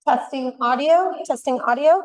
Testing audio, testing audio.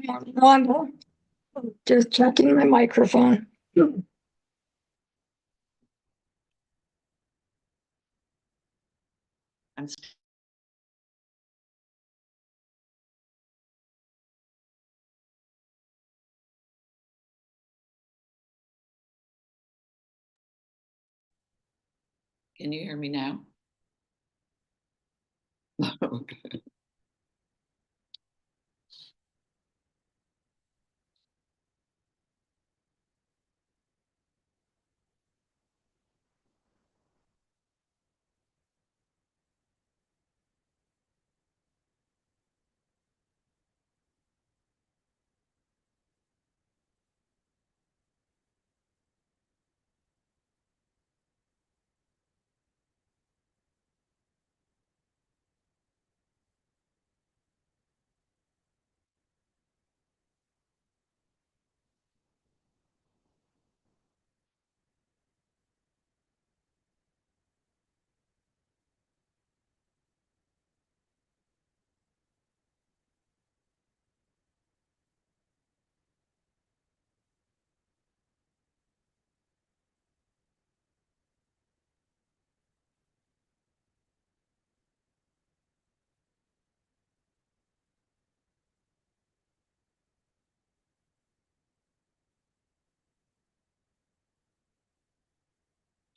Wanda, just checking my microphone. Can you hear me now? Okay.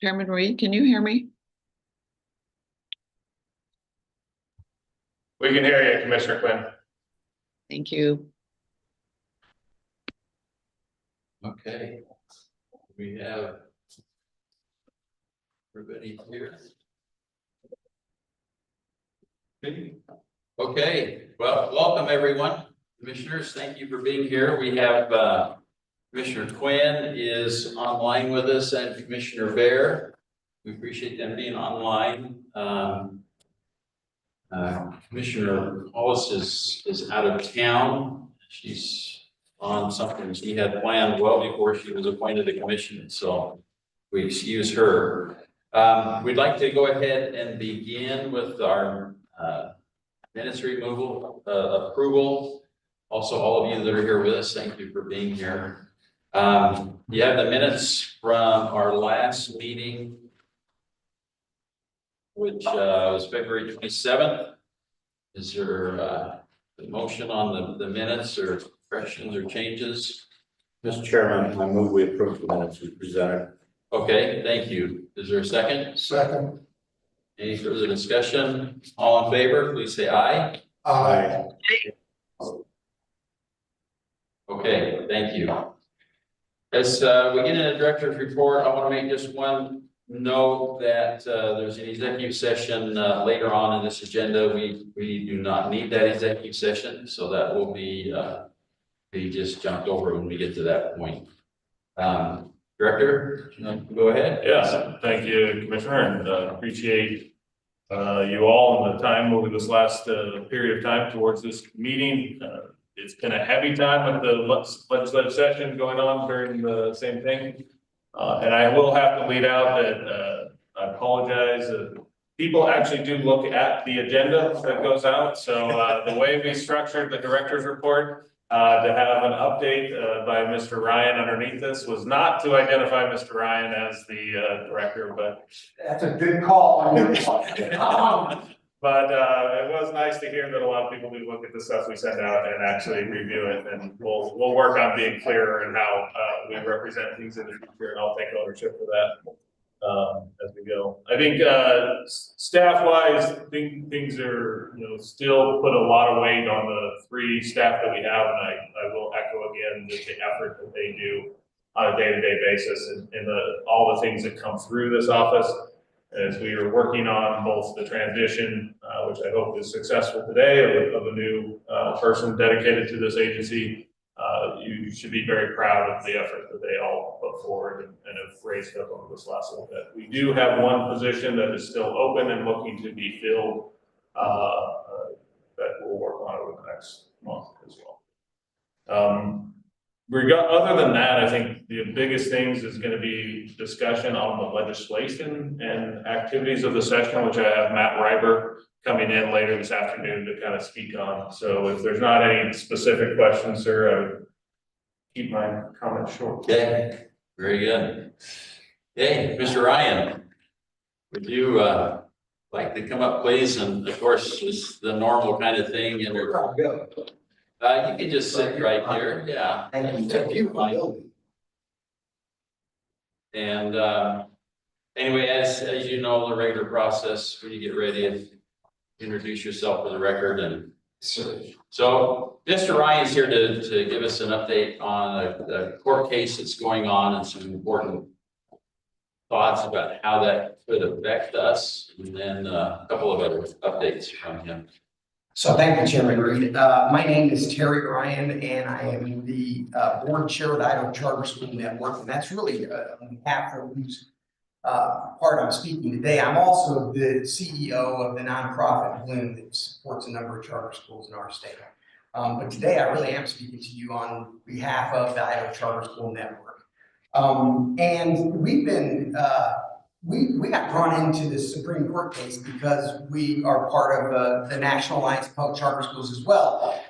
Chairman Reed, can you hear me? We can hear you, Commissioner Quinn. Thank you. Okay, we have everybody here. Okay, well, welcome everyone. Commissioners, thank you for being here. We have Commissioner Quinn is online with us and Commissioner Bear. We appreciate them being online. Commissioner Hollis is out of town. She's on something she had planned well before she was appointed to commission, so we excuse her. We'd like to go ahead and begin with our minutes removal approval. Also, all of you that are here with us, thank you for being here. You have the minutes from our last meeting, which was February 27th. Is there a motion on the minutes or corrections or changes? Mr. Chairman, I move we approve the minutes we presented. Okay, thank you. Is there a second? Second. Any further discussion? All in favor, please say aye. Aye. Okay, thank you. As we get into the director's report, I want to make just one note that there's an executive session later on in this agenda. We do not need that executive session, so that will be just jumped over when we get to that point. Director, go ahead. Yes, thank you, Commissioner, and appreciate you all and the time over this last period of time towards this meeting. It's been a heavy time with the legislative session going on during the same thing. And I will have to lead out that I apologize. People actually do look at the agenda that goes out. So the way we structured the director's report to have an update by Mr. Ryan underneath this was not to identify Mr. Ryan as the director, but That's a good call on your part. but it was nice to hear that a lot of people do look at the stuff we send out and actually review it, and we'll work on being clearer in how we represent things in the future, and I'll take ownership for that as we go. I think staff-wise, things are still put a lot of weight on the 3 staff that we have, and I will echo again the effort that they do on a day-to-day basis and all the things that come through this office. As we are working on both the transition, which I hope is successful today, of a new person dedicated to this agency, you should be very proud of the effort that they all put forward and have raised up over this last little bit. We do have one position that is still open and looking to be filled that we'll work on over the next month as well. other than that, I think the biggest things is gonna be discussion on the legislation and activities of the session, which I have Matt Reiber coming in later this afternoon to kind of speak on. So if there's not any specific questions, sir, I would keep my comments short. Okay, very good. Hey, Mr. Ryan, would you like to come up, please? And of course, it's the normal kind of thing. And you can just sit right here. Yeah. And anyway, as you know, the regular process, when you get ready, introduce yourself for the record. And so Mr. Ryan's here to give us an update on the court case that's going on and some important thoughts about how that could affect us, and then a couple of other updates from him. So thank you, Chairman Reed. My name is Terry Ryan, and I am the board chair of the Idaho Charter School Network, and that's really on behalf of whose part I'm speaking today. I'm also the CEO of the nonprofit Bloom that supports a number of charter schools in our state. But today I really am speaking to you on behalf of the Idaho Charter School Network. And we've been, we got drawn into this Supreme Court case because we are part of the National Alliance of Public Charter Schools as well.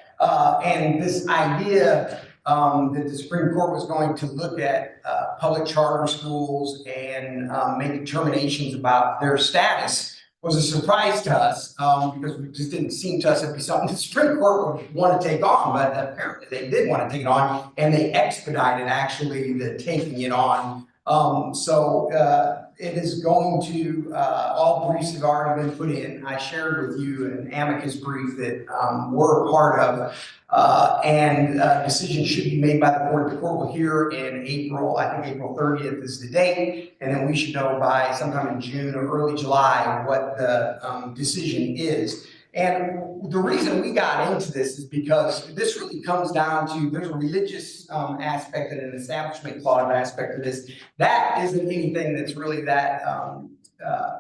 And this idea that the Supreme Court was going to look at public charter schools and make determinations about their status was a surprise to us, because it just didn't seem to us to be something the Supreme Court would want to take on, but apparently they did want to take it on, and they expedited actually the taking it on. It is going to, all briefs have already been put in. I shared with you an amicus brief that we're a part of, and a decision should be made by the court. The court will hear in April, I think April 30th is the date, and then we should know by sometime in June or early July what the decision is. And the reason we got into this is because this really comes down to, there's a religious aspect and an establishment clause aspect of this. That isn't anything that's really that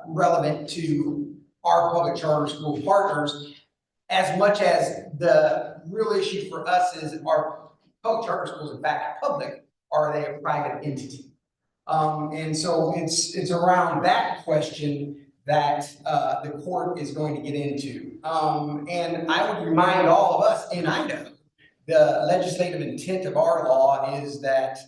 relevant to our public charter school partners, as much as the real issue for us is, are public charter schools in fact public, or are they a private entity? And so it's around that question that the court is going to get into. And I would remind all of us in Idaho, the legislative intent of our law is that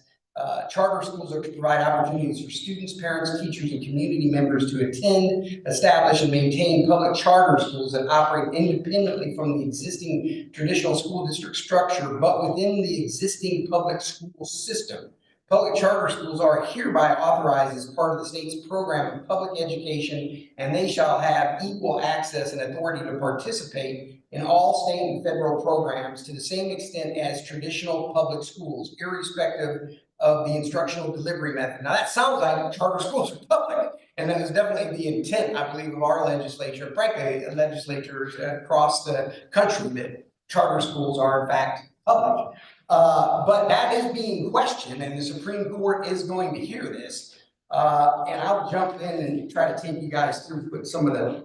charter schools are to provide opportunities for students, parents, teachers, and community members to attend, establish, and maintain public charter schools that operate independently from the existing traditional school district structure, but within the existing public school system. Public charter schools are hereby authorized as part of the state's program of public education, and they shall have equal access and authority to participate in all state and federal programs to the same extent as traditional public schools, irrespective of the instructional delivery method. Now that sounds like charter schools are public, and that is definitely the intent, I believe, of our legislature, frankly, legislatures across the country, that charter schools are in fact public. But that is being questioned, and the Supreme Court is going to hear this. And I'll jump in and try to take you guys through with some of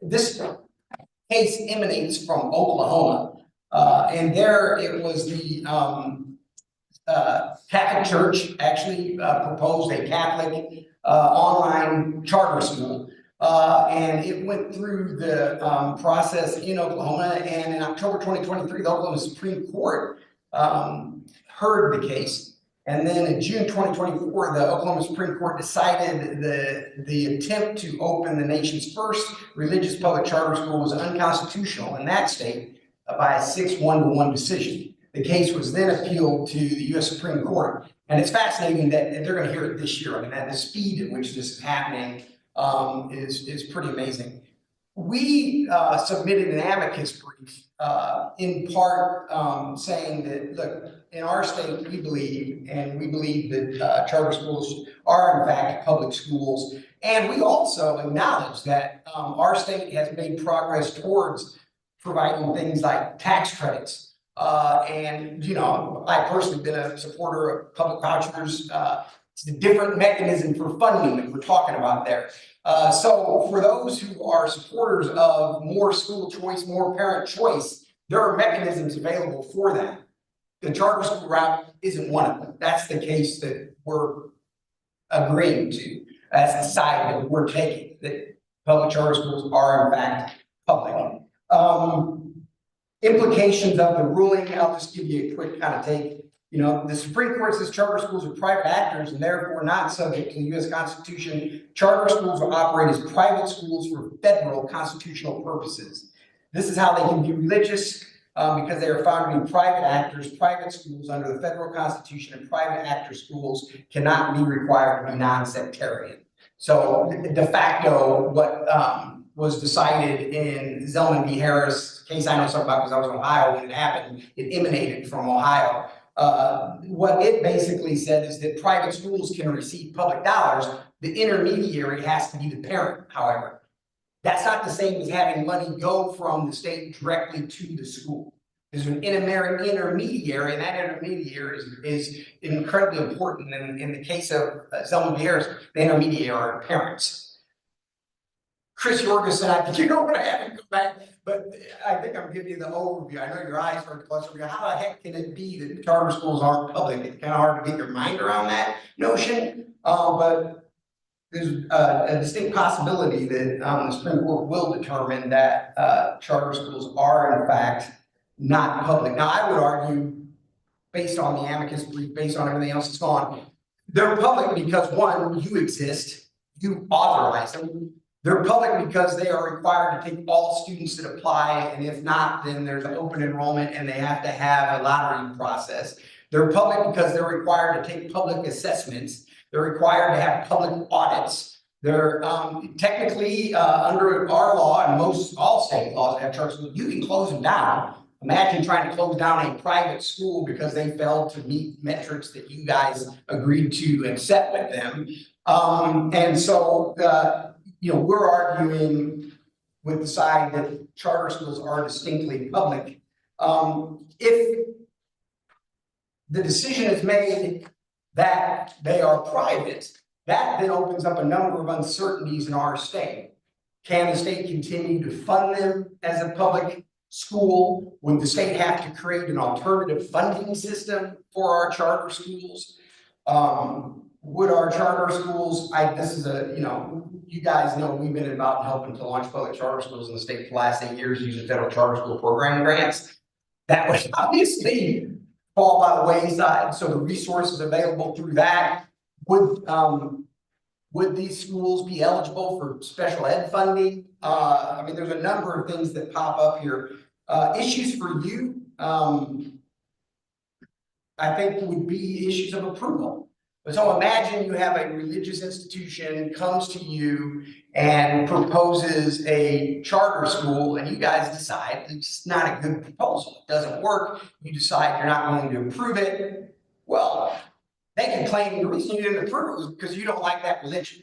this case emanates from Oklahoma. And there it was the Catholic Church actually proposed a Catholic online charter school. And it went through the process in Oklahoma, and in October 2023, the Oklahoma Supreme Court heard the case. And then in June 2024, the Oklahoma Supreme Court decided the attempt to open the nation's first religious public charter school was unconstitutional in that state by a 6-1-1 decision. The case was then appealed to the U.S. Supreme Court. And it's fascinating that they're going to hear it this year. I mean, at the speed at which this is happening is pretty amazing. We submitted an amicus brief in part saying that, look, in our state, we believe that charter schools are in fact public schools. And we also acknowledge that our state has made progress towards providing things like tax credits. And, you know, I personally been a supporter of public vouchers. It's a different mechanism for funding that we're talking about there. So for those who are supporters of more school choice, more parent choice, there are mechanisms available for that. the charter school route isn't one of them. That's the case that we're agreeing to. That's the side that we're taking, that public charter schools are in fact public. Implications of the ruling, I'll just give you a quick kind of take. You know, the Supreme Court says charter schools are private actors and therefore not subject to the U.S. Constitution. Charter schools will operate as private schools for federal constitutional purposes. This is how they can be religious because they are found to be private actors. Private schools under the federal Constitution and private actor schools cannot be required to be non-sectarian. So de facto, what was decided in Zellman v. Harris, case I know something about because I was in Ohio when it happened, it emanated from Ohio. What it basically said is that private schools can receive public dollars. The intermediary has to be the parent, however. That's not the same as having money go from the state directly to the school. There's an intermediary, and that intermediary is incredibly important. And in the case of Zellman v. Harris, the intermediary are parents. Chris Jorgensen, I think you know what I haven't come back, but I think I'm giving you the overview. I know your eyes are closer. How the heck can it be that charter schools aren't public? It's kind of hard to get your mind around that notion, but there's a distinct possibility that the Supreme Court will determine that charter schools are in fact not public. Now, I would argue, based on the amicus brief, based on everything else that's gone, they're public because one, you exist, you authorize them. They're public because they are required to take all students that apply, and if not, then there's an open enrollment and they have to have a lottery process. They're public because they're required to take public assessments. They're required to have public audits. They're technically under our law and all state laws that have charter schools, you can close them down. Imagine trying to close down a private school because they failed to meet metrics that you guys agreed to accept with them. And so you know, we're arguing with the side that charter schools are distinctly public. If the decision is made that they are private, that then opens up a number of uncertainties in our state. Can the state continue to fund them as a public school? Would the state have to create an alternative funding system for our charter schools? Would our charter schools, this is a, you know, you guys know we've been involved in helping to launch public charter schools in the state for the last 8 years using federal charter school program grants. That would obviously fall by the wayside. So the resources available through that, would these schools be eligible for special ed funding? I mean, there's a number of things that pop up here. Issues for you, I think would be issues of approval. So imagine you have a religious institution comes to you and proposes a charter school and you guys decide it's not a good proposal. It doesn't work. You decide you're not going to approve it. Well, they can claim the reason you didn't approve it was because you don't like that religion.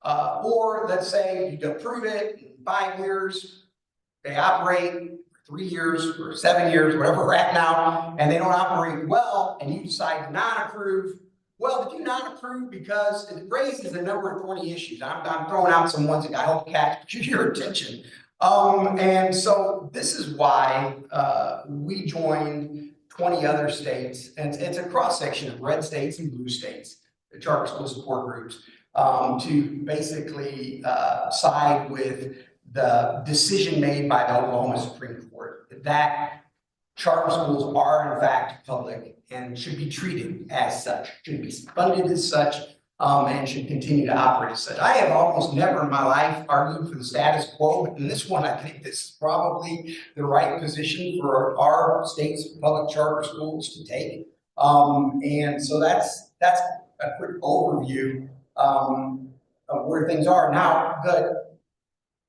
Or let's say you approve it in 5 years, they operate 3 years or 7 years, whatever we're at now, and they don't operate well, and you decide to not approve. Well, did you not approve because it raises a number of thorny issues? I'm throwing out some ones that I hope capture your attention. And so this is why we joined 20 other states, and it's a cross section of red states and blue states, the charter school support groups, to basically side with the decision made by the Oklahoma Supreme Court that charter schools are in fact public and should be treated as such, should be funded as such, and should continue to operate as such. I have almost never in my life argued for the status quo, but in this one, I think this is probably the right position for our state's public charter schools to take. And so that's a quick overview of where things are now.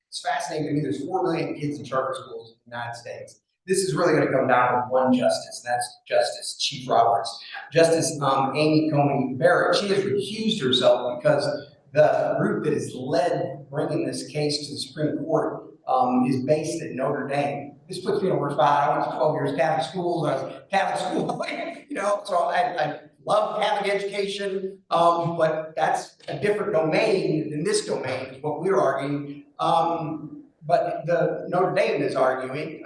It's fascinating to me. There's 4 million kids in charter schools in the United States. This is really going to come down to one justice, and that's Justice Chief Roberts. Justice Amy Coney Barrett, she has recused herself because the group that has led bringing this case to the Supreme Court is based at Notre Dame. This puts me in a worse spot. I went to 12 years Catholic schools. I was Catholic school, you know, so I love Catholic education, but that's a different domain than this domain, is what we're arguing. But the Notre Dame is arguing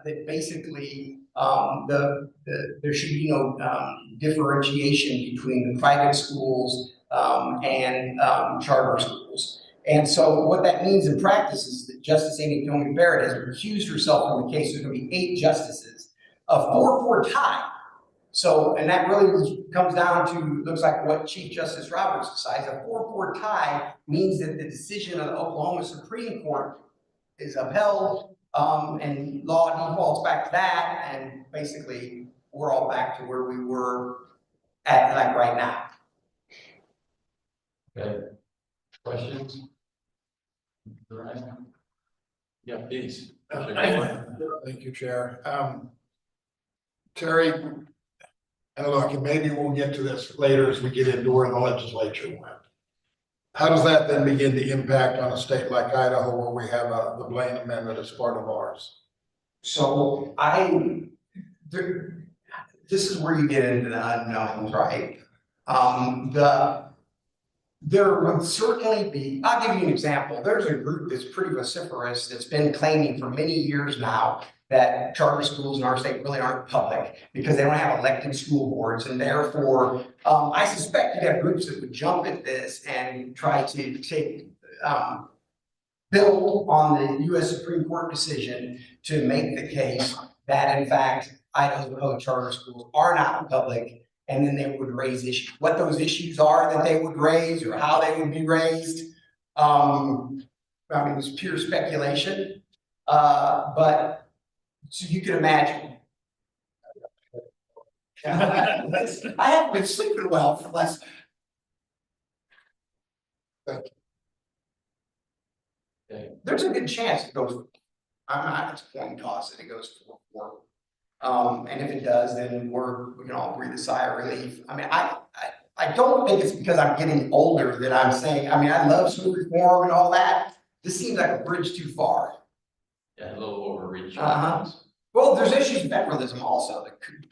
that basically there should be no, differentiation between the private schools, and, charter schools. And so what that means in practice is that Justice Amy Coney Barrett has recused herself from the case. There's gonna be 8 justices, a 4-4 tie. So, and that really comes down to, looks like what Chief Justice Roberts decides. A 4-4 tie means that the decision of the Oklahoma Supreme Court is upheld, and law defaults back to that, and basically we're all back to where we were at like right now. Okay. Questions? Yeah, please. Thank you, Chair. Terry, and look, and maybe we'll get to this later as we get into where the legislature went. How does that then begin to impact on a state like Idaho where we have the Blaine Amendment as part of ours? So this is where you get into the unknowns, right? There would certainly be, I'll give you an example. There's a group that's pretty vociferous that's been claiming for many years now that charter schools in our state really aren't public because they don't have elected school boards, and therefore, I suspect you have groups that would jump at this and try to take, build on the US Supreme Court decision to make the case that in fact, Idaho public charter schools are not public, and then they would raise issues. What those issues are that they would raise or how they would be raised, I mean, it's pure speculation, but so you can imagine. I haven't been sleeping well for less. Okay. There's a good chance it goes, I'm not just going to toss it, it goes 4-4. And if it does, then we can all breathe a sigh of relief. I mean, I don't think it's because I'm getting older that I'm saying, I mean, I love school reform and all that. This seems like a bridge too far. Yeah, a little overreach. Well, there's issues of federalism also that could,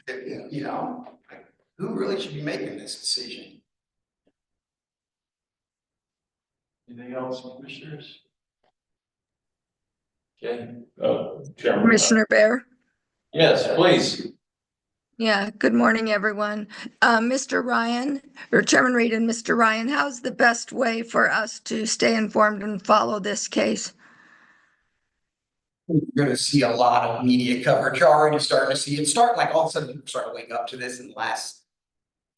you know, like, who really should be making this decision? Anything else, commissioners? Okay. Chairman. Commissioner Bear? Yes, please. Yeah, good morning, everyone. Mr. Ryan, or Chairman Reed and Mr. Ryan, how's the best way for us to stay informed and follow this case? You're gonna see a lot of media coverage. You're already starting to see it start, like all of a sudden people start to wake up to this in the last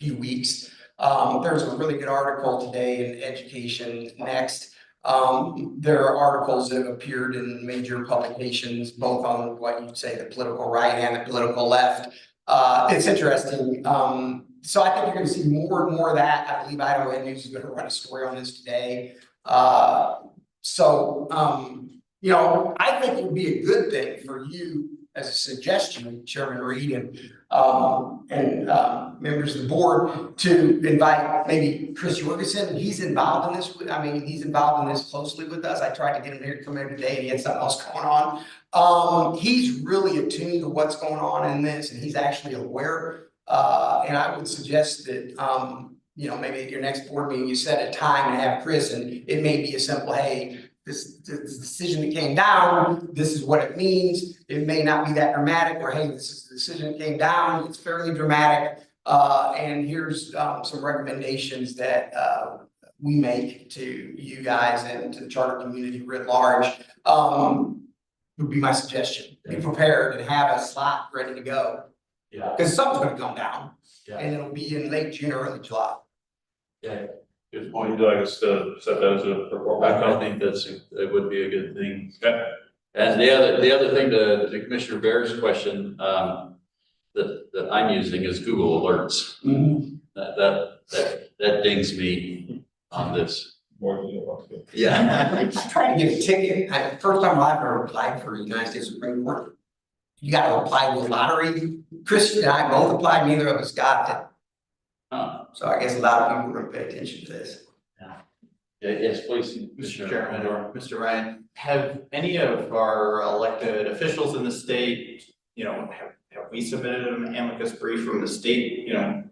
few weeks. There's a really good article today in Education Next. There are articles that have appeared in major publications, both on what you'd say the political right and the political left. It's interesting. So I think you're gonna see more and more of that. I believe Idaho News is gonna run a story on this today. You know, I think it would be a good thing for you as a suggestion, Chairman Reed and members of the board, to invite maybe Chris Jorgensen. He's involved in this. I mean, he's involved in this closely with us. I tried to get him here to come in today, and he had something else going on. He's really attuned to what's going on in this, and he's actually aware. And I would suggest that, you know, maybe at your next board meeting, you set a time and have Chris, and it may be a simple, hey, this decision that came down, this is what it means. It may not be that dramatic, or hey, this is the decision that came down, it's fairly dramatic. And here's some recommendations that we make to you guys and to the charter community writ large. Would be my suggestion. Be prepared and have a slot ready to go. Yeah. Because something's gonna come down, Yeah. and it'll be in late June or early July. Yeah. Good Would point. you like us to set that as a report back I on? think it would be a good thing. Okay. And the other thing to Commissioner Bear's question, that I'm using is Google Alerts. That dings me on this. More than you want to. Yeah. I'm trying to get a ticket. First time I've ever applied for the United States Supreme Court. You gotta apply with lottery. Chris and I both applied, neither of us got it. So I guess a lot of people are gonna pay attention to this. Yeah, yes, please. Mr. Chairman or Mr. Ryan, have any of our elected officials in the state, you know, have we submitted an amicus brief from the state, you know,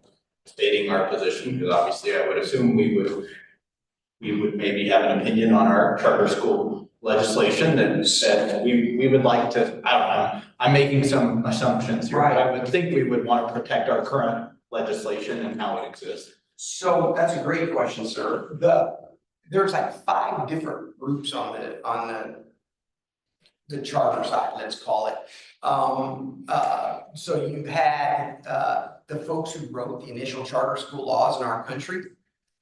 stating our position? Because obviously I would assume we would we would maybe have an opinion on our charter school legislation that said we would like to, I don't know, I'm making some assumptions here, but I would think we would want to protect our current legislation and how it exists. So that's a great question, sir. There's like 5 different groups on the charter side, let's call it. So you had the folks who wrote the initial charter school laws in our country.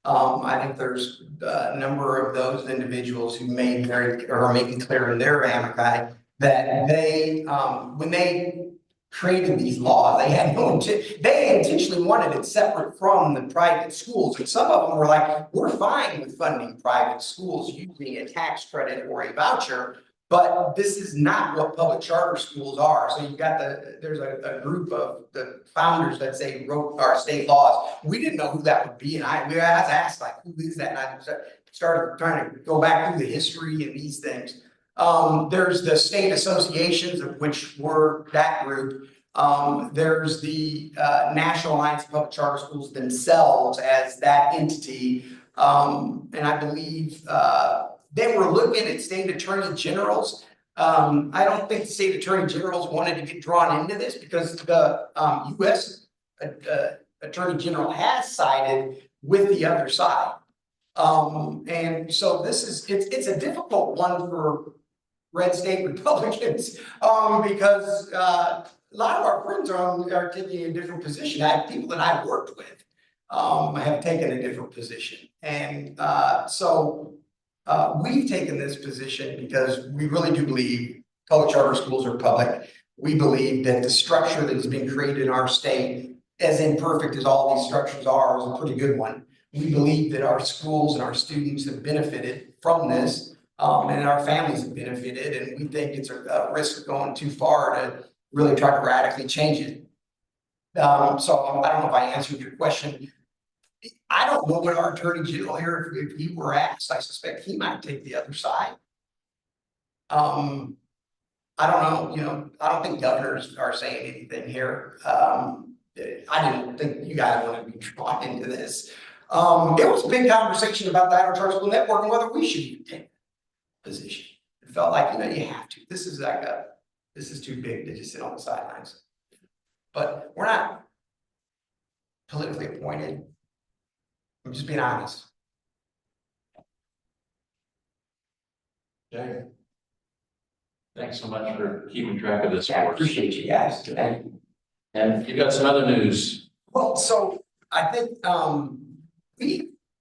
I think there's a number of those individuals who made are making clear in their amici that they, when they created these laws, they had they intentionally wanted it separate from the private schools. And some of them were like, we're fine with funding private schools using a tax credit or a voucher, but this is not what public charter schools are. So you've got there's a group of the founders that say wrote our state laws. We didn't know who that would be. And I was asked, like, who is that? And I started trying to go back through the history and these things. There's the state associations, of which were that group. There's the National Alliance of Public Charter Schools themselves as that entity. And I believe they were looking at state attorney generals. I don't think the state attorney generals wanted to get drawn into this because the U.S. Attorney General has sided with the other side. And so it's a difficult one for red state Republicans because a lot of our friends are taking a different position. I have people that I've worked with have taken a different position. And so we've taken this position because we really do believe public charter schools are public. We believe that the structure that has been created in our state, as imperfect as all these structures are, is a pretty good one. We believe that our schools and our students have benefited from this, and our families have benefited, and we think it's a risk of going too far to really try to radically change it. So I don't know if I answered your question. I don't know what our attorney general here, if he were asked, I suspect he might take the other side. I don't know, I don't think governors are saying anything here. I didn't think you guys wanted to be drawn into this. There was a big conversation about the Idaho Charter School Network and whether we should even take a position. It felt like, you have to. This is too big to just sit on the sidelines. But we're not politically appointed. I'm just being honest. Okay. Thanks so much for keeping track of this for Yeah, I us. appreciate you guys. Thank you. And you got some other news. Well, so I think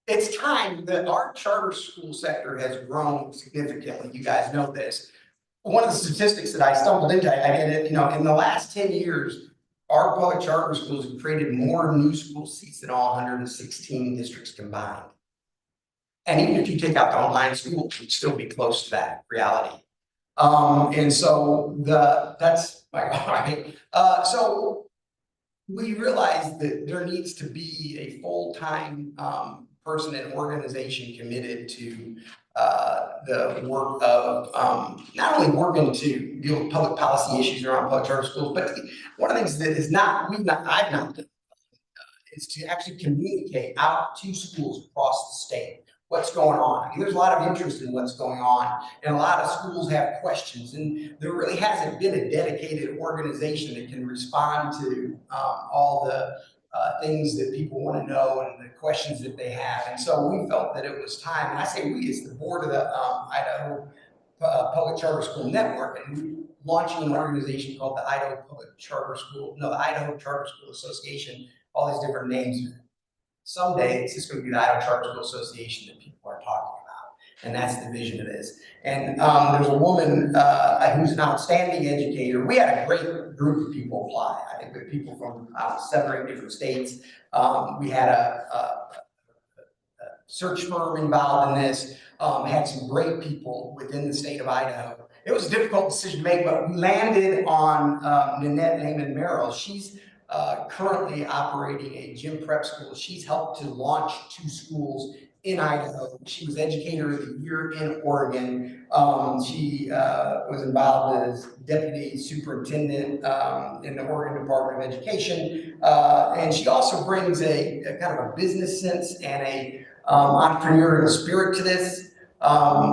it's time that our charter school sector has grown significantly. You guys know this. One of the statistics that I stumbled into, I did it, in the last 10 years, our public charter schools have created more new school seats than all 116 districts combined. And even if you take out the online schools, it would still be close to that reality. And so that's my right. So we realized that there needs to be a full-time person and organization committed to the work of not only working to deal with public policy issues around public charter schools, but one of the things that I've not done is to actually communicate out to schools across the state what's going on. I mean, there's a lot of interest in what's going on, and a lot of schools have questions, and there really hasn't been a dedicated organization that can respond to all the things that people want to know and the questions that they have. And so we felt that it was time, and I say we, as the board of the Idaho Public Charter School Network, and we launching an organization called the Idaho Charter School Association, all these different names. Someday it's just going to be the Idaho Charter School Association that people are talking about. And that's the vision of this. And there's a woman who's an outstanding educator. We had a great group of people apply. I think we had people from 7 or 8 different states. We had a search firm involved in this, had some great people within the state of Idaho. It was a difficult decision to make, but we landed on Nanette Lehman Merrill. She's currently operating a gym prep school. She's helped to launch 2 schools in Idaho. She was Educator of the Year in Oregon. She was involved as Deputy Superintendent in the Oregon Department of Education. And she also brings a kind of a business sense and a entrepreneurial spirit to this,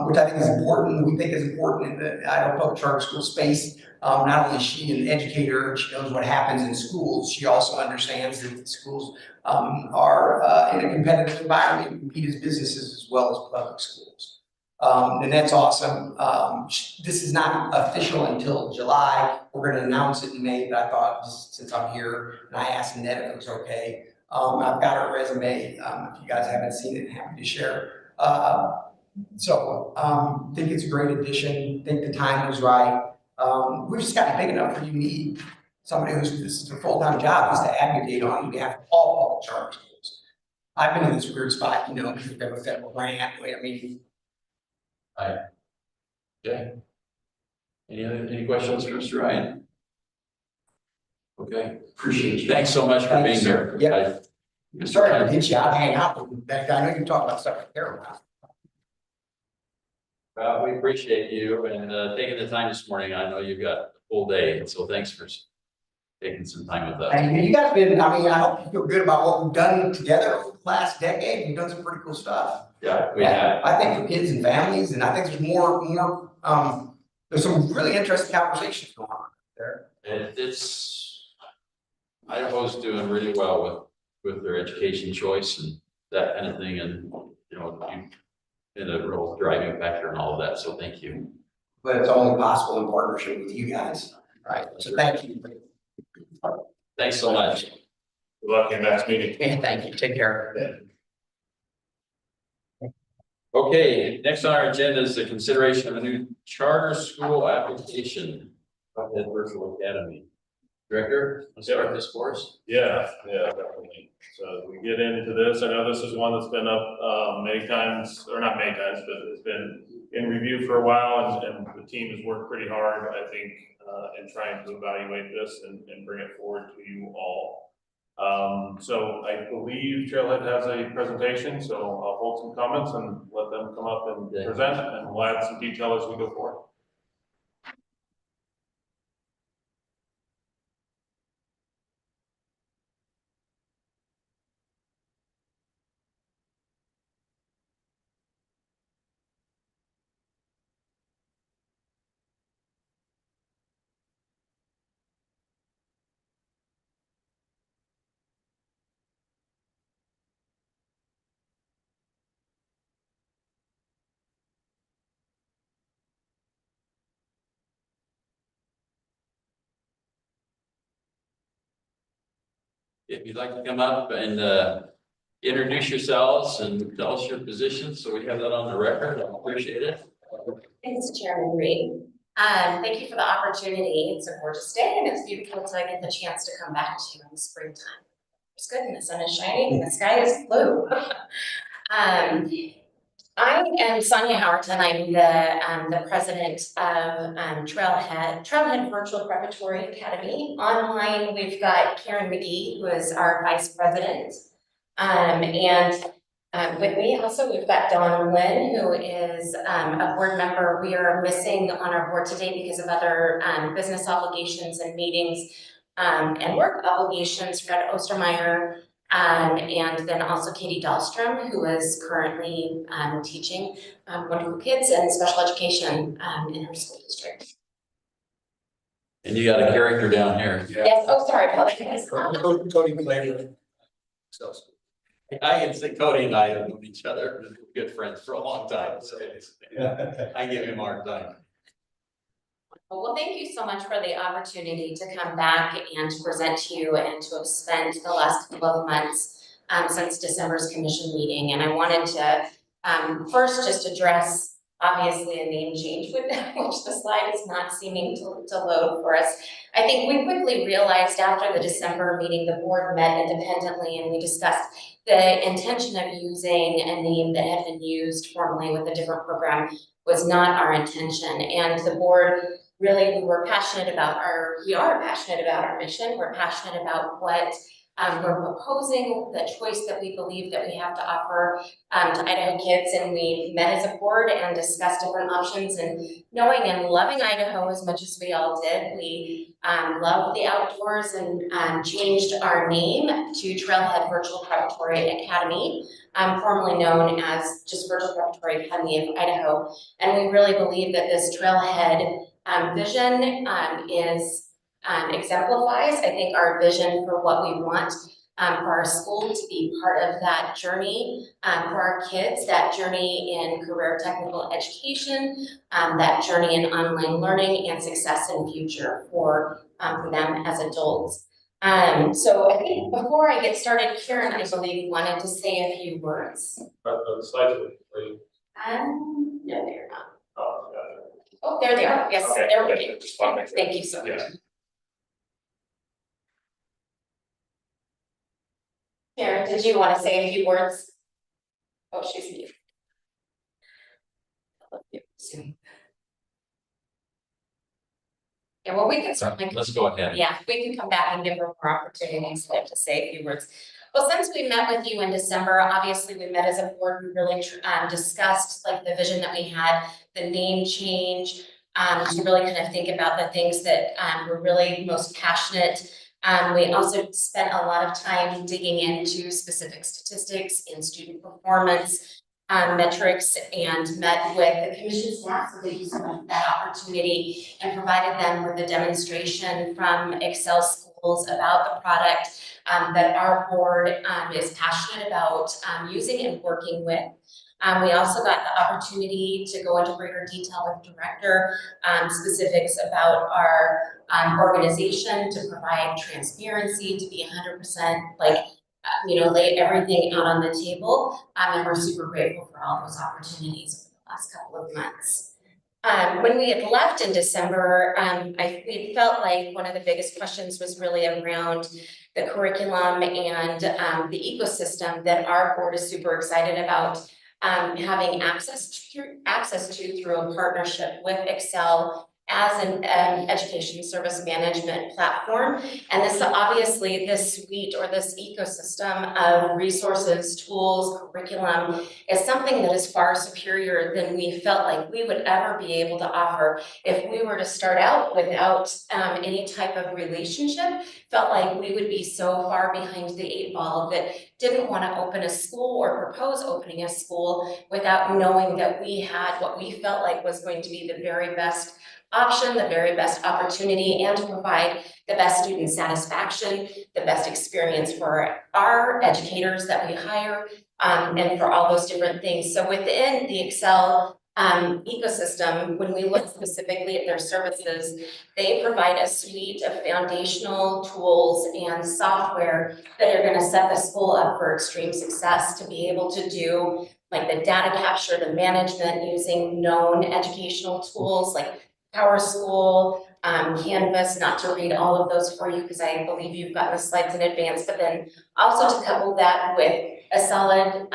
which I think is important. We think is important in the Idaho Public Charter School space. Not only is she an educator, she knows what happens in schools. She also understands that the schools are in a competitive environment, compete as businesses as well as public schools. And that's awesome. This is not official until July. We're going to announce it in May, but I thought just since I'm here and I asked Annette if it was okay. I've got her resume. If you guys haven't seen it, happy to share. Think it's a great addition. Think the time was right. We've just gotten big enough where you need somebody this is a full-time job, is to advocate on behalf of all public charter schools. I've been in this weird spot, because we have a federal grant. I mean, Okay. Any questions for Mr. Ryan? Okay. appreciate you. Thanks so much for being here. Yep. Mr. Sorry to Ryan. hit you out, hang out with that guy. I know you talk about stuff I care about. We appreciate you and taking the time this morning. I know you've got a full day, so thanks for taking some time with us. And you guys been, I hope you feel good about what we've done together over the last decade. We've done some pretty cool stuff. Yeah, we have. I think for kids and families, and I think there's more, there's some really interesting conversations going on there. It's Idaho's doing really well with their education choice and that kind of thing, and you've been a real driving factor in all of that. So thank you. But it's only possible in partnership with you guys, right? So thank you. Thanks so much. Good luck in next meeting. Yeah, thank you. Take care. Okay, next on our agenda is the consideration of a new charter school application. At Virtual Academy. Director, let's start this for us. Yeah, definitely. So we get into this. I know this is one that's been up many times, or not many times, but it's been in review for a while, and the team has worked pretty hard, I think, in trying to evaluate this and bring it forward to you all. So I believe Trailhead has a presentation, so I'll hold some comments and let them come up and present, and we'll add some detail as we go forward. If you'd like to come up and introduce yourselves and tell us your position, so we have that on the record, I appreciate it. Thanks, Chairman Reed. Thank you for the opportunity. It's a gorgeous day and it's beautiful to get the chance to come back to you in the springtime. It's good and the sun is shining and the sky is blue. I am Sonia Howerton. I'm the president of Trailhead Virtual Preparatory Academy. Online, we've got Karen McGee, who is our vice president. With me also, we've got Dawn Lynn, who is a board member. We are missing on our board today because of other business obligations and meetings and work obligations. Fred Ostermeyer, and then also Katie Dahlstrom, who is currently teaching wonderful kids and special education in her school district. And you got a character down here. Yes, oh, sorry, apologize. Cody Flavor. I can say Cody and I have known each other, we're good friends for a long time, so I give him a hard time. Well, thank you so much for the opportunity to come back and to present to you and to have spent the last couple of months since December's commission meeting. And I wanted to first just address obviously a name change, which the slide is not seeming to load for us. I think we quickly realized after the December meeting, the board met independently and we discussed the intention of using a name that had been used formally with a different program was not our intention. And the board really, we are passionate about our mission. We're passionate about what We're proposing the choice that we believe that we have to offer to Idaho kids, and we met as a board and discussed different options. And knowing and loving Idaho as much as we all did, we loved the outdoors and changed our name to Trailhead Virtual Preparatory Academy, formerly known as just Virtual Preparatory Academy of Idaho. And we really believe that this Trailhead vision exemplifies, I think, our vision for what we want for our school to be part of that journey, for our kids, that journey in career technical education, that journey in online learning and success in future for them as adults. So I think before I get started, Karen, I believe, wanted to say a few words. But the slides are complete. No, they're not. Oh, got it. Oh, there they are. Yes, Okay, there we okay, go. just wanna make sure. Thank you so much. Yeah. Karen, did you want to say a few words? Oh, she's mute. Yeah, well, we can certainly. Let's go ahead. Yeah, we can come back and give her more opportunities to say a few words. Well, since we met with you in December, obviously we met as a board, we really discussed like the vision that we had, the name change, to really kind of think about the things that we're really most passionate. We also spent a lot of time digging into specific statistics in student performance, metrics, and met with the commission staff so they used that opportunity and provided them with a demonstration from Excel schools about the product that our board is passionate about using and working with. We also got the opportunity to go into greater detail with the director, specifics about our organization, to provide transparency, to be 100% like, lay everything out on the table. And we're super grateful for all those opportunities over the last couple of months. When we had left in December, we felt like one of the biggest questions was really around the curriculum and the ecosystem that our board is super excited about having access to through a partnership with Excel as an education service management platform. And this obviously, this suite or this ecosystem of resources, tools, curriculum is something that is far superior than we felt like we would ever be able to offer if we were to start out without any type of relationship. Felt like we would be so far behind the 8 ball that didn't want to open a school or propose opening a school without knowing that we had what we felt like was going to be the very best option, the very best opportunity, and to provide the best student satisfaction, the best experience for our educators that we hire, and for all those different things. So within the Excel ecosystem, when we look specifically at their services, they provide a suite of foundational tools and software that are going to set the school up for extreme success, to be able to do like the data capture, the management using known educational tools like PowerSchool, Canvas, not to read all of those for you because I believe you've gotten the slides in advance, but then also to couple that with a solid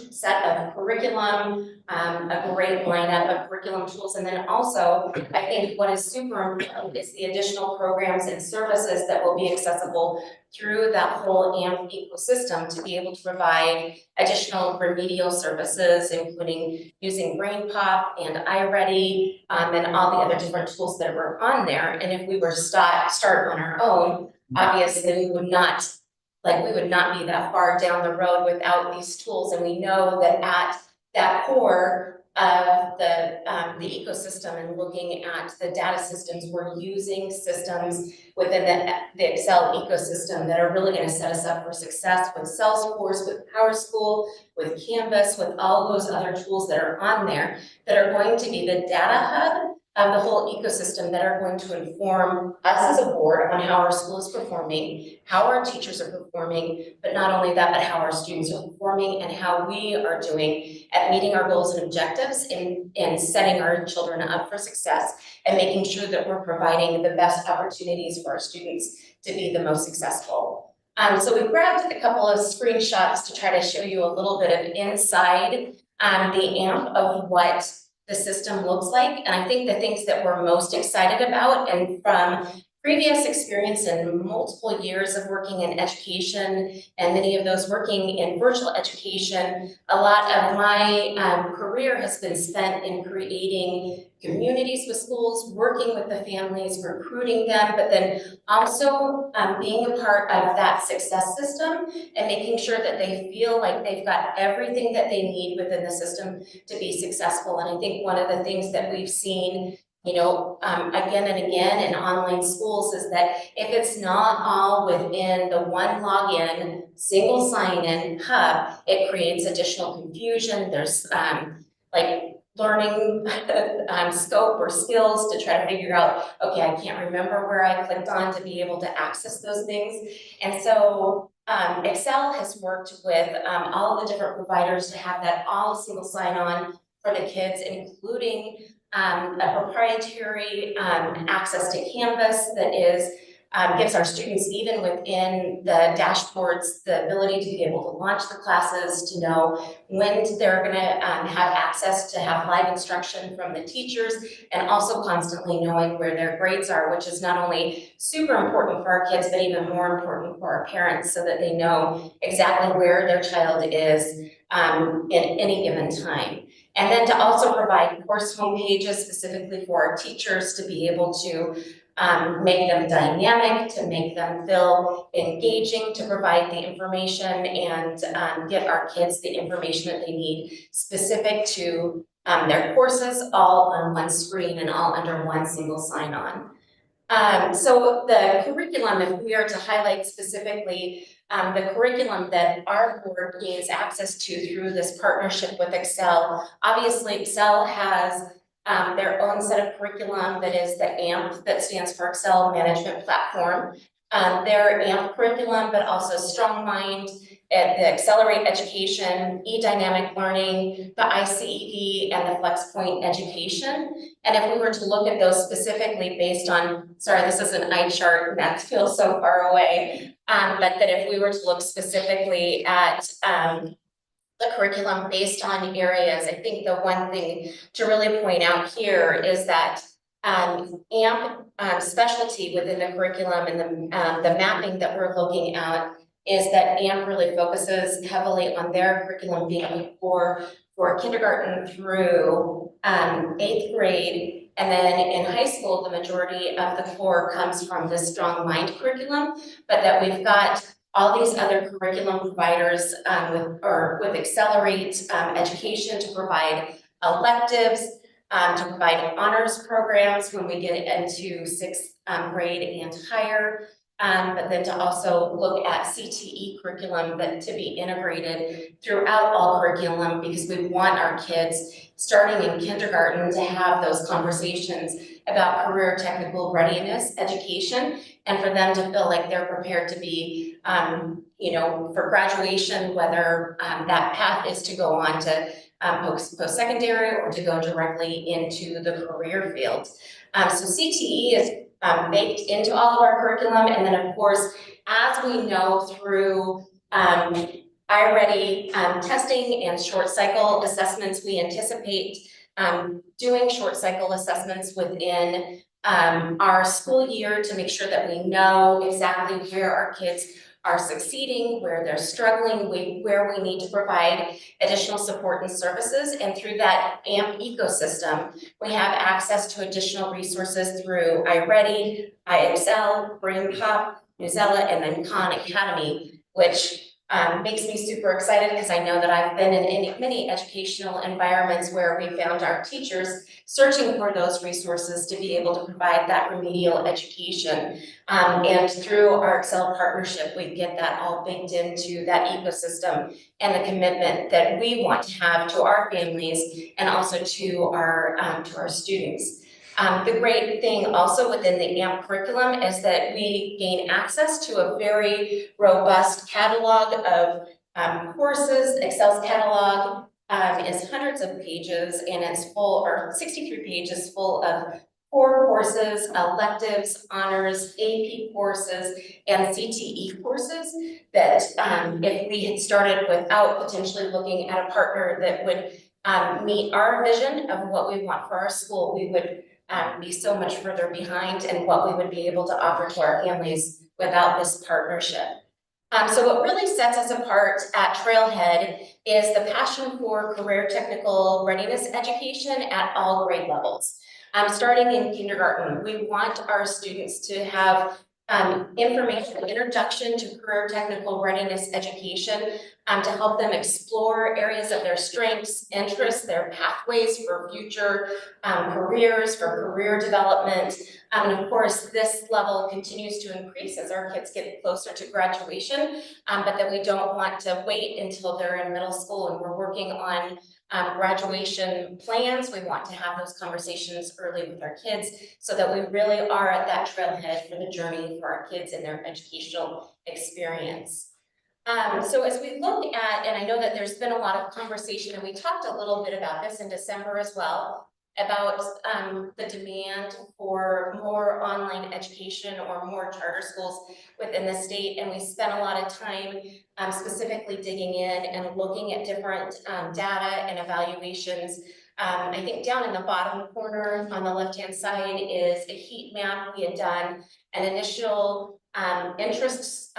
set of curriculum, a great lineup of curriculum tools, and then also I think what is super important is the additional programs and services that will be accessible through that whole AMP ecosystem to be able to provide additional remedial services, including using BrainPop and iReady, and all the other different tools that are on there. And if we were to start on our own, obviously we would not be that far down the road without these tools. And we know that at that core of the ecosystem and looking at the data systems, we're using systems within the Excel ecosystem that are really going to set us up for success with Salesforce, with PowerSchool, with Canvas, with all those other tools that are on there that are going to be the data hub of the whole ecosystem that are going to inform us as a board on how our school is performing, how our teachers are performing, but not only that, but how our students are performing and how we are doing at meeting our goals and objectives in setting our children up for success and making sure that we're providing the best opportunities for our students to be the most successful. So we grabbed a couple of screenshots to try to show you a little bit of inside the AMP of what the system looks like. And I think the things that we're most excited about, and from previous experience in multiple years of working in education, and many of those working in virtual education, a lot of my career has been spent in creating communities with schools, working with the families, recruiting them, but then also being a part of that success system and making sure that they feel like they've got everything that they need within the system to be successful. And I think one of the things that we've seen again and again in online schools is that if it's not all within the one login, single sign-in hub, it creates additional confusion. There's like learning scope or skills to try to figure out, okay, I can't remember where I clicked on to be able to access those things. And so Excel has worked with all the different providers to have that all single sign-on for the kids, including a proprietary access to Canvas that gives our students, even within the dashboards, the ability to be able to launch the classes, to know when they're going to have access to have live instruction from the teachers, and also constantly knowing where their grades are, which is not only super important for our kids, but even more important for our parents, so that they know exactly where their child is in any given time. And then to also provide course homepages specifically for our teachers to be able to make them dynamic, to make them feel engaging, to provide the information and get our kids the information that they need specific to their courses, all on one screen and all under one single sign-on. So the curriculum, if we are to highlight specifically the curriculum that our board gains access to through this partnership with Excel, obviously Excel has their own set of curriculum that is the AMP, that stands for Excel Management Platform. Their AMP curriculum, but also Strong Mind, the Accelerate Education, E-Dynamic Learning, the ICED, and the FlexPoint Education. And if we were to look at those specifically based on, sorry, this is an eye chart, and that feels so far away, but that if we were to look specifically at the curriculum based on areas, I think the one thing to really point out here is that AMP specialty within the curriculum and the mapping that we're looking at is that AMP really focuses heavily on their curriculum being for kindergarten through 8th grade. And then in high school, the majority of the core comes from the Strong Mind curriculum, but that we've got all these other curriculum providers with Accelerate Education to provide electives, to provide honors programs when we get into 6th grade and higher, but then to also look at CTE curriculum to be integrated throughout all curriculum, because we want our kids starting in kindergarten to have those conversations about career technical readiness education, and for them to feel like they're prepared to be, for graduation, whether that path is to go on to post-secondary or to go directly into the career field. So CTE is baked into all of our curriculum, and then of course, as we know through iReady testing and short cycle assessments, we anticipate doing short cycle assessments within our school year to make sure that we know exactly where our kids are succeeding, where they're struggling, where we need to provide additional support and services. And through that AMP ecosystem, we have access to additional resources through iReady, iExcel, BrainPop, Newsella, and then Khan Academy, which makes me super excited because I know that I've been in many educational environments where we found our teachers searching for those resources to be able to provide that remedial education. And through our Excel partnership, we get that all baked into that ecosystem and the commitment that we want to have to our families and also to our students. The great thing also within the AMP curriculum is that we gain access to a very robust catalog of courses. Excel's catalog is hundreds of pages, and it's full, or 63 pages full of core courses, electives, honors, AP courses, and CTE courses that if we had started without potentially looking at a partner that would meet our vision of what we want for our school, we would be so much further behind in what we would be able to offer to our families without this partnership. So what really sets us apart at Trailhead is the passion for career technical readiness education at all grade levels. Starting in kindergarten, we want our students to have information, introduction to career technical readiness education to help them explore areas of their strengths, interests, their pathways for future careers, for career development. And of course, this level continues to increase as our kids get closer to graduation, but that we don't want to wait until they're in middle school and we're working on graduation plans. We want to have those conversations early with our kids so that we really are at that trailhead for the journey for our kids in their educational experience. So as we look at, and I know that there's been a lot of conversation, and we talked a little bit about this in December as well, about the demand for more online education or more charter schools within the state. And we spent a lot of time specifically digging in and looking at different data and evaluations. I think down in the bottom corner on the left-hand side is a heat map. We had done an initial interest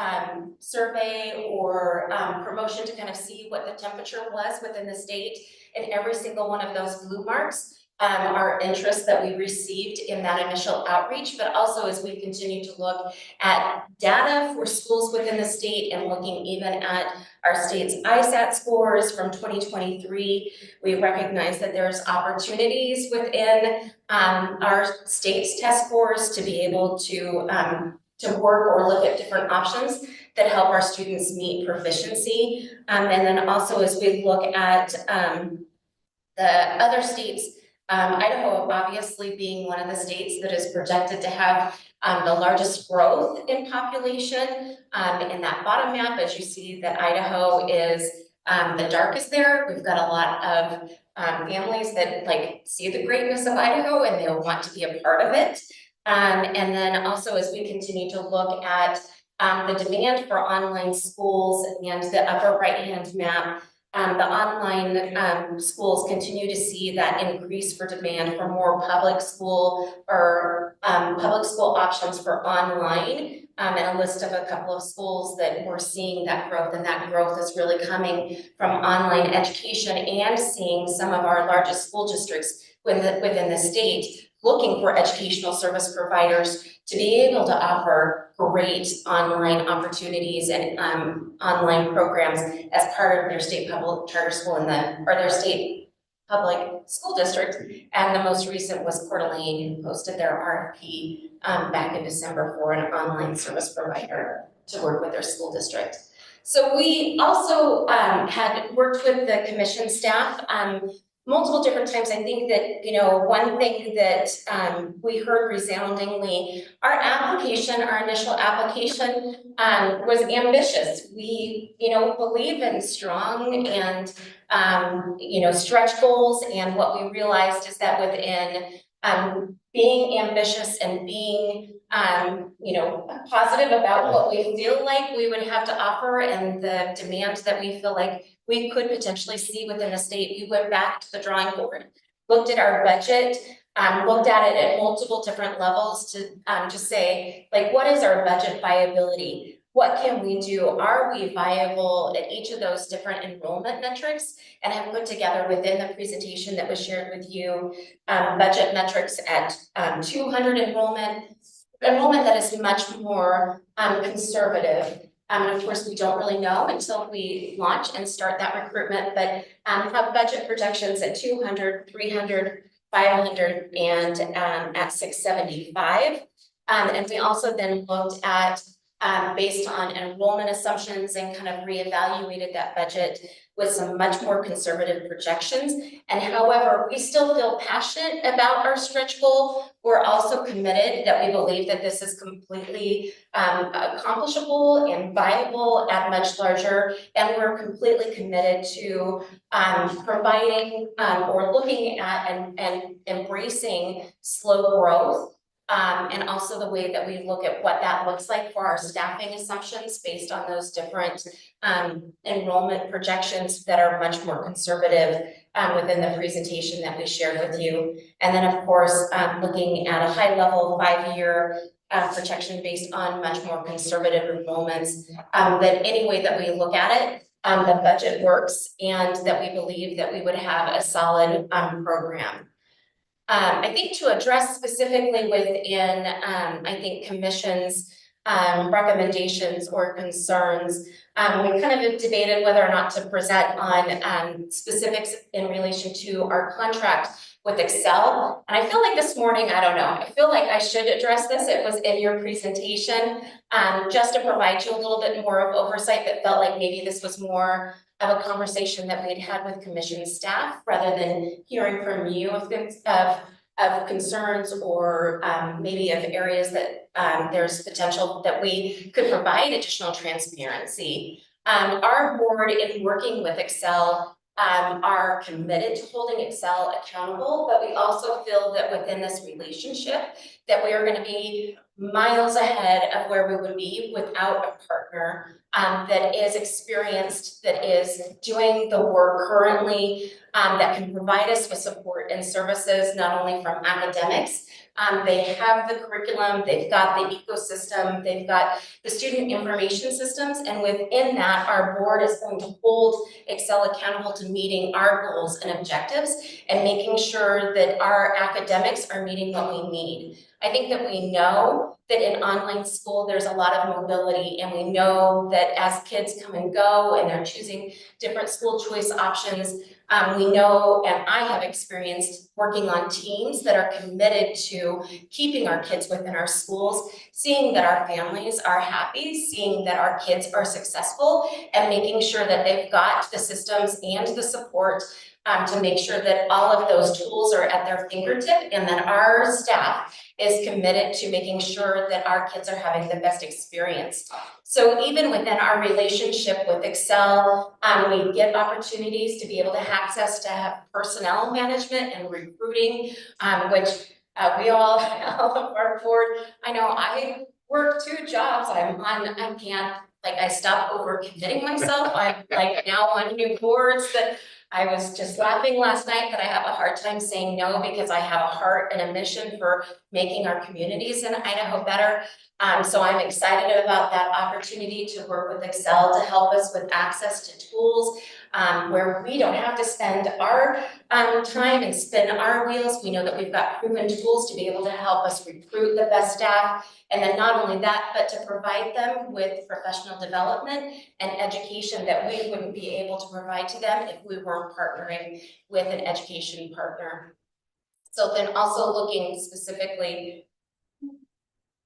survey or promotion to kind of see what the temperature was within the state. And every single one of those blue marks are interests that we received in that initial outreach, but also as we continue to look at data for schools within the state and looking even at our state's ISAT scores from 2023, we recognize that there's opportunities within our state's test scores to be able to work or look at different options that help our students meet proficiency. And then also as we look at the other states, Idaho obviously being one of the states that is projected to have the largest growth in population. In that bottom map, as you see that Idaho is the darkest there. We've got a lot of families that see the greatness of Idaho and they'll want to be a part of it. And then also as we continue to look at the demand for online schools and the upper right-hand map, the online schools continue to see that increase for demand for more public school or public school options for online, and a list of a couple of schools that we're seeing that growth, and that growth is really coming from online education and seeing some of our largest school districts within the state looking for educational service providers to be able to offer great online opportunities and online programs as part of their state public charter school or their state public school district. And the most recent was Coeur d'Alene, who posted their RFP back in December for an online service provider to work with their school district. So we also had worked with the commission staff multiple different times. I think that, one thing that we heard resoundingly, our initial application was ambitious. We, believe in strong and, stretch goals. And what we realized is that within being ambitious and being, positive about what we feel like we would have to offer and the demand that we feel like we could potentially see within the state, we went back to the drawing board, looked at our budget, looked at it at multiple different levels to just say, what is our budget viability? What can we do? Are we viable at each of those different enrollment metrics? And have put together within the presentation that was shared with you, budget metrics at 200 enrollment that is much more conservative. And of course, we don't really know until we launch and start that recruitment, but have budget projections at 200, 300, 500, and at 675. And we also then looked at, based on enrollment assumptions, and kind of reevaluated that budget with some much more conservative projections. And however, we still feel passionate about our stretch goal. We're also committed that we believe that this is completely accomplishable and viable at much larger. And we're completely committed to providing or looking at and embracing slow growth. And also the way that we look at what that looks like for our staffing assumptions based on those different enrollment projections that are much more conservative within the presentation that we shared with you. And then, of course, looking at a high-level 5-year projection based on much more conservative enrollments, that any way that we look at it, the budget works, and that we believe that we would have a solid program. I think to address specifically within, I think commission's recommendations or concerns, we kind of debated whether or not to present on specifics in relation to our contract with Excel. And I feel like this morning, I don't know, I feel like I should address this. It was in your presentation, just to provide you a little bit more of oversight that felt like maybe this was more of a conversation that we'd had with commission staff rather than hearing from you of concerns or maybe of areas that there's potential that we could provide additional transparency. Our board, in working with Excel, are committed to holding Excel accountable, but we also feel that within this relationship that we are going to be miles ahead of where we would be without a partner that is experienced, that is doing the work currently, that can provide us with support and services, not only from academics. They have the curriculum, they've got the ecosystem, they've got the student information systems, and within that, our board is going to hold Excel accountable to meeting our goals and objectives and making sure that our academics are meeting what we need. I think that we know that in online school, there's a lot of mobility, and we know that as kids come and go and they're choosing different school choice options, we know, and I have experienced working on teams that are committed to keeping our kids within our schools, seeing that our families are happy, seeing that our kids are successful, and making sure that they've got the systems and the support to make sure that all of those tools are at their fingertip, and that our staff is committed to making sure that our kids are having the best experience. So even within our relationship with Excel, we get opportunities to be able to access to have personnel management and recruiting, which we all of our board, I know I work 2 jobs, I can't, like, I stopped overcommitting myself. I'm like now on new boards that I was just laughing last night that I have a hard time saying no because I have a heart and a mission for making our communities in Idaho better. So I'm excited about that opportunity to work with Excel to help us with access to tools where we don't have to spend our time and spin our wheels. We know that we've got proven tools to be able to help us recruit the best staff. And then not only that, but to provide them with professional development and education that we wouldn't be able to provide to them if we weren't partnering with an education partner. So then also looking specifically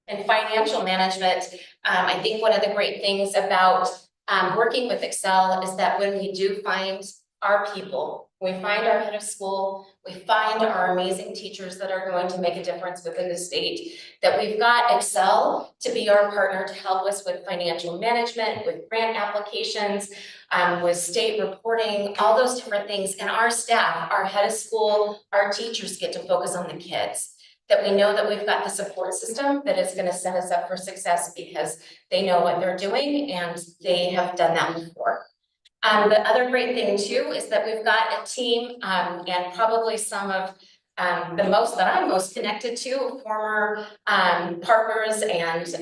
in financial management, I think one of the great things about working with Excel is that when we do find our people, we find our head of school, we find our amazing teachers that are going to make a difference within the state, that we've got Excel to be our partner to help us with financial management, with grant applications, with state reporting, all those different things. And our staff, our head of school, our teachers get to focus on the kids. That we know that we've got the support system that is going to set us up for success because they know what they're doing and they have done that before. The other great thing too is that we've got a team and probably some of the most that I'm most connected to, former partners and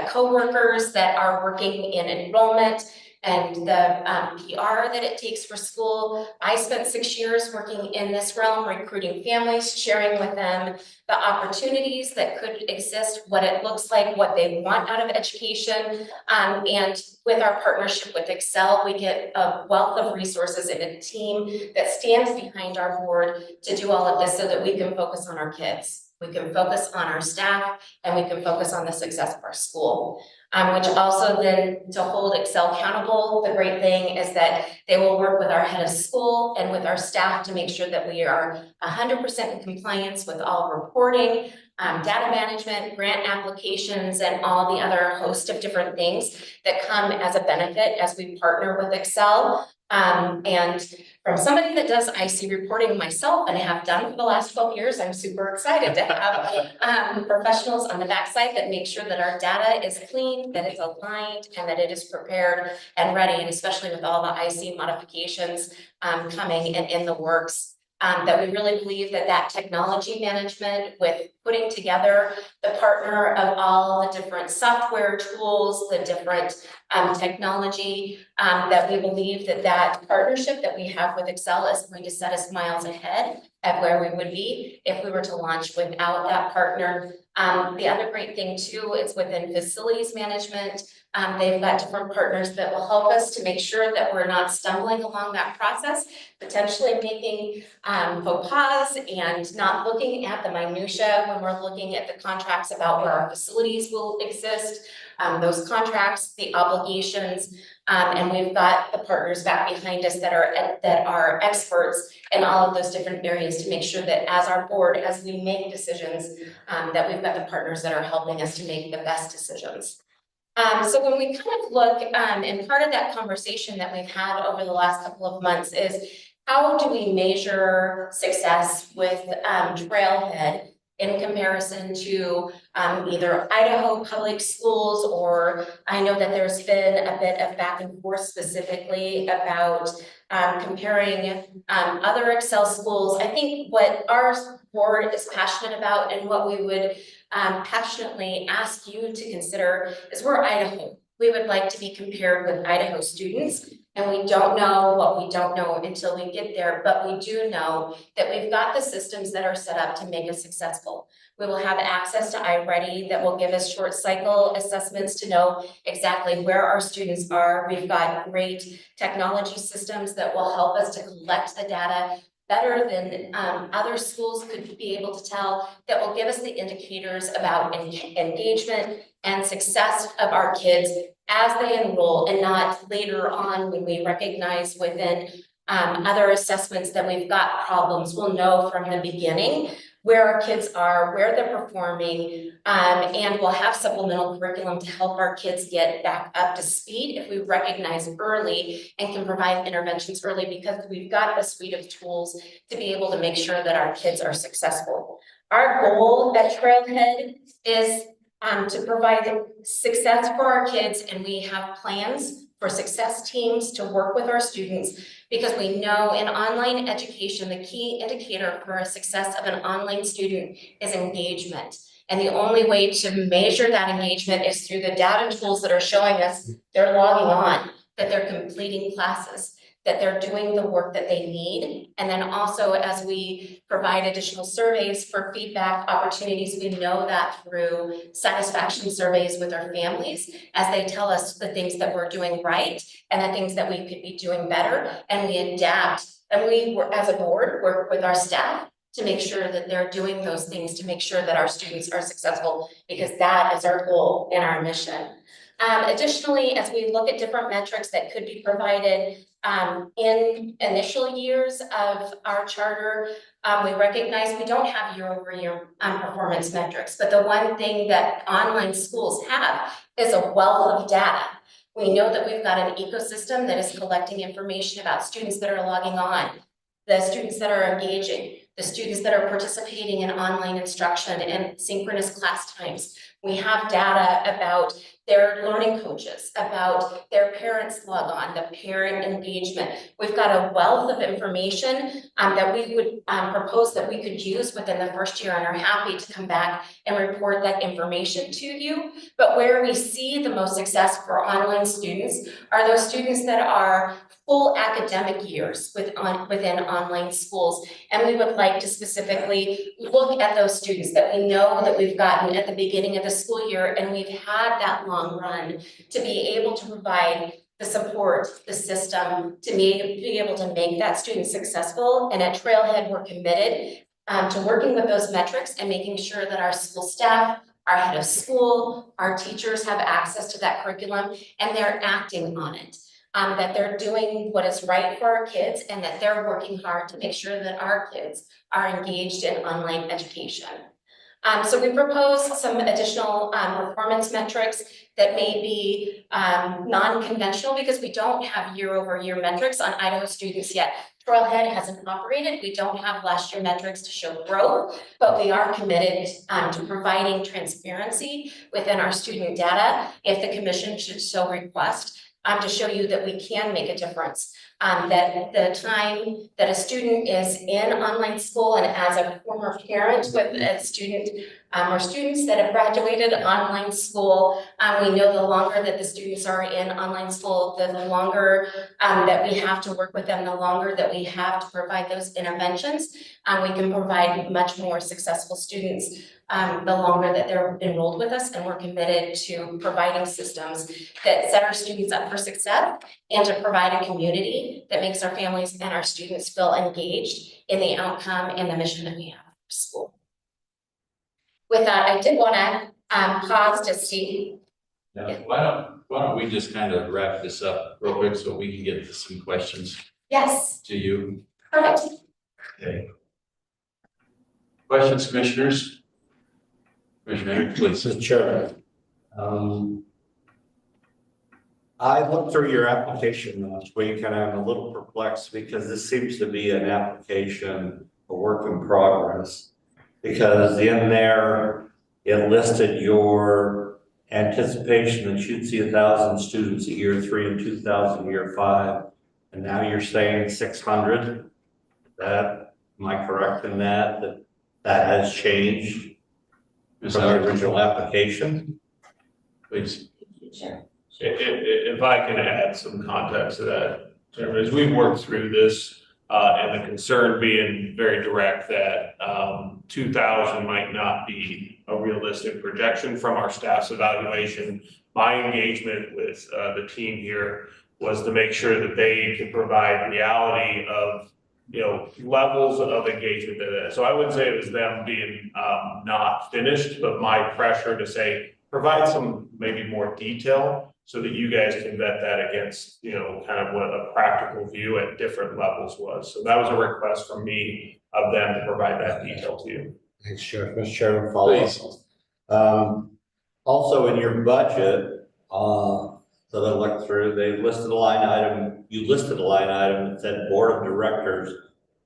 co-workers that are working in enrollment and the PR that it takes for school. I spent 6 years working in this realm, recruiting families, sharing with them the opportunities that could exist, what it looks like, what they want out of education. And with our partnership with Excel, we get a wealth of resources and a team that stands behind our board to do all of this so that we can focus on our kids. We can focus on our staff and we can focus on the success of our school. Which also then to hold Excel accountable, the great thing is that they will work with our head of school and with our staff to make sure that we are 100% in compliance with all reporting, data management, grant applications, and all the other host of different things that come as a benefit as we partner with Excel. And from somebody that does IC reporting myself and have done for the last 12 years, I'm super excited to have professionals on the backside that make sure that our data is clean, that it's aligned, and that it is prepared and ready, and especially with all the IC modifications coming and in the works. That we really believe that that technology management with putting together the partner of all the different software tools, the different technology, that we believe that that partnership that we have with Excel is going to set us miles ahead at where we would be if we were to launch without that partner. The other great thing too is within facilities management, they've got different partners that will help us to make sure that we're not stumbling along that process, potentially making faux pas and not looking at the minutia when we're looking at the contracts about where our facilities will exist, those contracts, the obligations, and we've got the partners back behind us that are experts in all of those different areas to make sure that as our board, as we make decisions, that we've got the partners that are helping us to make the best decisions. So when we kind of look, and part of that conversation that we've had over the last couple of months is how do we measure success with Trailhead in comparison to either Idaho public schools, or I know that there's been a bit of back and forth specifically about comparing other Excel schools. I think what our board is passionate about and what we would passionately ask you to consider is we're Idaho. We would like to be compared with Idaho students, and we don't know what we don't know until we get there, but we do know that we've got the systems that are set up to make us successful. We will have access to iReady that will give us short cycle assessments to know exactly where our students are. We've got great technology systems that will help us to collect the data better than other schools could be able to tell, that will give us the indicators about engagement and success of our kids as they enroll, and not later on when we recognize within other assessments that we've got problems. We'll know from the beginning where our kids are, where they're performing, and we'll have supplemental curriculum to help our kids get back up to speed if we recognize early and can provide interventions early, because we've got the suite of tools to be able to make sure that our kids are successful. Our goal at Trailhead is to provide success for our kids, and we have plans for success teams to work with our students, because we know in online education, the key indicator for a success of an online student is engagement. And the only way to measure that engagement is through the data tools that are showing us they're logging on, that they're completing classes, that they're doing the work that they need. And then also, as we provide additional surveys for feedback opportunities, we know that through satisfaction surveys with our families, as they tell us the things that we're doing right and the things that we could be doing better, and we adapt. And we, as a board, work with our staff to make sure that they're doing those things to make sure that our students are successful, because that is our goal and our mission. Additionally, as we look at different metrics that could be provided in initial years of our charter, we recognize we don't have year-over-year performance metrics, but the one thing that online schools have is a wealth of data. We know that we've got an ecosystem that is collecting information about students that are logging on, the students that are engaging, the students that are participating in online instruction and synchronous class times. We have data about their learning coaches, about their parents log on, the parent engagement. We've got a wealth of information that we would propose that we could use within the first year, and are happy to come back and report that information to you. But where we see the most success for online students are those students that are full academic years within online schools. And we would like to specifically look at those students that we know that we've gotten at the beginning of the school year, and we've had that long run to be able to provide the support, the system to be able to make that student successful. And at Trailhead, we're committed to working with those metrics and making sure that our school staff, our head of school, our teachers have access to that curriculum, and they're acting on it. That they're doing what is right for our kids, and that they're working hard to make sure that our kids are engaged in online education. So we propose some additional performance metrics that may be non-conventional, because we don't have year-over-year metrics on Idaho students yet. Trailhead hasn't operated. We don't have last year metrics to show growth, but we are committed to providing transparency within our student data if the commission should so request, to show you that we can make a difference. That the time that a student is in online school, and as a former parent with a student or students that have graduated online school, we know the longer that the students are in online school, the longer that we have to work with them, the longer that we have to provide those interventions. We can provide much more successful students the longer that they're enrolled with us, and we're committed to providing systems that set our students up for success and to provide a community that makes our families and our students feel engaged in the outcome and the mission that we have for school. With that, I did want to pause to see. Now, why don't we just kind of wrap this up real quick so we can get to some questions Yes, to you? perfect. Okay. Questions, commissioners? Commissioner Henry, please. Mr. Chairman, I looked through your application last week and I'm a little perplexed because this seems to be an application, a work in progress. Because in there, it listed your anticipation that you'd see 1,000 students at year 3 and 2,000 year 5. And now you're saying 600. That, am I correct in that that has changed from the original application? Please. Sure. If I can add some context to that, Chairman, as we work through this, and the concern being very direct that 2,000 might not be a realistic projection from our staff's evaluation. My engagement with the team here was to make sure that they could provide reality of, you know, levels of engagement to that. So I wouldn't say it was them being not finished, but my pressure to say, provide some maybe more detail so that you guys can vet that against, you know, kind of what a practical view at different levels was. So that was a request from me of them to provide that detail to you. Thanks, Sheriff. Mr. Chairman, follow up. Also in your budget, that I looked through, they listed a line item, you listed a line item that said board of directors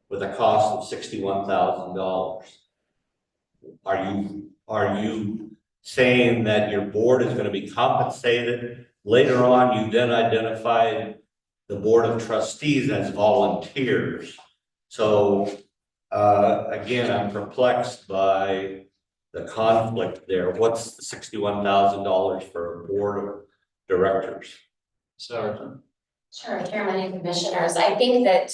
with a cost of $61,000. Are you saying that your board is going to be compensated? Later on, you then identified the board of trustees as volunteers. So again, I'm perplexed by the conflict there. What's the $61,000 for a board of directors? Sarah. Sure, Chairman and Commissioners. I think that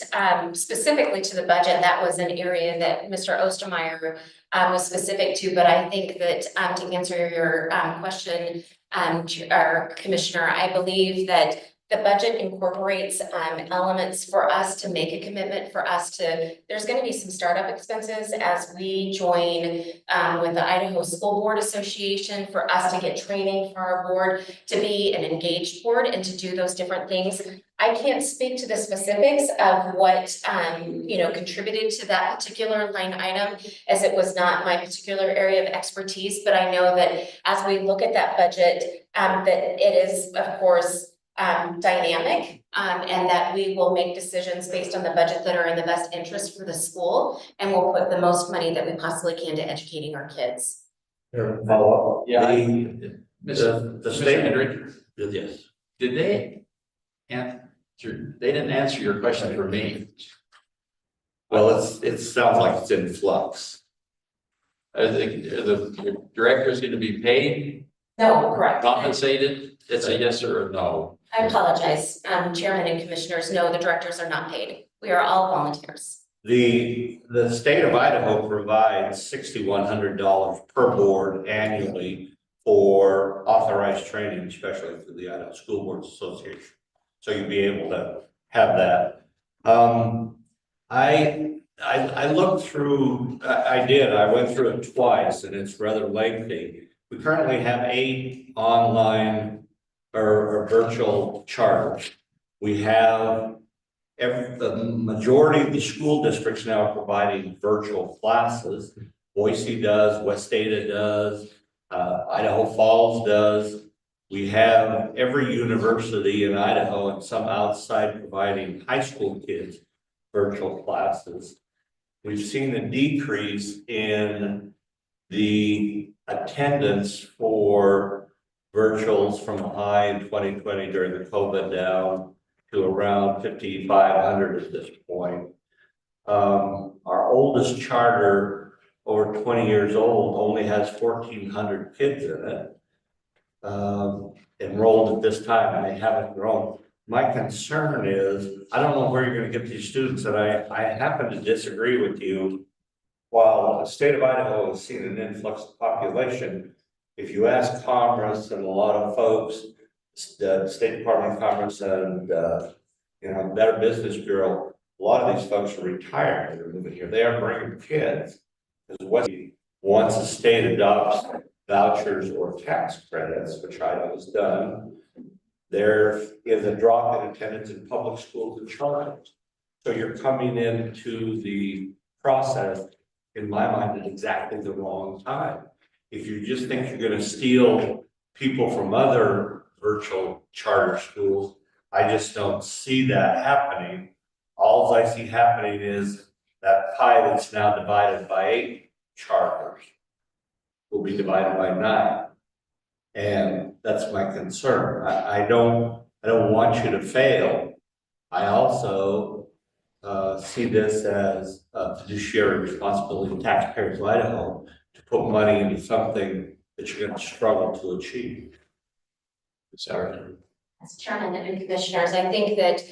specifically to the budget, that was an area that Mr. Ostermeyer was specific to, but I think that to answer your question, our Commissioner, I believe that the budget incorporates elements for us to make a commitment, for us to, there's going to be some startup expenses as we join with the Idaho School Board Association, for us to get training for our board, to be an engaged board and to do those different things. I can't speak to the specifics of what contributed to that particular line item, as it was not my particular area of expertise, but I know that as we look at that budget, that it is, of course, dynamic, and that we will make decisions based on the budget that are in the best interest for the school, and we'll put the most money that we possibly can to educating our kids. Follow up. Yeah. The state. Henry, Yes. did they answer? They didn't answer your question for me. Well, it sounds like it's in flux. Are the directors going to be paid, No, correct. compensated? It's a yes or a no. I apologize, Chairman and Commissioners. No, the directors are not paid. We are all volunteers. The state of Idaho provides $6,100 per board annually for authorized training, especially through the Idaho School Boards Association. So you'll be able to have that. I looked through, I went through it twice and it's rather lengthy. We currently have 8 online or virtual charters. We have the majority of the school districts now are providing virtual classes. Boise does, West Ada does, Idaho Falls does. We have every university in Idaho and some outside providing high school kids virtual classes. We've seen a decrease in the attendance for virtuals from a high in 2020 during the COVID down to around 5,500 at this point. Our oldest charter, over 20 years old, only has 1,400 kids in it. Enrolled at this time, and they haven't grown. My concern is, I don't know where you're gonna get these students, and I happen to disagree with you. While the state of Idaho has seen an influx of population, if you ask Commerce and a lot of folks, the State Department of Commerce and, Better Business Bureau, a lot of these folks are retired, they're moving here, they are bringing kids. Because once the state adopts vouchers or tax credits, which Idaho has done, there is a drop in attendance in public schools and charters. So you're coming into the process, in my mind, at exactly the wrong time. If you just think you're going to steal people from other virtual charter schools, I just don't see that happening. All I see happening is that pie that's now divided by 8 charters will be divided by 9. And that's my concern. I don't want you to fail. I also see this as a fiduciary responsibility of taxpayers of Idaho to put money into something that you're going to struggle to achieve. Sorry. As Chairman and Commissioners, I think that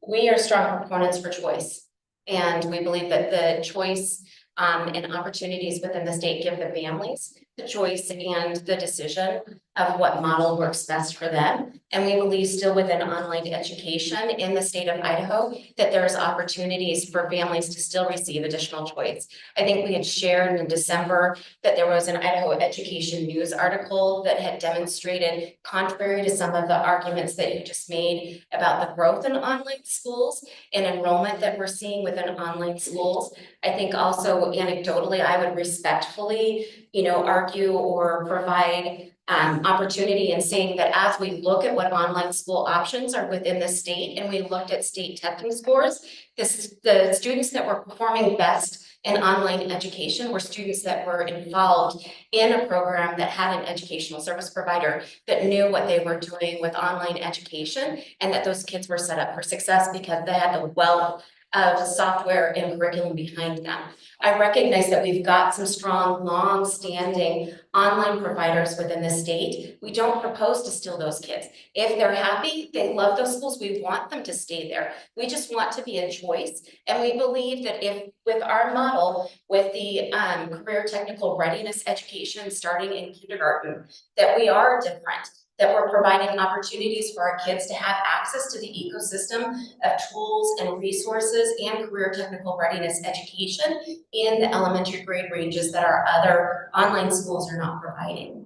we are strong proponents for choice. And we believe that the choice and opportunities within the state give the families the choice and the decision of what model works best for them. And we believe still within online education in the state of Idaho that there's opportunities for families to still receive additional choice. I think we had shared in December that there was an Idaho Education News article that had demonstrated, contrary to some of the arguments that you just made about the growth in online schools and enrollment that we're seeing within online schools. I think also anecdotally, I would respectfully, argue or provide opportunity in saying that as we look at what online school options are within the state and we looked at state testing scores, the students that were performing best in online education were students that were involved in a program that had an educational service provider that knew what they were doing with online education, and that those kids were set up for success because they had the wealth of software and curriculum behind them. I recognize that we've got some strong, long-standing online providers within the state. We don't propose to steal those kids. If they're happy, they love those schools, we want them to stay there. We just want to be a choice. And we believe that if with our model, with the career technical readiness education starting in kindergarten, that we are different, that we're providing opportunities for our kids to have access to the ecosystem of tools and resources and career technical readiness education in the elementary grade ranges that our other online schools are not providing.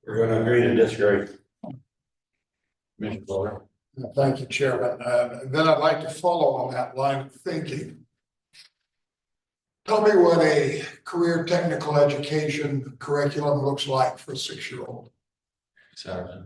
We're going to agree to disagree. Commissioner Fuller. Thank you, Chairman. Then I'd like to follow on that line of thinking. Tell me what a career technical education curriculum looks like for a 6-year-old. Sorry.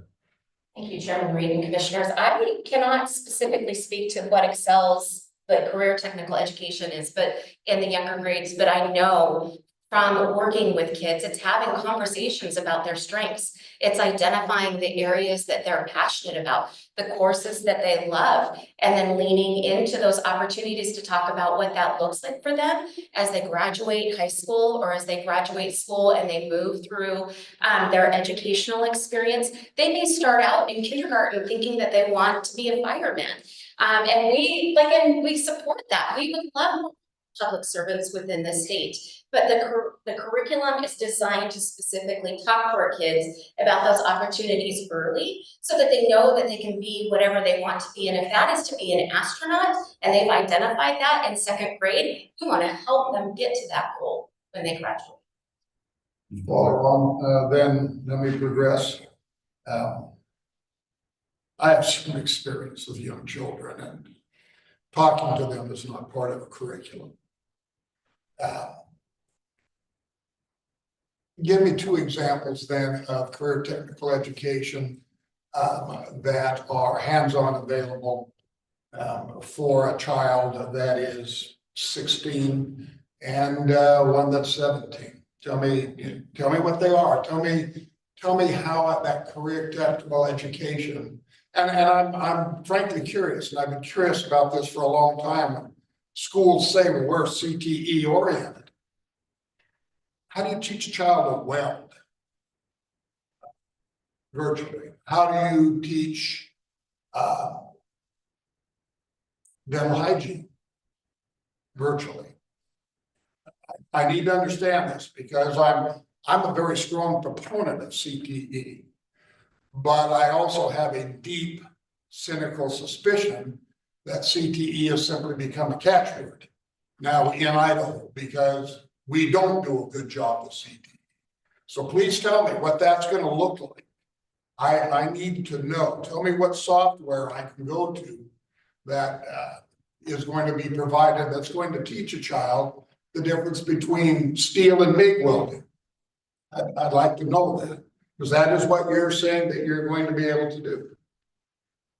Thank you, Chairman Reed and Commissioners. I cannot specifically speak to what excels the career technical education is, but in the younger grades, but I know from working with kids, it's having conversations about their strengths. It's identifying the areas that they're passionate about, the courses that they love, and then leaning into those opportunities to talk about what that looks like for them as they graduate high school or as they graduate school and they move through their educational experience. They may start out in kindergarten thinking that they want to be a fireman. And we support that. We would love more public servants within the state, but the curriculum is designed to specifically talk to our kids about those opportunities early so that they know that they can be whatever they want to be. And if that is to be an astronaut and they've identified that in 2nd grade, we want to help them get to that goal when they graduate. Follow on, then let me progress. I have some experience with young children, and talking to them is not part of a curriculum. Give me 2 examples then of career technical education that are hands-on available for a child that is 16 and one that's 17? Tell me what they are. Tell me how that career technical education. And I'm frankly curious, and I've been curious about this for a long time. Schools say, well, we're CTE oriented. How do you teach a child to weld virtually? How do you teach dental hygiene virtually? I need to understand this because I'm a very strong proponent of CTE, but I also have a deep cynical suspicion that CTE has simply become a catchword now in Idaho because we don't do a good job with CTE. So please tell me what that's going to look like. I need to know. Tell me what software I can go to that is going to be provided that's going to teach a child the difference between steel and MIG welding. I'd like to know that, because that is what you're saying that you're going to be able to do.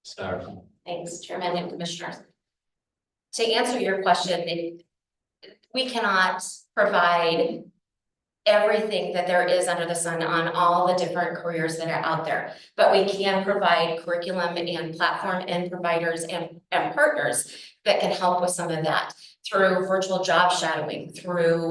Sorry. Thanks, Chairman and Commissioners. To answer your question, we cannot provide everything that there is under the sun on all the different careers that are out there, but we can provide curriculum and platform and providers and partners that can help with some of that through virtual job shadowing, through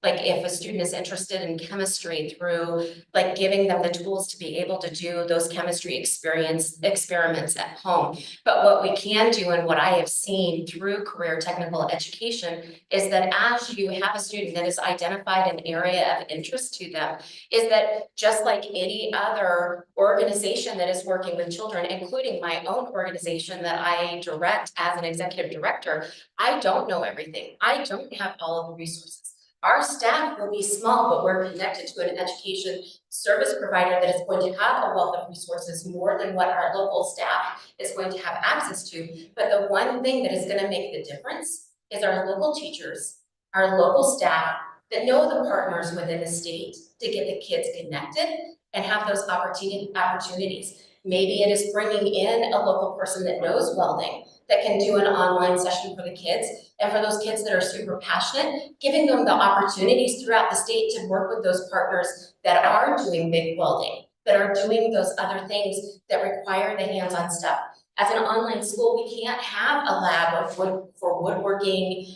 like if a student is interested in chemistry, through like giving them the tools to be able to do those chemistry experiments at home. But what we can do and what I have seen through career technical education is that as you have a student that has identified an area of interest to them, is that just like any other organization that is working with children, including my own organization that I direct as an executive director, I don't know everything. I don't have all of the resources. Our staff will be small, but we're connected to an education service provider that is going to have a wealth of resources more than what our local staff is going to have access to. But the one thing that is going to make the difference is our local teachers, our local staff that know the partners within the state to get the kids connected and have those opportunities. Maybe it is bringing in a local person that knows welding, that can do an online session for the kids, and for those kids that are super passionate, giving them the opportunities throughout the state to work with those partners that are doing MIG welding, that are doing those other things that require the hands-on stuff. As an online school, we can't have a lab of for woodworking,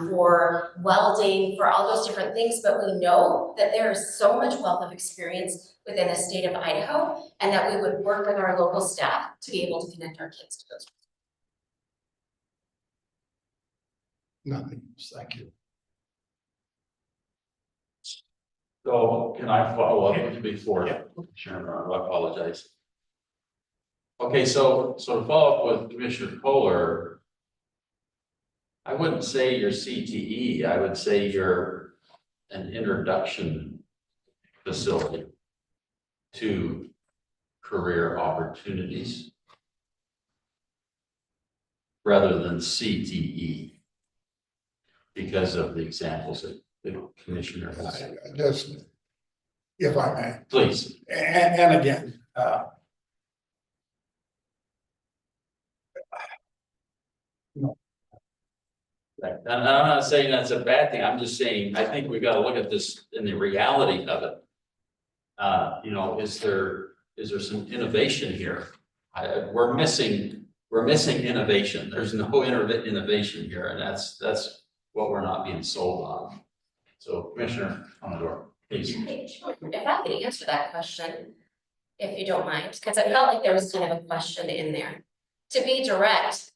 for welding, for all those different things, but we know that there is so much wealth of experience within the state of Idaho, and that we would work with our local staff to be able to connect our kids to those. Nothing, thank you. So can I follow up before? Sharon, I apologize. Okay, so to follow up with Commissioner Kohler, I wouldn't say you're CTE, I would say you're an introduction facility to career opportunities rather than CTE because of the examples that the Commissioner has. Just, if I may. Please. And again, Right. And I'm not saying that's a bad thing. I'm just saying, I think we got to look at this in the reality of it. You know, is there some innovation here? We're missing innovation. There's no innovation here, and that's what we're not being sold on. So, Commissioner Commodore, please. If I could answer that question, if you don't mind, because I felt like there was kind of a question in there. To be direct,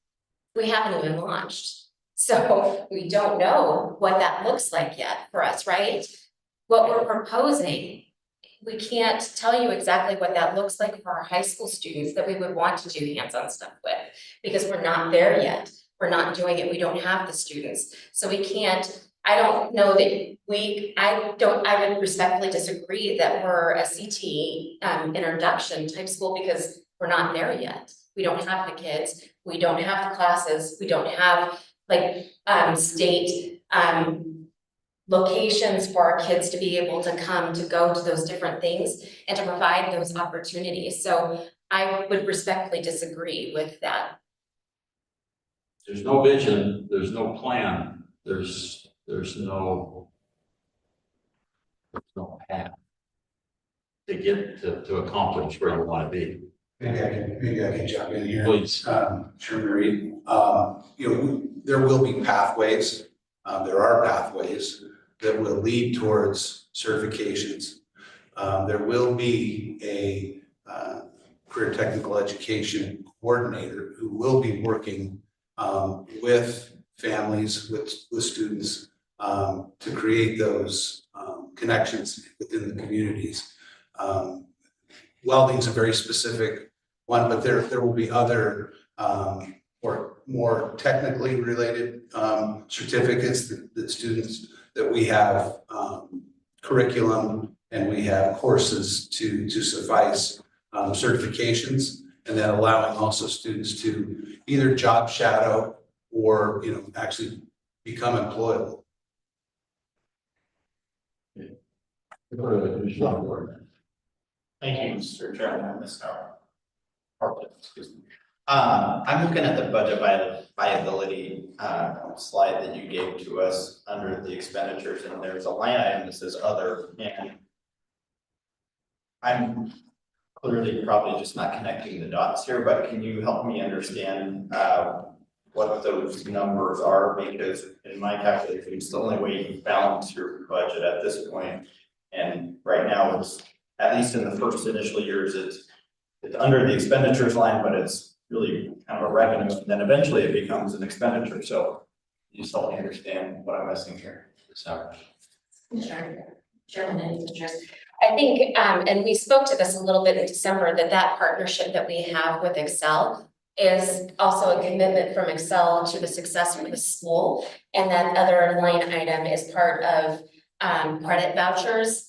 we haven't even launched. So we don't know what that looks like yet for us, right? What we're proposing, we can't tell you exactly what that looks like for our high school students that we would want to do hands-on stuff with, because we're not there yet. We're not doing it. We don't have the students. So we can't, I don't know that I would respectfully disagree that we're a CTE introduction type school because we're not there yet. We don't have the kids. We don't have the classes. We don't have like state locations for our kids to be able to come to go to those different things and to provide those opportunities. So I would respectfully disagree with that. there's no vision, there's no plan, there's no path to get to accomplish where you want to be. Maybe I can jump in here. Please. Sure, Marie. There will be pathways. There are pathways that will lead towards certifications. There will be a career technical education coordinator who will be working with families, with students to create those connections within the communities. Welding's a very specific one, but there will be other or more technically related certificates that students that we have curriculum and we have courses to suffice certifications, and then allowing also students to either job shadow or actually become employable. Thank you, Mr. Chairman, Ms. Excuse me. I'm looking at the budget viability slide that you gave to us under the expenditures, and there's a line item that says other, and I'm clearly probably just not connecting the dots here, but can you help me understand what those numbers are? Because in my calculation, it's the only way you balance your budget at this point. And right now, it's, at least in the first initial years, it's under the expenditures line, but it's really kind of a revenue, and then eventually it becomes an expenditure. So you just help me understand what I'm missing here. Sure. Chairman and Commissioners. I think, and we spoke to this a little bit in December, that partnership that we have with Excel is also a commitment from Excel to the success of the school. And that other line item is part of credit vouchers.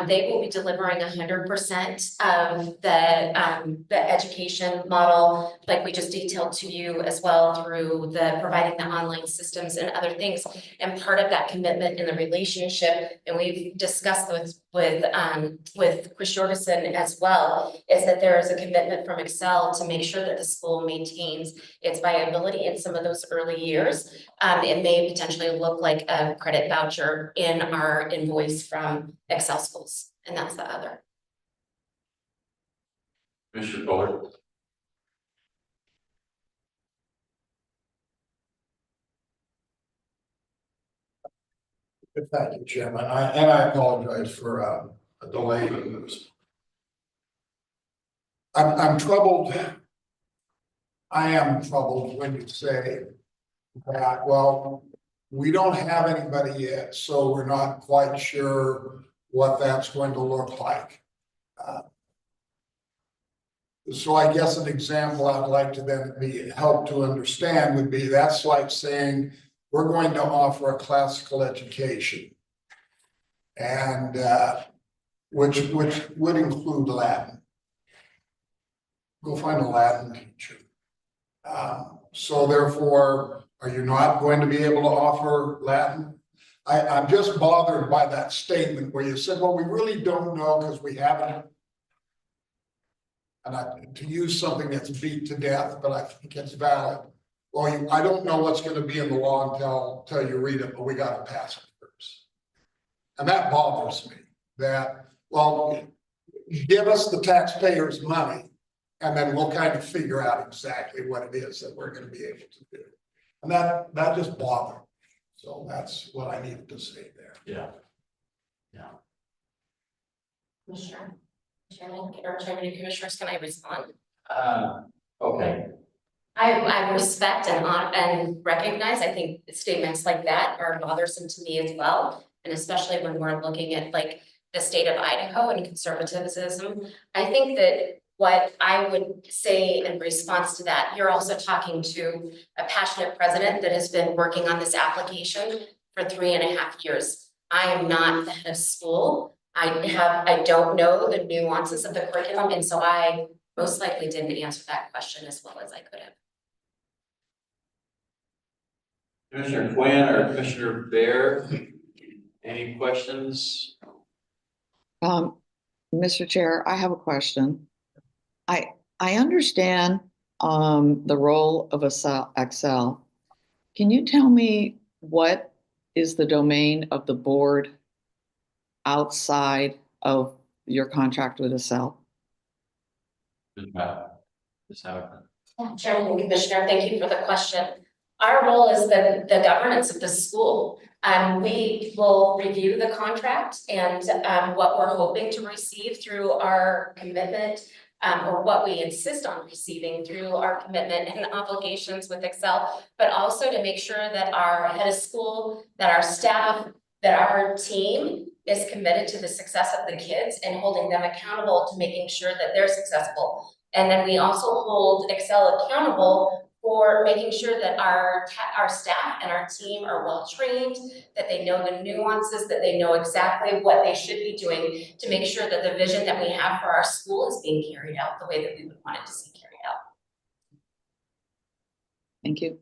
They will be delivering 100% of the education model, like we just detailed to you as well, through providing the online systems and other things. And part of that commitment in the relationship, and we've discussed with Chris Jorgensen as well, is that there is a commitment from Excel to make sure that the school maintains its viability in some of those early years. It may potentially look like a credit voucher in our invoice from Excel schools, and that's the other. Mr. Fuller. Thank you, Chairman. I apologize for a delay in this. I'm troubled. I am troubled when you say that, well, we don't have anybody yet, so we're not quite sure what that's going to look like. So I guess an example I'd like to then help to understand would be, that's like saying we're going to offer a classical education, and which would include Latin. Go find a Latin teacher. So therefore, are you not going to be able to offer Latin? I'm just bothered by that statement where you said, well, we really don't know because we haven't. And to use something that's beat to death, but I think it's valid. Well, I don't know what's going to be in the law until you read it, but we got to pass it first. And that bothers me, that, well, give us the taxpayers' money, and then we'll kind of figure out exactly what it is that we're going to be able to do. And that just bothered me. So that's what I needed to say there. Yeah. Commissioner, Chairman and Commissioners, can I respond? Okay. I respect and recognize, I think statements like that are bothersome to me as well. And especially when we're looking at like the state of Idaho and conservatism. I think that what I would say in response to that, you're also talking to a passionate president that has been working on this application for 3.5 years. I am not the head of school. I don't know the nuances of the curriculum, and so I most likely didn't answer that question as well as I could have. Commissioner Quinn or Commissioner Bear, any questions? Mr. Chair, I have a question. I understand the role of Excel, Can you tell me what is the domain of the board outside of your contract with Excel? Ms. Howard. Chairman and Commissioner, thank you for the question. Our role is the governance of the school. We will review the contract and what we're hoping to receive through our commitment, or what we insist on receiving through our commitment and obligations with Excel, but also to make sure that our head of school, that our staff, that our team is committed to the success of the kids and holding them accountable to making sure that they're successful. And then we also hold Excel accountable for making sure that our staff and our team are well trained, that they know the nuances, that they know exactly what they should be doing to make sure that the vision that we have for our school is being carried out the way that we would want it to see carried out. Thank you.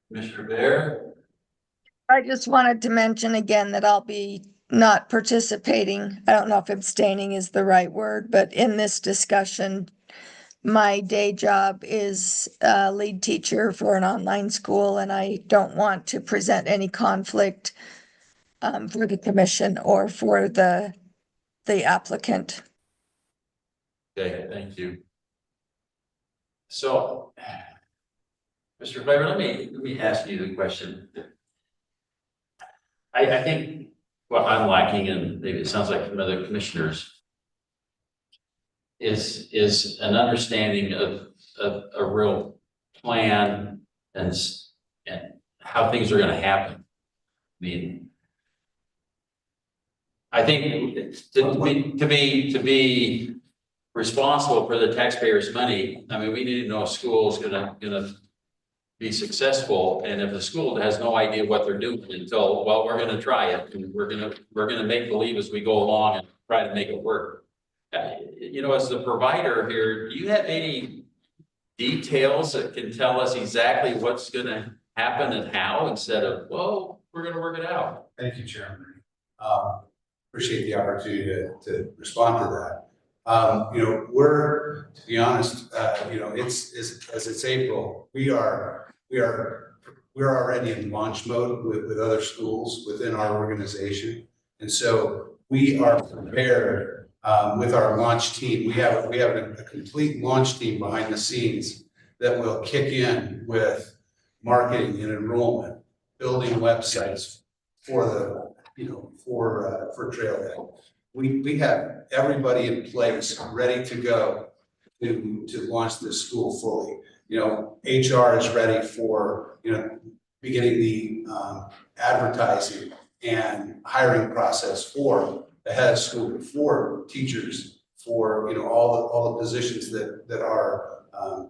Commissioner Bear? I just wanted to mention again that I'll be not participating. I don't know if abstaining is the right word, but in this discussion, my day job is lead teacher for an online school, and I don't want to present any conflict for the commission or for the applicant. Okay, thank you. So, Mr. Flavor, let me ask you the question. I think what I'm lacking, and maybe it sounds like from other commissioners, is an understanding of a real plan and how things are gonna happen. I mean, I think to be responsible for the taxpayers' money, I mean, we need to know a school is gonna be successful, and if the school has no idea what they're doing until, well, we're gonna try it, and we're gonna make believe as we go along and try to make it work. You know, as the provider here, do you have any details that can tell us exactly what's gonna happen and how, instead of, well, we're gonna work it out? Thank you, Chairman. Appreciate the opportunity to respond to that. You know, to be honest, you know, it's April, we're already in launch mode with other schools within our organization. And so we are prepared with our launch team. We have a complete launch team behind the scenes that will kick in with marketing and enrollment, building websites for the, you know, for Trailhead. We have everybody in place, ready to go to launch this school fully. You know, HR is ready for, you know, beginning the advertising and hiring process for the head of school, for teachers, for, you know, all the positions that are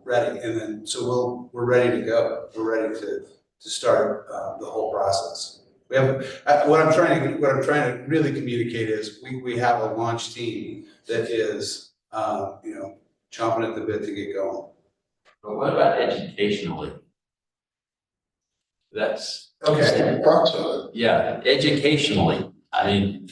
ready. And then, so we're ready to go. We're ready to start the whole process. We have, what I'm trying to really communicate is we have a launch team that is, you know, chomping at the bit to get going. But what about educationally? That's Okay. yeah, educationally. I mean,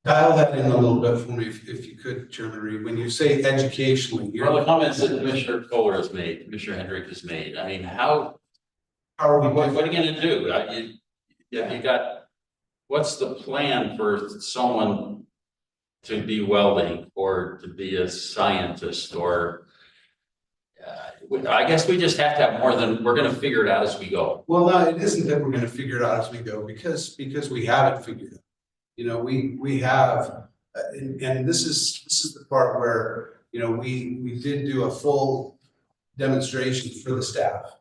Dial that in a little bit for me, if you could, Chairman Reed. When you say educationally, well, the comments that Commissioner Kohler has made, Commissioner Hendrick has made. I mean, how are we? What are you going to do? You got, what's the plan for someone to be welding or to be a scientist, or I guess we just have to have more than, we're going to figure it out as we go. Well, no, it isn't that we're going to figure it out as we go, because we haven't figured it out. You know, we have, and this is the part where, you know, we did do a full demonstration for the staff,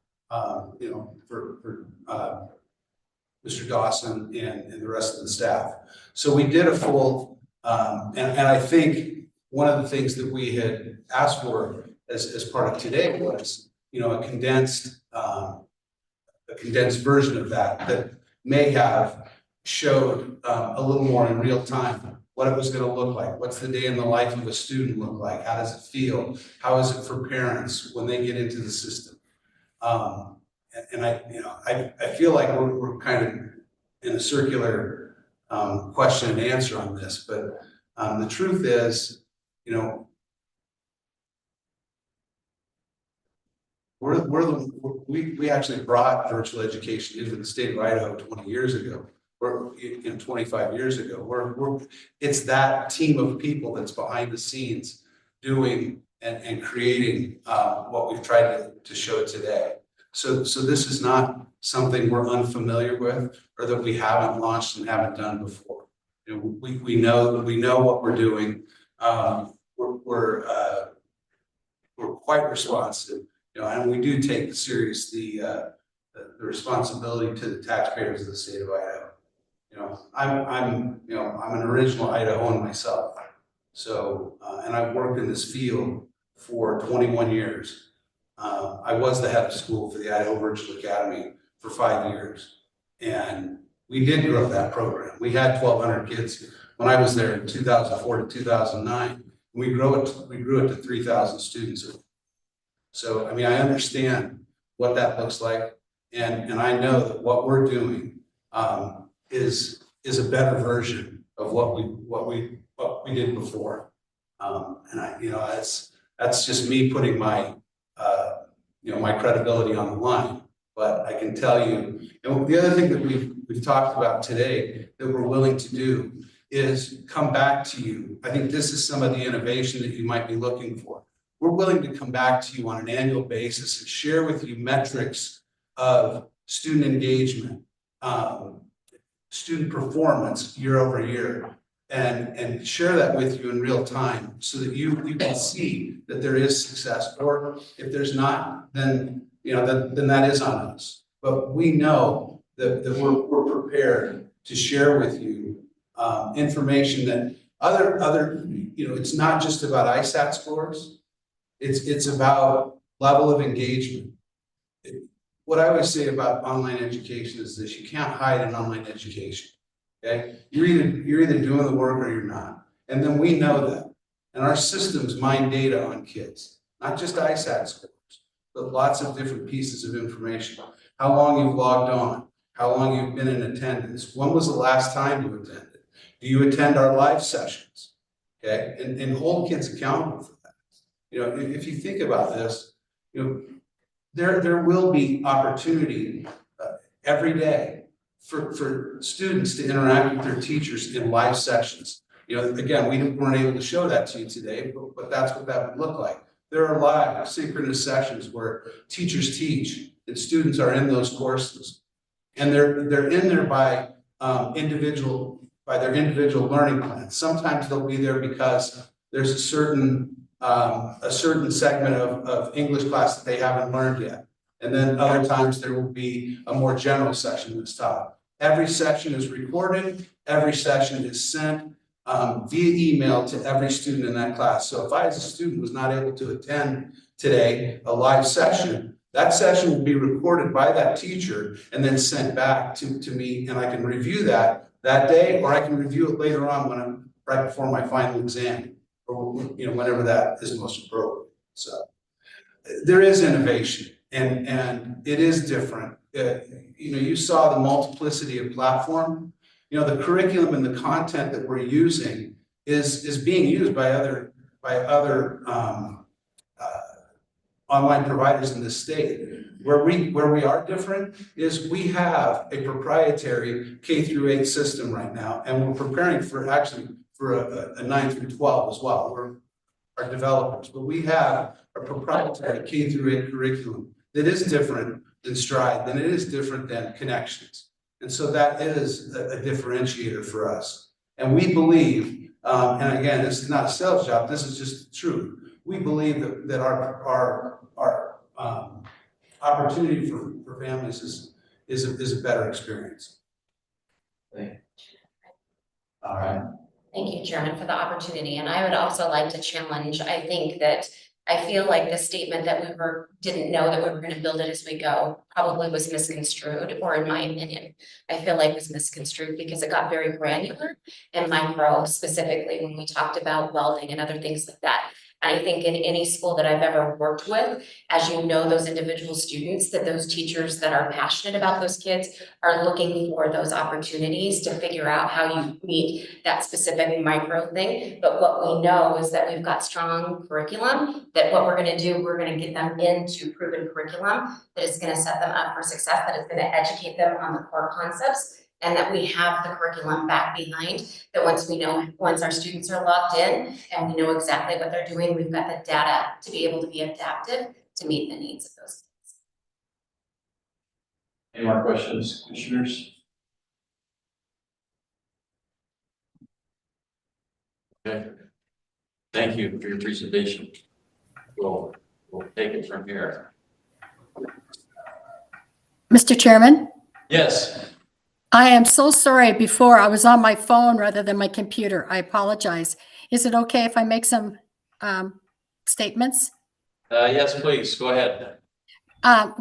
you know, for Mr. Dawson and the rest of the staff. So we did a full, and I think one of the things that we had asked for as part of today was, you know, a condensed version of that may have showed a little more in real time what it was going to look like. What's the day in the life of a student look like? How does it feel? How is it for parents when they get into the system? And I feel like we're kind of in a circular question and answer on this, but the truth is, you know, we actually brought virtual education into the state of Idaho 20 years ago. Or 25 years ago. It's that team of people that's behind the scenes doing and creating what we've tried to show today. So this is not something we're unfamiliar with or that we haven't launched and haven't done before. You know, we know what we're doing. We're quite responsive, you know, and we do take serious the responsibility to the taxpayers of the state of Idaho. You know, I'm an original Idahoan myself. So, and I've worked in this field for 21 years. I was the head of school for the Idaho Virtual Academy for 5 years. And we did grow that program. We had 1,200 kids when I was there in 2004 to 2009. We grew it to 3,000 students. So, I mean, I understand what that looks like. And I know that what we're doing is a better version of what we did before. And that's just me putting my my credibility on the line. But I can tell you, and the other thing that we've talked about today that we're willing to do is come back to you. I think this is some of the innovation that you might be looking for. We're willing to come back to you on an annual basis and share with you metrics of student engagement, student performance year over year, and share that with you in real time so that you can see that there is success, or if there's not, then then that is on us. But we know that we're prepared to share with you information that other it's not just about ISAT scores. It's about level of engagement. What I always say about online education is this: you can't hide an online education. Okay, you're either doing the work or you're not, and then we know that. And our systems mine data on kids, not just ISAT scores, but lots of different pieces of information. How long you've logged on, how long you've been in attendance, when was the last time you attended? Do you attend our live sessions? Okay, and hold kids accountable for that. If you think about this, there will be opportunity every day for students to interact with their teachers in live sessions. Again, we weren't able to show that to you today, but that's what that would look like. There are live synchronous sessions where teachers teach and students are in those courses, and they're in there by their individual learning plans. Sometimes they'll be there because there's a certain segment of English class that they haven't learned yet. And then other times there will be a more general section that's taught. Every section is recorded, every session is sent via email to every student in that class. So if I as a student was not able to attend today a live session, that session will be recorded by that teacher and then sent back to me, and I can review that day, or I can review it later on when I'm right before my final exam, or whenever that is most appropriate. So there is innovation, and it is different. You saw the multiplicity of platform. The curriculum and the content that we're using is being used by other online providers in the state. Where we are different is we have a proprietary K-8 system right now, and we're preparing for a 9 through 12 as well. We're our developers, but we have a proprietary K-8 curriculum that is different than Stride, than it is different than Connections. And so that is a differentiator for us. And we believe, and again, this is not a sales job, this is just true. We believe that our opportunity for families is a better experience. All right. Thank you, Chairman, for the opportunity. And I would also like to challenge, I think that I feel like the statement that didn't know that we were going to build it as we go probably was misconstrued, or in my opinion, I feel like was misconstrued because it got very granular and micro specifically when we talked about welding and other things like that. And I think in any school that I've ever worked with, as you know, those individual students, that those teachers that are passionate about those kids are looking for those opportunities to figure out how you meet that specific micro thing. But what we know is that we've got strong curriculum, that what we're gonna do, we're gonna get them into proven curriculum that is gonna set them up for success, that is gonna educate them on the core concepts, and that we have the curriculum back behind, that once our students are locked in and we know exactly what they're doing, we've got the data to be able to be adaptive to meet the needs of those kids. Any more questions, commissioners? Okay. Thank you for your presentation. We'll take it from here. Mr. Chairman, Yes. I am so sorry. Before I was on my phone rather than my computer. I apologize. Is it okay if I make some statements? Yes, please, go ahead.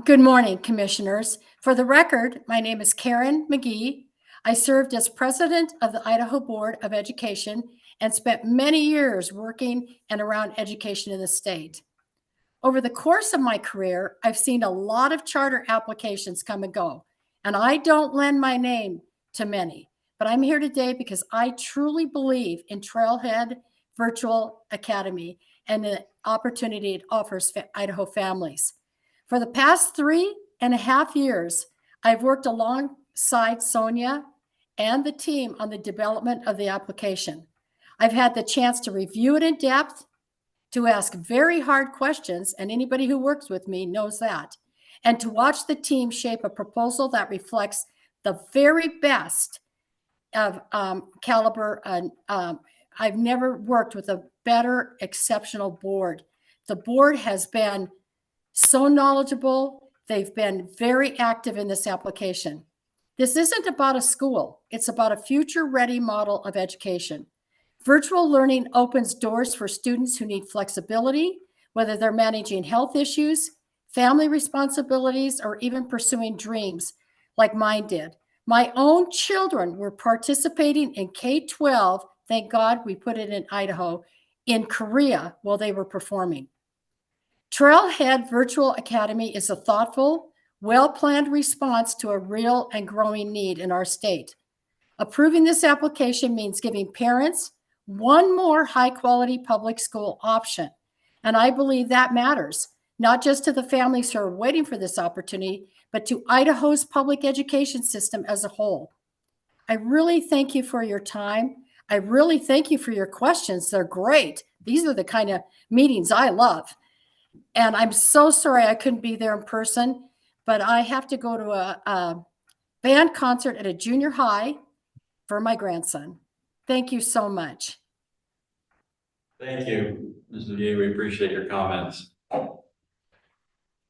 Good morning, commissioners. For the record, my name is Karen McGee. I served as president of the Idaho Board of Education and spent many years working and around education in the state. Over the course of my career, I've seen a lot of charter applications come and go, and I don't lend my name to many, but I'm here today because I truly believe in Trailhead Virtual Academy and the opportunity it offers Idaho families. For the past 3.5 years, I've worked alongside Sonia and the team on the development of the application. I've had the chance to review it in depth, to ask very hard questions, and anybody who works with me knows that, and to watch the team shape a proposal that reflects the very best of caliber. I've never worked with a better, exceptional board. The board has been so knowledgeable. They've been very active in this application. This isn't about a school. It's about a future-ready model of education. Virtual learning opens doors for students who need flexibility, whether they're managing health issues, family responsibilities, or even pursuing dreams like mine did. My own children were participating in K-12, thank God we put it in Idaho, in Korea while they were performing. Trailhead Virtual Academy is a thoughtful, well-planned response to a real and growing need in our state. Approving this application means giving parents one more high-quality public school option. And I believe that matters, not just to the families who are waiting for this opportunity, but to Idaho's public education system as a whole. I really thank you for your time. I really thank you for your questions. They're great. These are the kind of meetings I love. And I'm so sorry I couldn't be there in person, but I have to go to a band concert at a junior high for my grandson. Thank you so much. Thank you, Ms. McGee. We appreciate your comments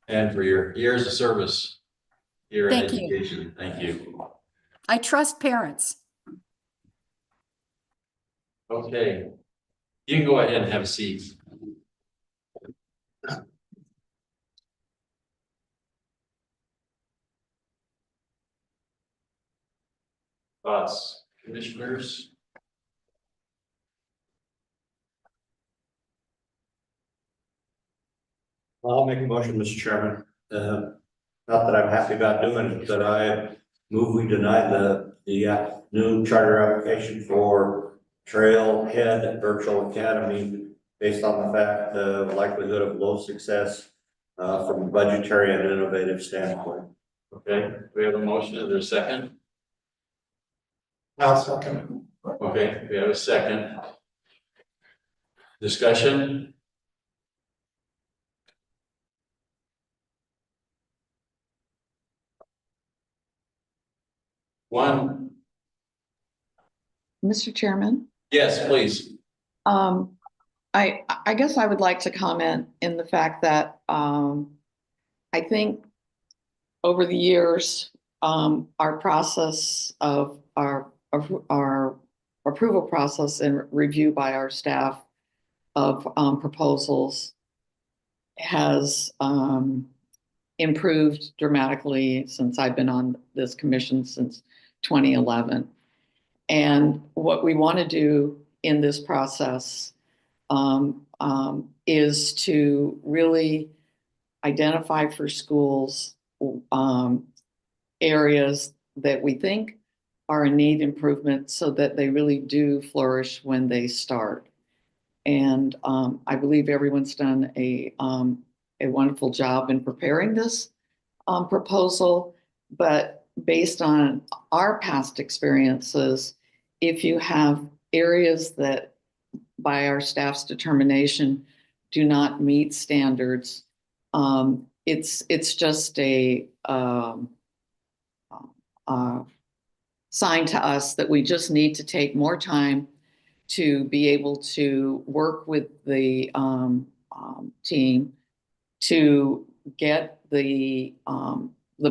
and for your years of service here in education. Thank you. I trust parents. Okay, you can go ahead and have a seat. Thoughts, commissioners? I'll make a motion, Mr. Chairman. Not that I'm happy about doing it, but I move we deny the new charter application for Trailhead Virtual Academy based on the fact the likelihood of low success from a budgetary and innovative standpoint. Okay, we have a motion. Is there a second? I'll second. Okay, we have a second. Discussion? One, Mr. Chairman, yes, please. I guess I would like to comment in the fact that I think over the years, our process of our approval process and review by our staff of proposals has improved dramatically since I've been on this commission since 2011. And what we want to do in this process is to really identify for schools areas that we think are in need improvement so that they really do flourish when they start. And I believe everyone's done a wonderful job in preparing this proposal, but based on our past experiences, if you have areas that by our staff's determination do not meet standards, it's just a sign to us that we just need to take more time to be able to work with the team to get the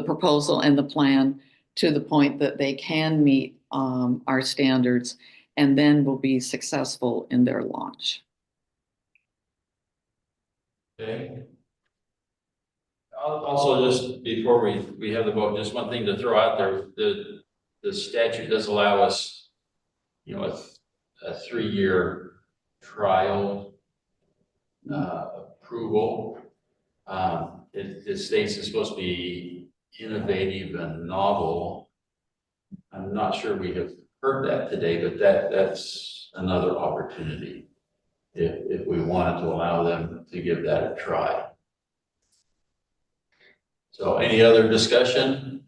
proposal and the plan to the point that they can meet our standards, and then will be successful in their launch. Okay. Also, just before we have the vote, just one thing to throw out there, the statute does allow us, you know, a 3-year trial approval. It states it's supposed to be innovative and novel. I'm not sure we have heard that today, but that's another opportunity if we wanted to allow them to give that a try. So any other discussion?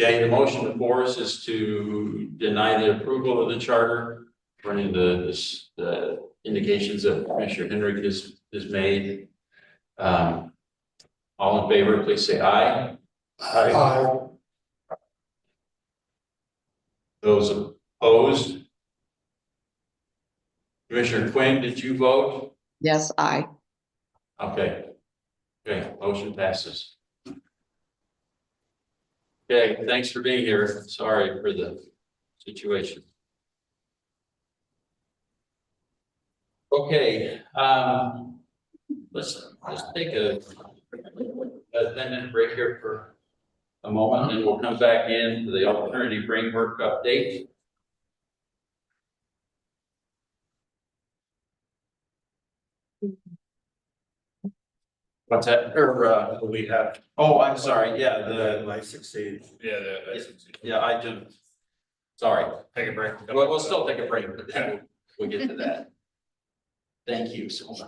Okay, the motion before us is to deny the approval of the charter, according to the indications that Commissioner Henrik has made. All in favor, please say aye. Aye. Those opposed? Commissioner Quinn, did you vote? Yes, aye. Okay. Okay, motion passes. Okay, thanks for being here. Sorry for the situation. Okay, let's take a 10-minute break here for a moment, and we'll come back in to the alternative framework update. What's that? Or We have. oh, I'm sorry. Yeah, The I succeed. yeah, I do. Sorry. Take a break. We'll still take a break, but then we'll get to that. Thank you so much.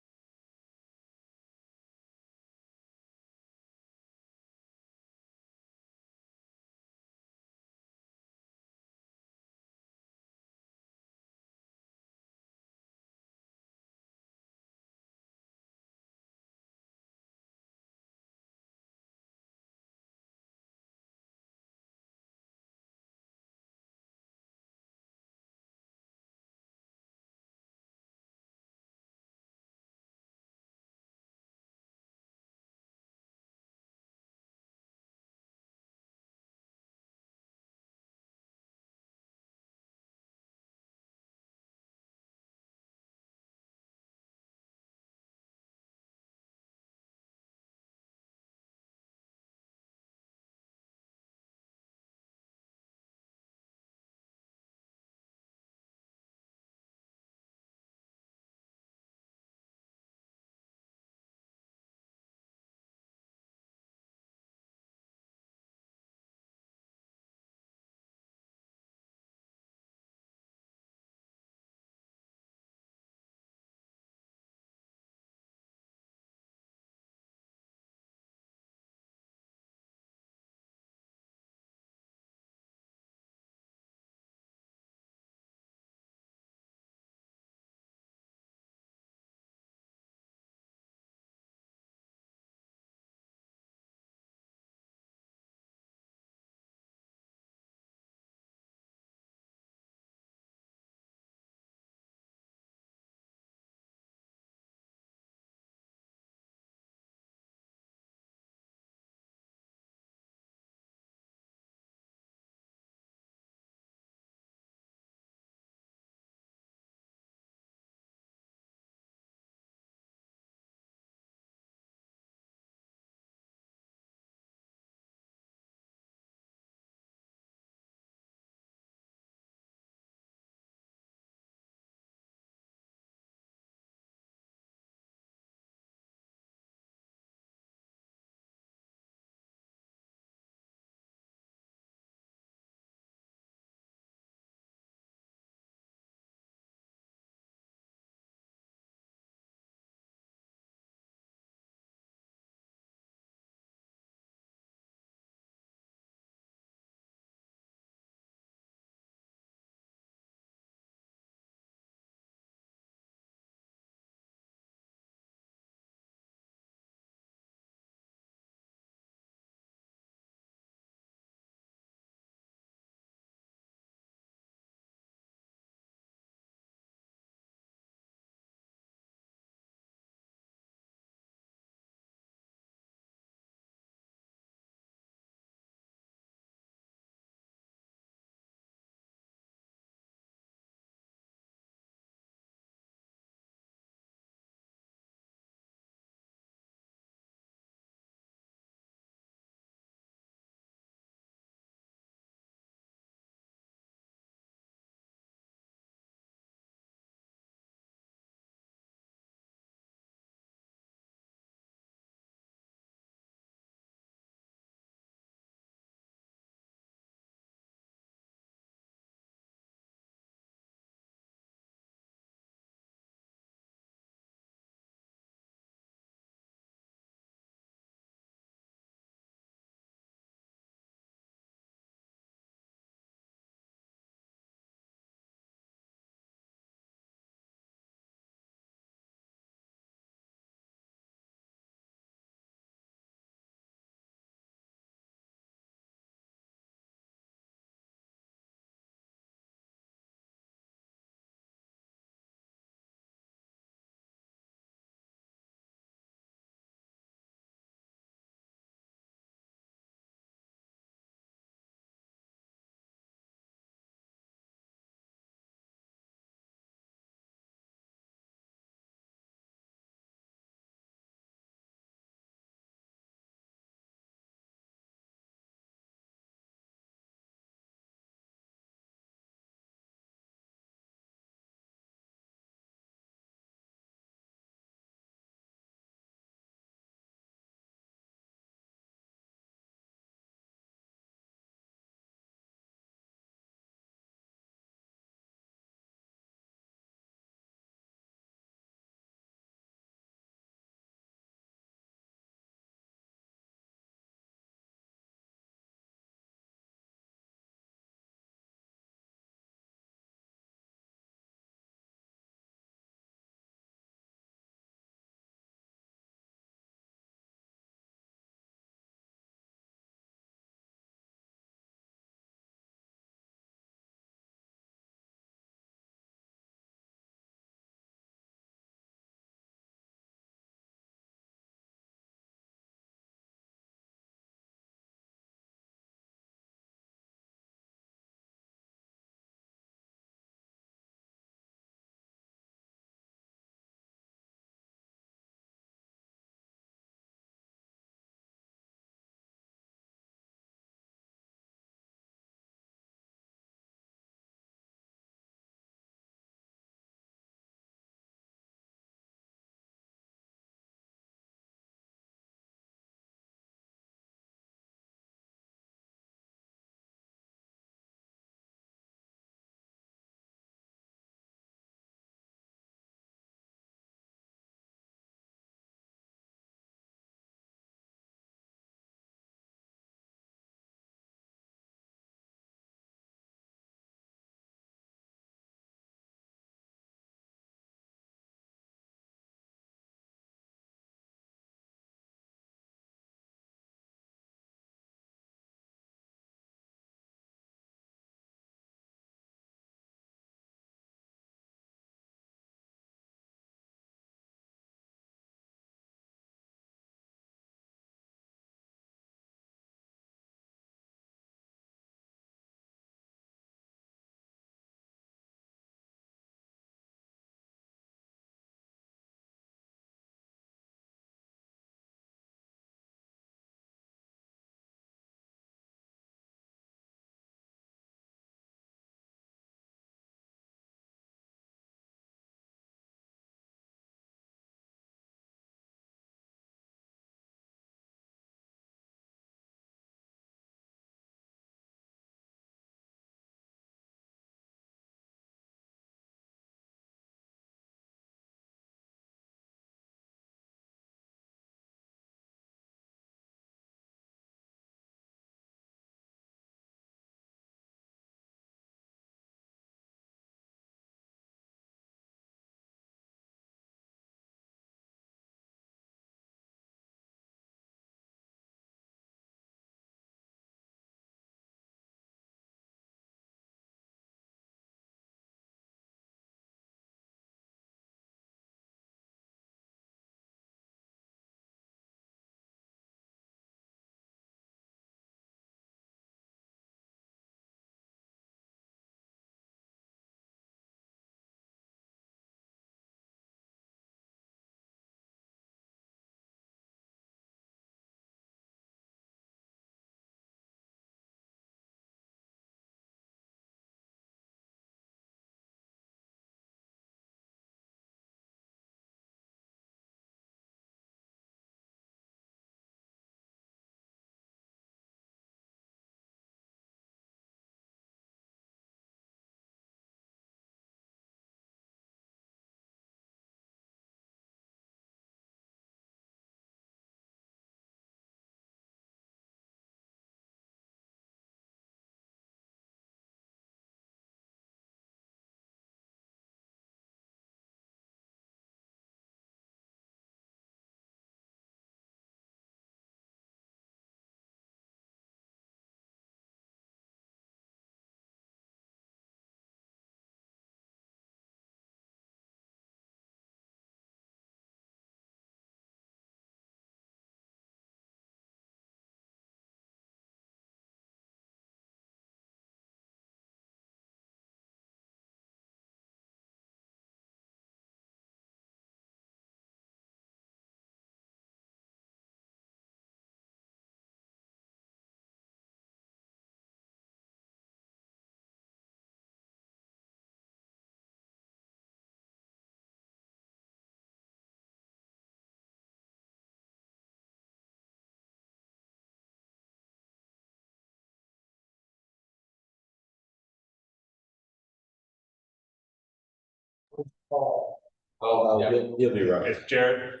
Oh, Oh, yeah. You'll be right. Okay, Jared,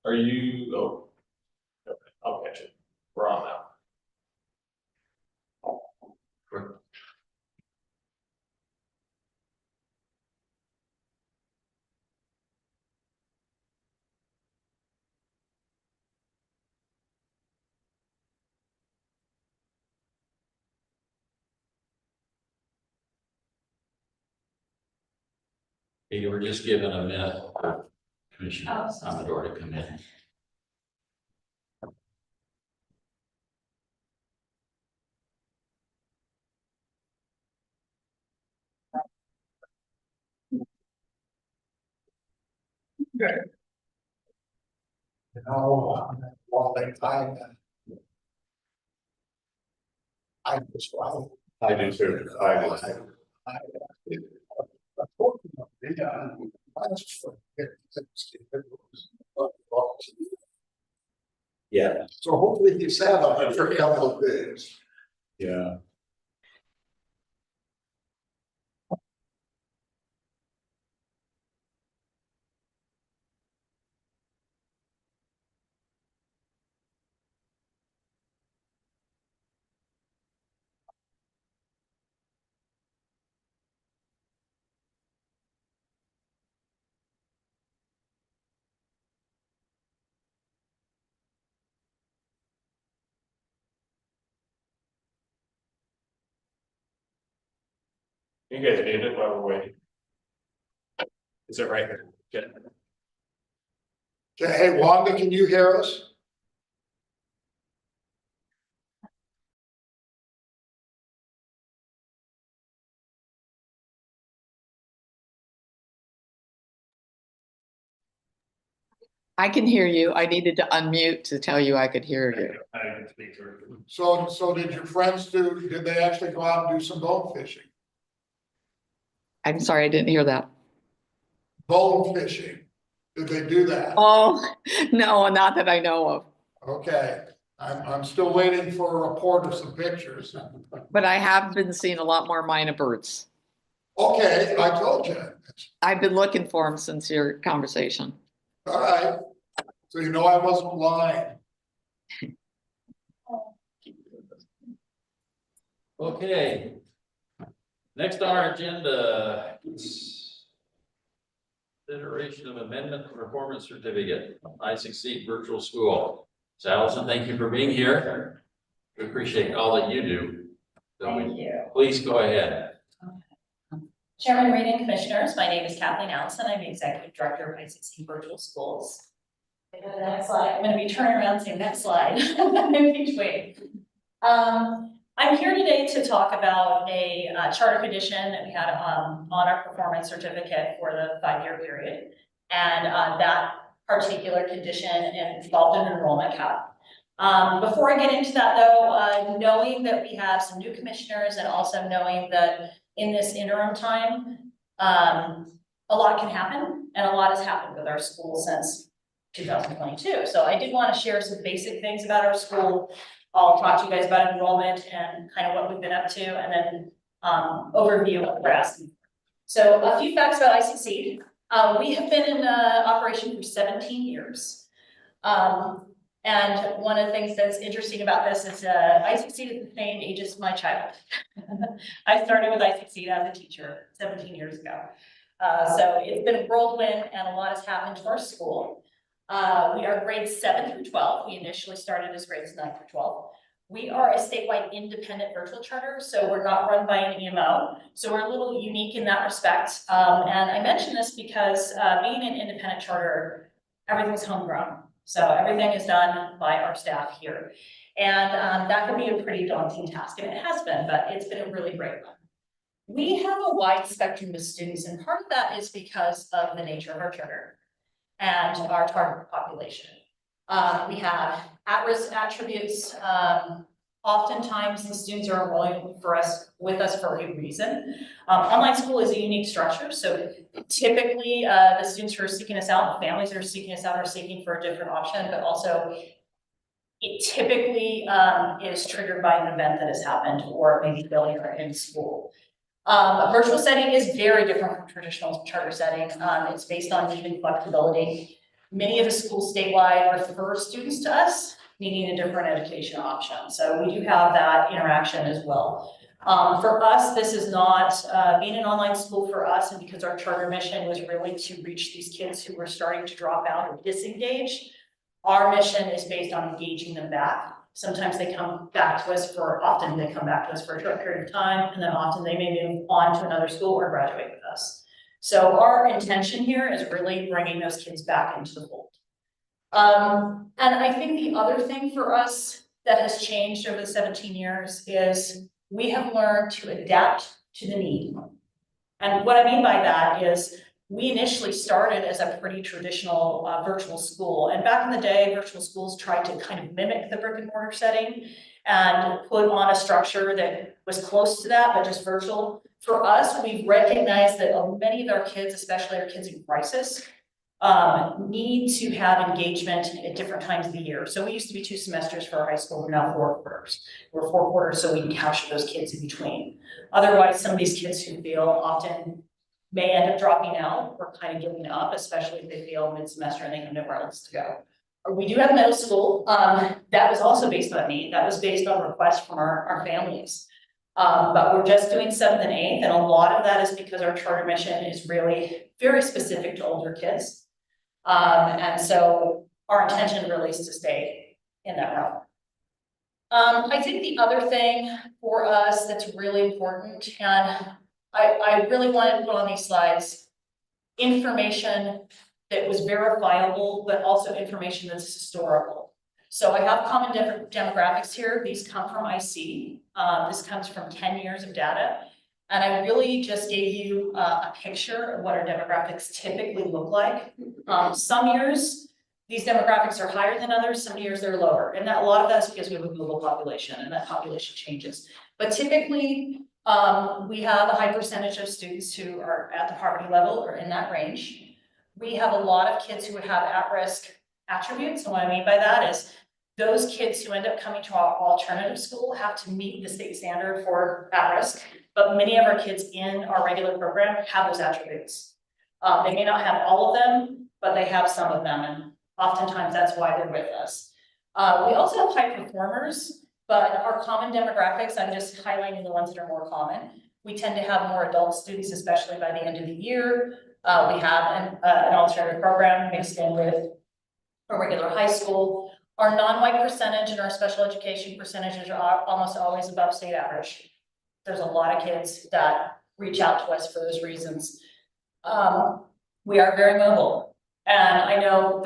are you, oh, okay, I'll catch it. We're on now. You were just given a minute for Commissioner Amador to come in. you know, while I just, I do too. I do. Yeah. So hopefully you sat on it for a couple of days. Yeah. You guys need it while we're waiting. Is it right here? Okay. Okay, hey Wanda, can you hear us? I can hear you. I needed to unmute to tell you I could hear you. I can speak to her. So did your friends did they actually go out and do some bone fishing? I'm sorry, I didn't hear that. Bone fishing, did they do that? Oh, no, not that I know of. Okay, I'm still waiting for a report of some pictures. But I have been seeing a lot more minor birds. Okay, I told you. I've been looking for them since your conversation. All right, so you know I wasn't lying. Okay. Next on our agenda is consideration of amendment to performance certificate, I Succeed Virtual School. So Allison, thank you for being here. We appreciate all that you do. Thank you. Please go ahead. Chairman, Reed, and Commissioners, my name is Kathleen Allison. I'm the Executive Director of IPCSC Virtual Schools. Go to the next slide. I'm going to be turning around saying next slide in between. I'm here today to talk about a charter condition that we had on our performance certificate for the 5-year period. And that particular condition involved an enrollment cap. Before I get into that though, knowing that we have some new commissioners and also knowing that in this interim time, a lot can happen and a lot has happened with our school since 2022. So I did want to share some basic things about our school. I'll talk to you guys about enrollment and kind of what we've been up to, and then overview of what we're asking. So a few facts about ICC. We have been in operation for 17 years. And one of the things that's interesting about this is I succeeded at the same age as my child. I started with I Succeed as a teacher 17 years ago. So it's been a whirlwind and a lot has happened to our school. We are grades 7 through 12. We initially started as grades 9 through 12. We are a statewide independent virtual charter, so we're not run by an EMO. So we're a little unique in that respect. And I mention this because being an independent charter, everything's homegrown. So everything is done by our staff here. And that can be a pretty daunting task, and it has been, but it's been a really great one. We have a wide spectrum of students, and part of that is because of the nature of our charter and our target population. We have at-risk attributes. Oftentimes the students are enrolling with us for a reason. Online school is a unique structure, so typically the students who are seeking us out, the families that are seeking us out are seeking for a different option, but also it typically is triggered by an event that has happened or maybe failure in school. Virtual setting is very different from traditional charter setting. It's based on need and flexibility. Many of the schools statewide refer students to us, needing a different education option. So we do have that interaction as well. For us, this is not being an online school for us, and because our charter mission was really to reach these kids who were starting to drop out or disengage. Our mission is based on engaging them back. Sometimes they come back to us often they come back to us for a short period of time, and then often they may move on to another school or graduate with us. So our intention here is really bringing those kids back into the fold. And I think the other thing for us that has changed over the 17 years is we have learned to adapt to the need. And what I mean by that is we initially started as a pretty traditional virtual school. And back in the day, virtual schools tried to kind of mimic the brick and mortar setting and put on a structure that was close to that, but just virtual. For us, we've recognized that many of our kids, especially our kids in crisis, need to have engagement at different times of the year. So we used to be 2 semesters for our high school, we're now 4 quarters. We're 4 quarters so we can capture those kids in between. Otherwise, some of these kids who feel often may end up dropping out or kind of giving up, especially if they feel mid-semester and they have nowhere else to go. We do have middle school, that was also based on need, that was based on requests from our families. But we're just doing 7th and 8th, and a lot of that is because our charter mission is really very specific to older kids. And so our intention really is to stay in that realm. I think the other thing for us that's really important, and I really wanted to put on these slides, information that was verifiable, but also information that's historical. So I have common demographics here. These come from IC. This comes from 10 years of data. And I really just gave you a picture of what our demographics typically look like. Some years, these demographics are higher than others, some years they're lower. And a lot of that's because we have a global population and that population changes. But typically, we have a high percentage of students who are at the poverty level or in that range. We have a lot of kids who would have at-risk attributes. And what I mean by that is those kids who end up coming to our alternative school have to meet the state standard for at-risk. But many of our kids in our regular program have those attributes. They may not have all of them, but they have some of them. And oftentimes that's why they're with us. We also have high performers, but our common demographics, I'm just highlighting the ones that are more common. We tend to have more adult students, especially by the end of the year. We have an alternative program mixed in with a regular high school. Our non-white percentage and our special education percentages are almost always above state average. There's a lot of kids that reach out to us for those reasons. We are very mobile. And I know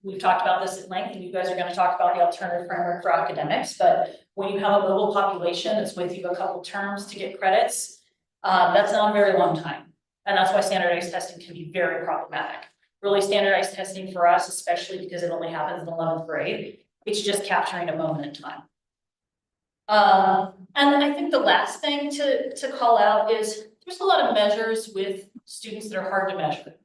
we've talked about this at length, and you guys are going to talk about the alternative framework for academics, but when you have a mobile population that's with you a couple terms to get credits, that's not a very long time. And that's why standardized testing can be very problematic. Really, standardized testing for us, especially because it only happens in 11th grade, it's just capturing a moment in time. And I think the last thing to call out is there's a lot of measures with students that are hard to measure,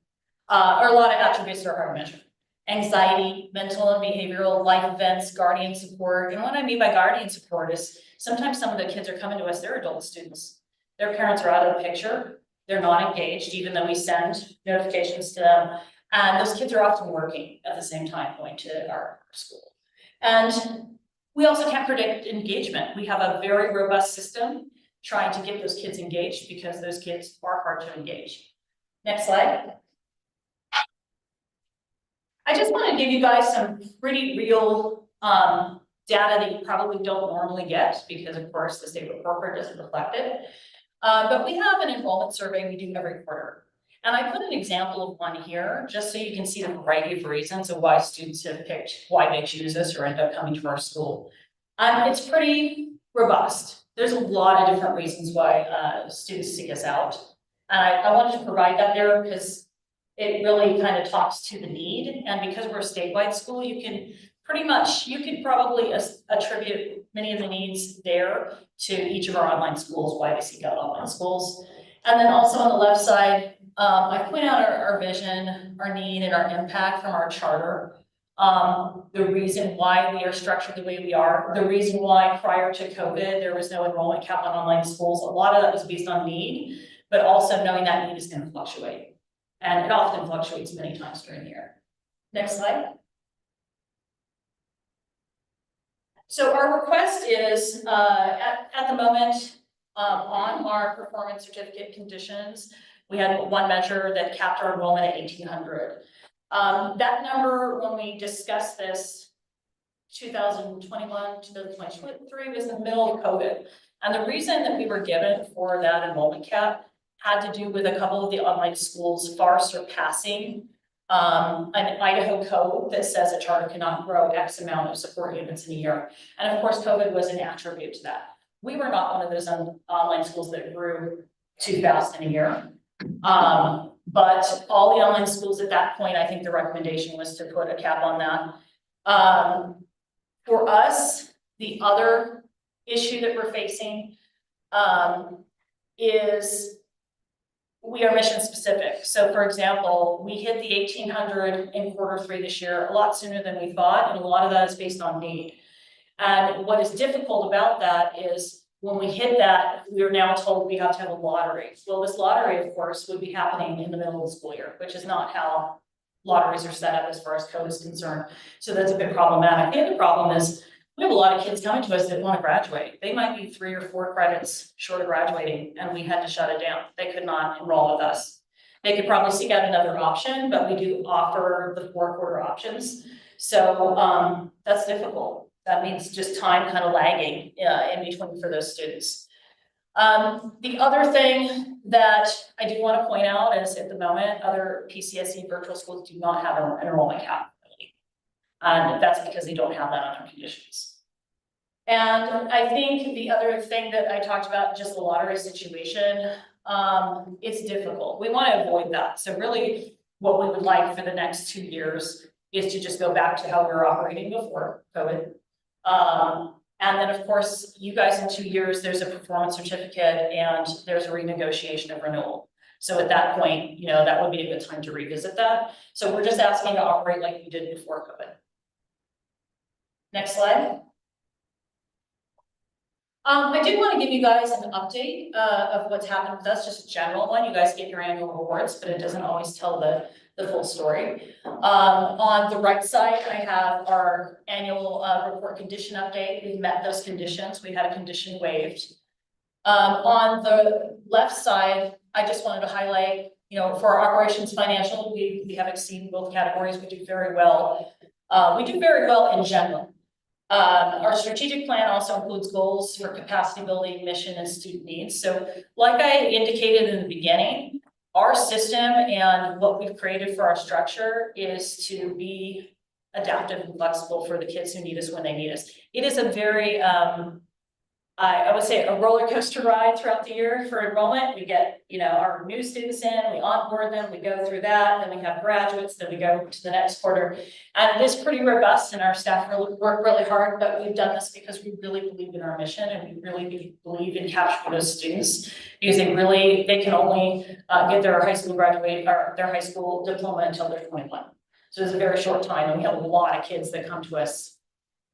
or a lot of attributes that are hard to measure. Anxiety, mental and behavioral, life events, guardian support. And what I mean by guardian support is sometimes some of the kids are coming to us, they're adult students. Their parents are out of the picture. They're not engaged, even though we send notifications to them. And those kids are often working at the same time going to our school. And we also can't predict engagement. We have a very robust system trying to get those kids engaged because those kids are hard to engage. Next slide. I just want to give you guys some pretty real data that you probably don't normally get because, of course, the state report doesn't reflect it. But we have an enrollment survey we do every quarter. And I put an example of one here just so you can see the variety of reasons of why students have picked, why they choose us or end up coming to our school. It's pretty robust. There's a lot of different reasons why students seek us out. And I wanted to provide that there because it really kind of talks to the need. And because we're a statewide school, you can probably attribute many of the needs there to each of our online schools, why they seek out online schools. And then also on the left side, I point out our vision, our need, and our impact from our charter. The reason why we are structured the way we are, the reason why prior to COVID, there was no enrollment cap on online schools. A lot of that was based on need, but also knowing that need is going to fluctuate. And it often fluctuates many times during the year. Next slide. So our request is, at the moment, on our performance certificate conditions, we had one measure that capped our enrollment at 1,800. That number, when we discussed this, 2021, 2023 was the middle of COVID. And the reason that we were given for that enrollment cap had to do with a couple of the online schools far surpassing an Idaho code that says a charter cannot grow X amount of support units in a year. And of course, COVID was an attribute to that. We were not one of those online schools that grew 2,000 a year. But all the online schools at that point, I think the recommendation was to put a cap on that. For us, the other issue that we're facing is we are mission specific. So for example, we hit the 1,800 in Q3 this year a lot sooner than we thought, and a lot of that is based on need. And what is difficult about that is when we hit that, we are now told we have to have a lottery. Well, this lottery, of course, would be happening in the middle of the school year, which is not how lotteries are set up as far as code is concerned. So that's a bit problematic. The other problem is we have a lot of kids coming to us that want to graduate. They might be 3 or 4 credits short of graduating, and we had to shut it down. They could not enroll with us. They could probably seek out another option, but we do offer the 4-quarter options. So that's difficult. That means just time kind of lagging in between for those students. The other thing that I do want to point out is at the moment, other PCSC virtual schools do not have an enrollment cap. And that's because they don't have that on their conditions. And I think the other thing that I talked about, just the lottery situation, it's difficult. We want to avoid that. So really what we would like for the next 2 years is to just go back to how we were operating before COVID. And then of course, you guys in 2 years, there's a performance certificate and there's a renegotiation of renewal. So at that point, you know, that would be a good time to revisit that. So we're just asking to operate like we did before COVID. Next slide. I did want to give you guys an update of what's happened with us, just a general one. You guys get your annual reports, but it doesn't always tell the full story. On the right side, I have our annual report condition update. We've met those conditions. We had a condition waived. On the left side, I just wanted to highlight, you know, for our operations financial, we have exceeded both categories. We do very well. We do very well in general. Our strategic plan also includes goals for capacity building, mission, and student needs. So like I indicated in the beginning, our system and what we've created for our structure is to be adaptive and flexible for the kids who need us when they need us. It is a very, I would say a roller coaster ride throughout the year for enrollment. We get, you know, our new students in, we onboard them, we go through that, then we have graduates, then we go to the next quarter. And it is pretty robust and our staff work really hard, but we've done this because we really believe in our mission and we really believe in capturing those students because they can only get their high school graduate or their high school diploma until they're 21. So it's a very short time and we have a lot of kids that come to us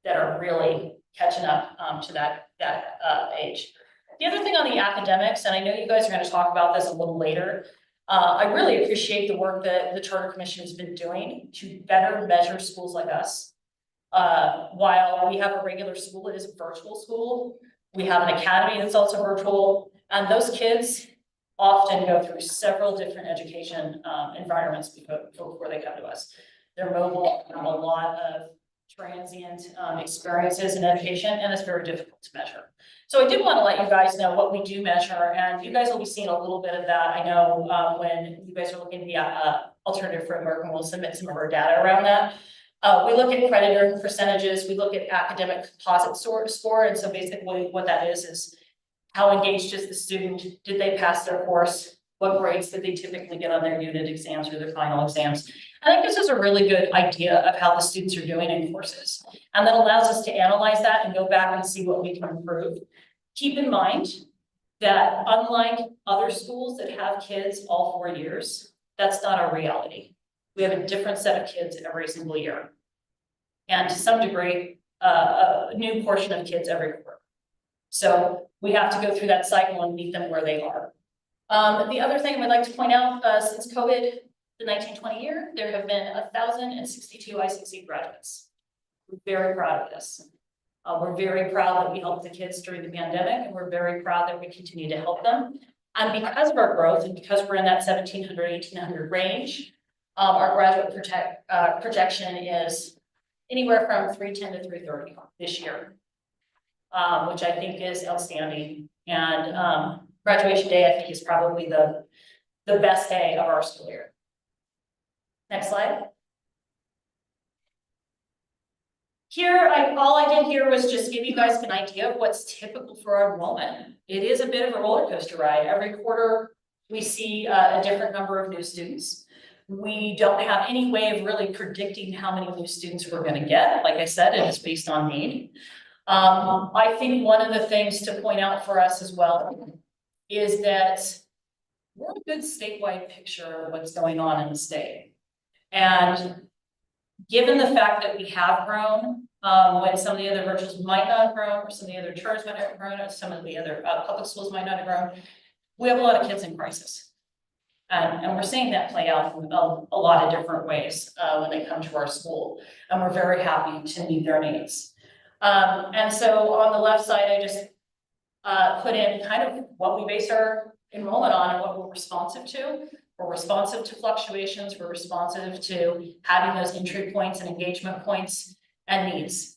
that are really catching up to that age. The other thing on the academics, and I know you guys are going to talk about this a little later, I really appreciate the work that the Charter Commission has been doing to better measure schools like us. While we have a regular school that is a virtual school, we have an academy that's also virtual, and those kids often go through several different education environments before they come to us. They're mobile, have a lot of transient experiences in education, and it's very difficult to measure. So I did want to let you guys know what we do measure, and you guys will be seeing a little bit of that. I know when you guys are looking at the alternative framework, and we'll submit some of our data around that. We look at credit earned percentages, we look at academic composite score, and so basically what that is how engaged is the student, did they pass their course, what grades did they typically get on their unit exams or their final exams. And that gives us a really good idea of how the students are doing in courses. And that allows us to analyze that and go back and see what we can improve. Keep in mind that unlike other schools that have kids all 4 years, that's not our reality. We have a different set of kids every single year. and to some degree, a new portion of kids every quarter. So we have to go through that cycle and meet them where they are. The other thing I would like to point out, since COVID, the 1920 year, there have been 1,062 I6C graduates. We're very proud of this. We're very proud that we helped the kids during the pandemic, and we're very proud that we continue to help them. And because of our growth and because we're in that 1,700, 1,800 range, our graduate projection is anywhere from 310 to 330 this year, which I think is outstanding. And graduation day, I think, is probably the best day of our school year. Next slide. Here, all I did here was just give you guys an idea of what's typical for our enrollment. It is a bit of a roller coaster ride. Every quarter, we see a different number of new students. We don't have any way of really predicting how many new students we're going to get. Like I said, it is based on need. I think one of the things to point out for us as well is that we're a good statewide picture of what's going on in the state. And given the fact that we have grown, when some of the other virtuals might not have grown, or some of the other charters might not have grown, or some of the other public schools might not have grown, we have a lot of kids in crisis. And we're seeing that play out in a lot of different ways when they come to our school. And we're very happy to meet their needs. And so on the left side, I just put in kind of what we base our enrollment on and what we're responsive to. We're responsive to fluctuations. We're responsive to having those entry points and engagement points and needs.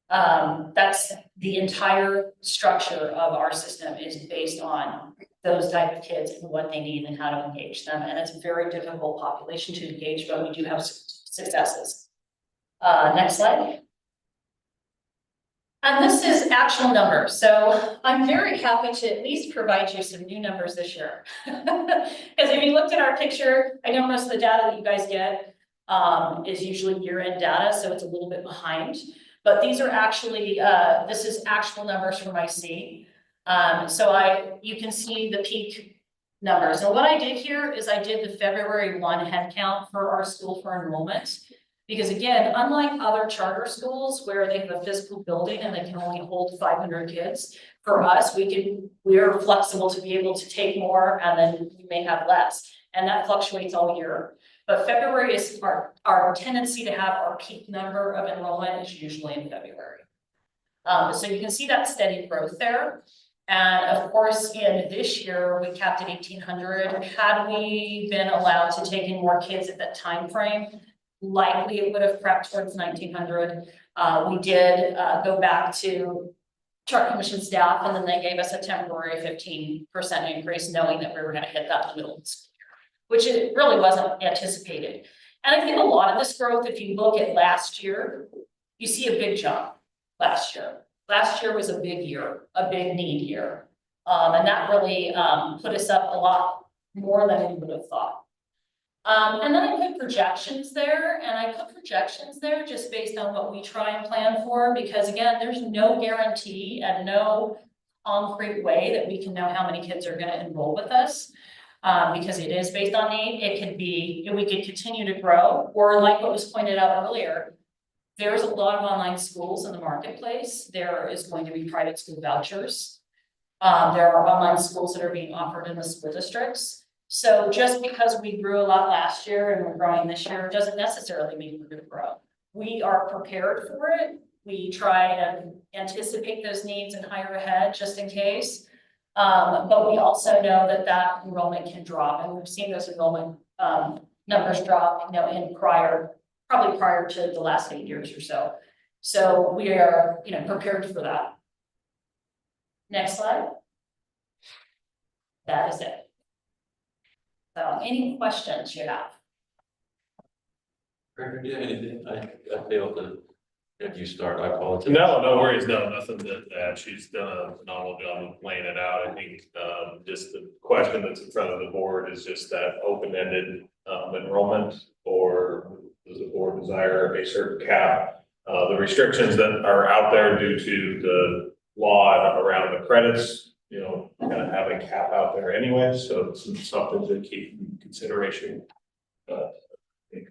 That's the entire structure of our system is based on those type of kids and what they need and how to engage them. And it's a very difficult population to engage, but we do have successes. Next slide. And this is actual numbers. So I'm very happy to at least provide you some new numbers this year. Because if you looked at our picture, I know most of the data that you guys get is usually year-end data, so it's a little bit behind. But these are actually, this is actual numbers from IC. So you can see the peak numbers. And what I did here is I did the February 1 head count for our school for enrollment. Because again, unlike other charter schools where they have a physical building and they can only hold 500 kids, for us, we're flexible to be able to take more and then we may have less. And that fluctuates all year. But February is our tendency to have our peak number of enrollment is usually in February. So you can see that steady growth there. And of course, in this year, we capped at 1,800. Had we been allowed to take in more kids at that time frame, likely it would have crept towards 1,900. We did go back to chart commission staff, and then they gave us a temporary 15% increase, knowing that we were going to hit that in the middle of the school year, which it really wasn't anticipated. And I think a lot of this growth, if you look at last year, you see a big jump last year. Last year was a big year, a big need year. And that really put us up a lot more than we would have thought. And then I put projections there, and I put projections there just based on what we try and plan for, because again, there's no guarantee and no concrete way that we can know how many kids are going to enroll with us, because it is based on need. It could be, we could continue to grow, or like what was pointed out earlier, there's a lot of online schools in the marketplace. There is going to be private school vouchers. There are online schools that are being offered in the school districts. So just because we grew a lot last year and we're growing this year doesn't necessarily mean we're going to grow. We are prepared for it. We try and anticipate those needs and hire ahead just in case. But we also know that enrollment can drop, and we've seen those enrollment numbers drop, in probably prior to the last 8 years or so. So we are, prepared for that. Next slide. That is it. So any questions you have? Rick, do you have anything? I failed to have you start. I apologize. No worries. No, nothing to add. She's done a phenomenal job of laying it out. I think just the question that's in front of the board is just that open-ended enrollment, or does the board desire a certain cap? The restrictions that are out there due to the law around the credits, kind of have a cap out there anyway, so it's something to keep in consideration. I think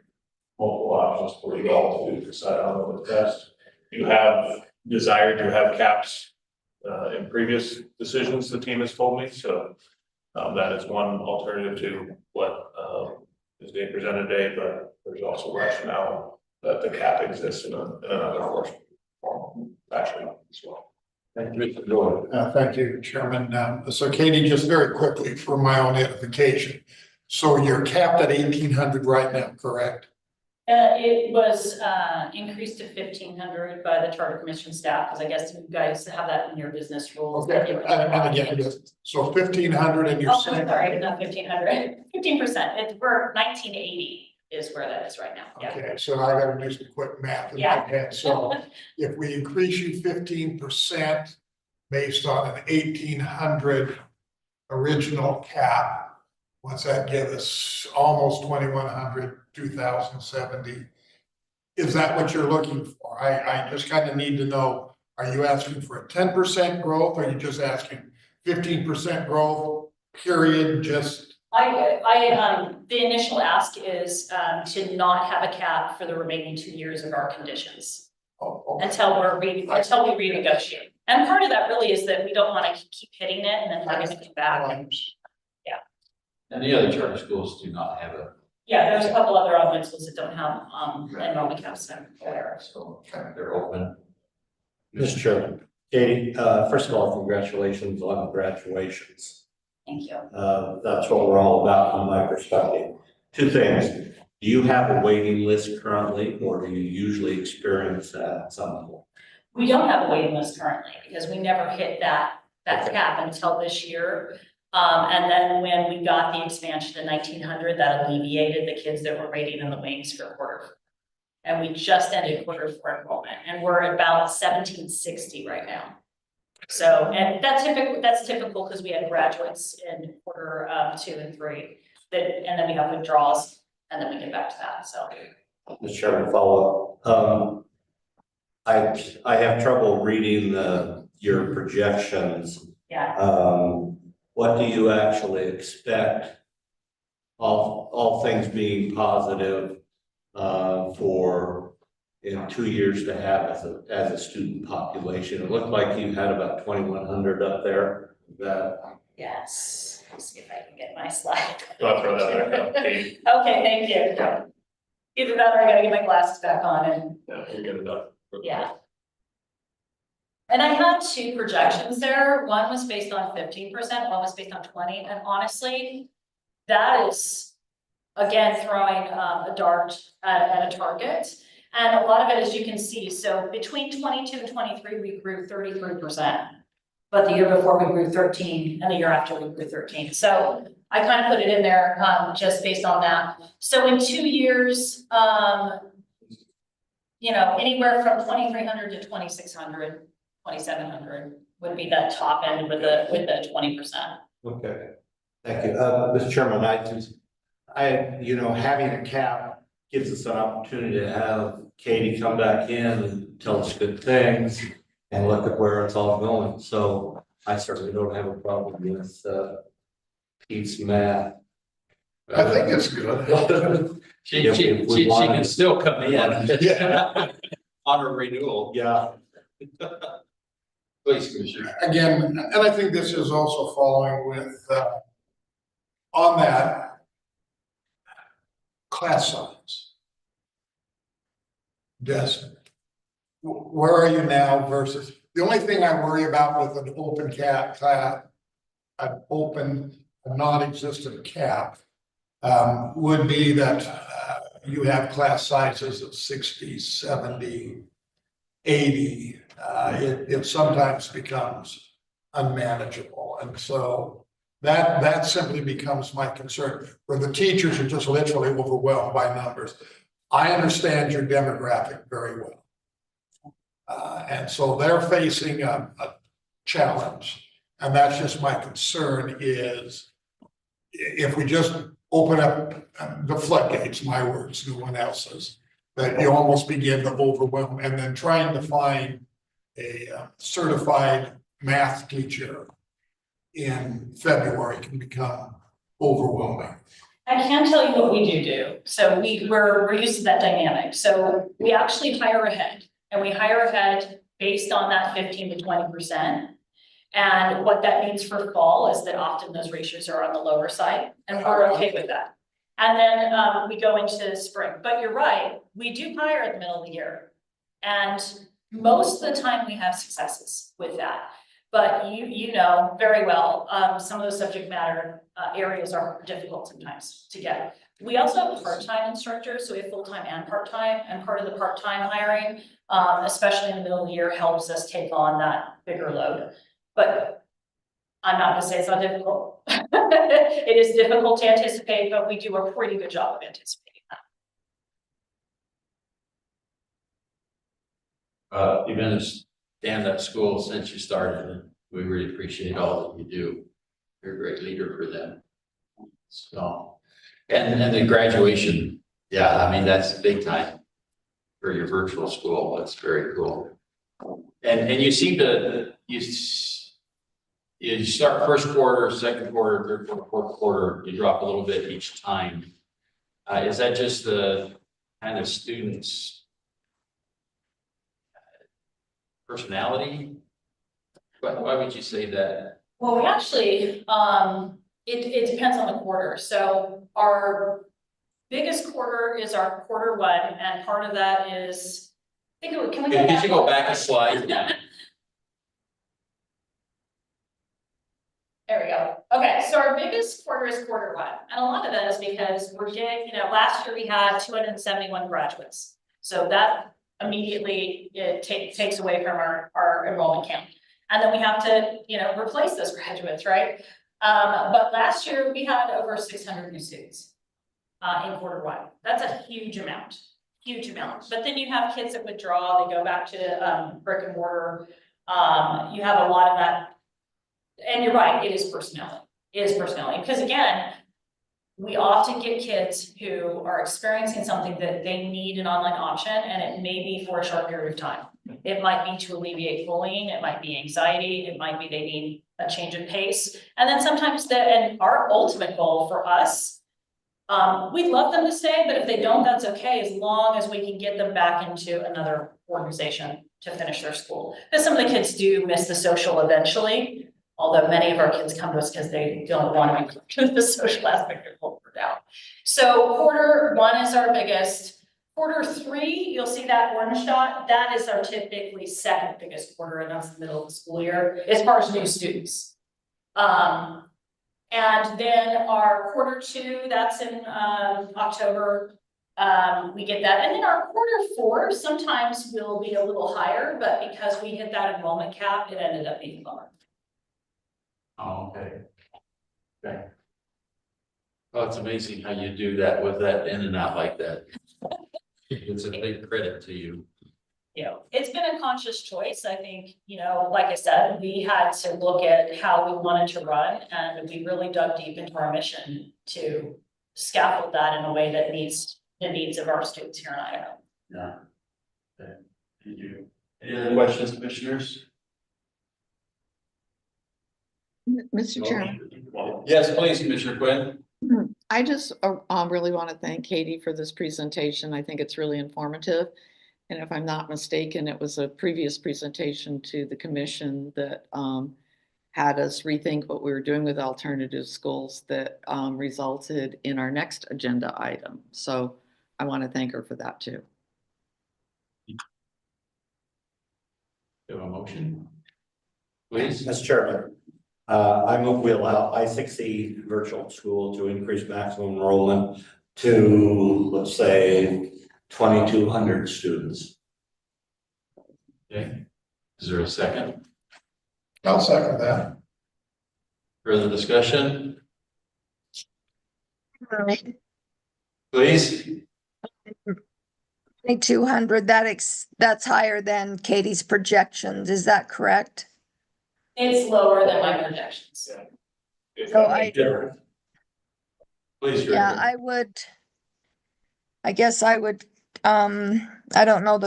multiple options. process for you all to decide on the test. You have desired to have caps in previous decisions, the team has told me, so that is one alternative to what is being presented today, but there's also rationale that the cap exists in another form actually as well. Thank you, Mr. Doyle. Thank you, Chairman. So Katie, just very quickly for my own edification. So you're capped at 1,800 right now, correct? It was increased to 1,500 by the Charter Commission staff, because I guess you guys have that in your business rules. Okay, and again, so 1,500 and you're Oh, saying. sorry, not 1,500, 15%. We're 1980 is where that is right now. Yeah. Okay, so I gotta do some quick math in my head. So if we increase you 15% based on an 1,800 original cap, what's that give us? Almost 2,100, 2,070. Is that what you're looking for? I just kind of need to know, are you asking for a 10% growth? Or are you just asking 15% growth, period, just? The initial ask is to not have a cap for the remaining 2 years of our conditions. Until we renegotiate. And part of that really is that we don't want to keep hitting it and then we're gonna come back and, And the other charter schools do not have a, yeah, there's a couple other elementary schools that don't have enrollment caps there. so they're open. Mr. Chairman, Katie, first of all, congratulations on graduations. Thank you. That's what we're all about from my perspective. Two things. Do you have a waiting list currently, or do you usually experience that at some point? We don't have a waiting list currently because we never hit that cap until this year. And then when we got the expansion to 1,900, that alleviated the kids that were waiting in the wings for quarter four. And we just ended quarter four enrollment, and we're at about 1,760 right now. So, and that's typical because we had graduates in quarter 2 and 3 and then we have withdrawals and then we get back to that, so. Mr. Chairman, follow up. I have trouble reading your projections. Yeah. What do you actually expect, all things being positive, for in 2 years to have as a student population? It looked like you had about 2,100 up there. Yes, let's see if I can get my slide. I'll throw that back up, Kate. Okay, thank you. Either that or I gotta get my glasses back on and. Yeah, we'll get it done. Yeah. And I had 2 projections there. One was based on 15%, one was based on 20, and honestly, that is, again, throwing a dart at a target. And a lot of it, as you can see, so between 22 and 23, we grew 33%. But the year before we grew 13, and the year after we grew 13. So I kind of put it in there just based on that. So in 2 years, you know, anywhere from 2,300 to 2,600, 2,700 would be that top end with the 20%. Okay, thank you. Mr. Chairman, having a cap gives us an opportunity to have Katie come back in and tell us good things and look at where it's all going. So I certainly don't have a problem with Pete's math. I think it's good. She can still come in. Yeah. On her renewal. Yeah. Please, Commissioner. Again, and I think this is also following with, on that, class size. Just, where are you now versus, the only thing I worry about with an open a non-existent cap, would be that, you have class sizes of 60, 70, 80. It sometimes becomes unmanageable. And so that simply becomes my concern, where the teachers are just literally overwhelmed by numbers. I understand your demographic very well. And so they're facing a challenge. And that's just my concern is if we just open up the floodgates, my words, no one else's, that you almost begin to overwhelm, and then trying to find a certified math teacher in February can become overwhelming. I can tell you what we do. So we're used to that dynamic. So we actually hire ahead, and we hire ahead based on that 15 to 20%. And what that means for fall is that often those ratios are on the lower side, and we're okay with that. And then we go into spring. But you're right, we do hire in the middle of the year. And most of the time we have successes with that. But you know very well, some of those subject matter areas are difficult sometimes to get. We also have part-time instructors, so we have full-time and part-time, and part of the part-time hiring, especially in the middle of the year, helps us take on that bigger load. But I'm not gonna say it's not difficult. It is difficult to anticipate, but we do a pretty good job of anticipating that. You've been a stand-up school since you started, and we really appreciate all that you do. You're a great leader for them. So, and the graduation, yeah, I mean, that's big time for your virtual school. That's very cool. And you seem to, you start first quarter, second quarter, third quarter, fourth quarter, you drop a little bit each time. Is that just the kind of students' personality? Why would you say that? Well, we actually, it depends on the quarter. So our biggest quarter is our quarter one, and part of that is, can we go back? Could you go back a slide? Yeah. There we go. Okay, so our biggest quarter is quarter one. And a lot of that is because we're getting, last year we had 271 graduates. So that immediately takes away from our enrollment count. And then we have to, replace those graduates, right? But last year we had over 600 new students in quarter one. That's a huge amount. But then you have kids that withdraw, they go back to brick and mortar. You have a lot of that. And you're right, it is personality. Because again, we often get kids who are experiencing something that they need an online option, and it may be for a short period of time. It might be to alleviate bullying, it might be anxiety, it might be they need a change of pace. And then sometimes and our ultimate goal for us, we'd love them to stay, but if they don't, that's okay, as long as we can get them back into another organization to finish their school. Because some of the kids do miss the social eventually. Although many of our kids come to us because they don't want to include the social aspect of what we're down. So quarter one is our biggest. Quarter three, you'll see that orange dot, that is our typically second biggest quarter, and that's the middle of the school year, as far as new students. And then our quarter two, that's in October. We get that. And then our quarter four sometimes will be a little higher, but because we hit that enrollment cap, it ended up being lower. Oh, okay. Oh, it's amazing how you do that with that in and out like that. It's a big credit to you. It's been a conscious choice. I think, like I said, we had to look at how we wanted to run, and we really dug deep into our mission to scaffold that in a way that meets the needs of our students here in Idaho. Yeah. Okay. Thank you. Any other questions, commissioners? Mr. Chairman. Yes, please, Commissioner Quinn. I just really want to thank Katie for this presentation. I think it's really informative. And if I'm not mistaken, it was a previous presentation to the commission that had us rethink what we were doing with alternative schools that resulted in our next agenda item. So I want to thank her for that too. Do you have a motion? Please. Mr. Chairman, I move we allow I6C virtual school to increase maximum enrollment to, let's say, 2,200 students. Okay. Is there a second? I'll second that. Further discussion? Please. 2,200, that's higher than Katie's projections, is that correct? It's lower than my projections. So Please. yeah, I guess I would, I don't know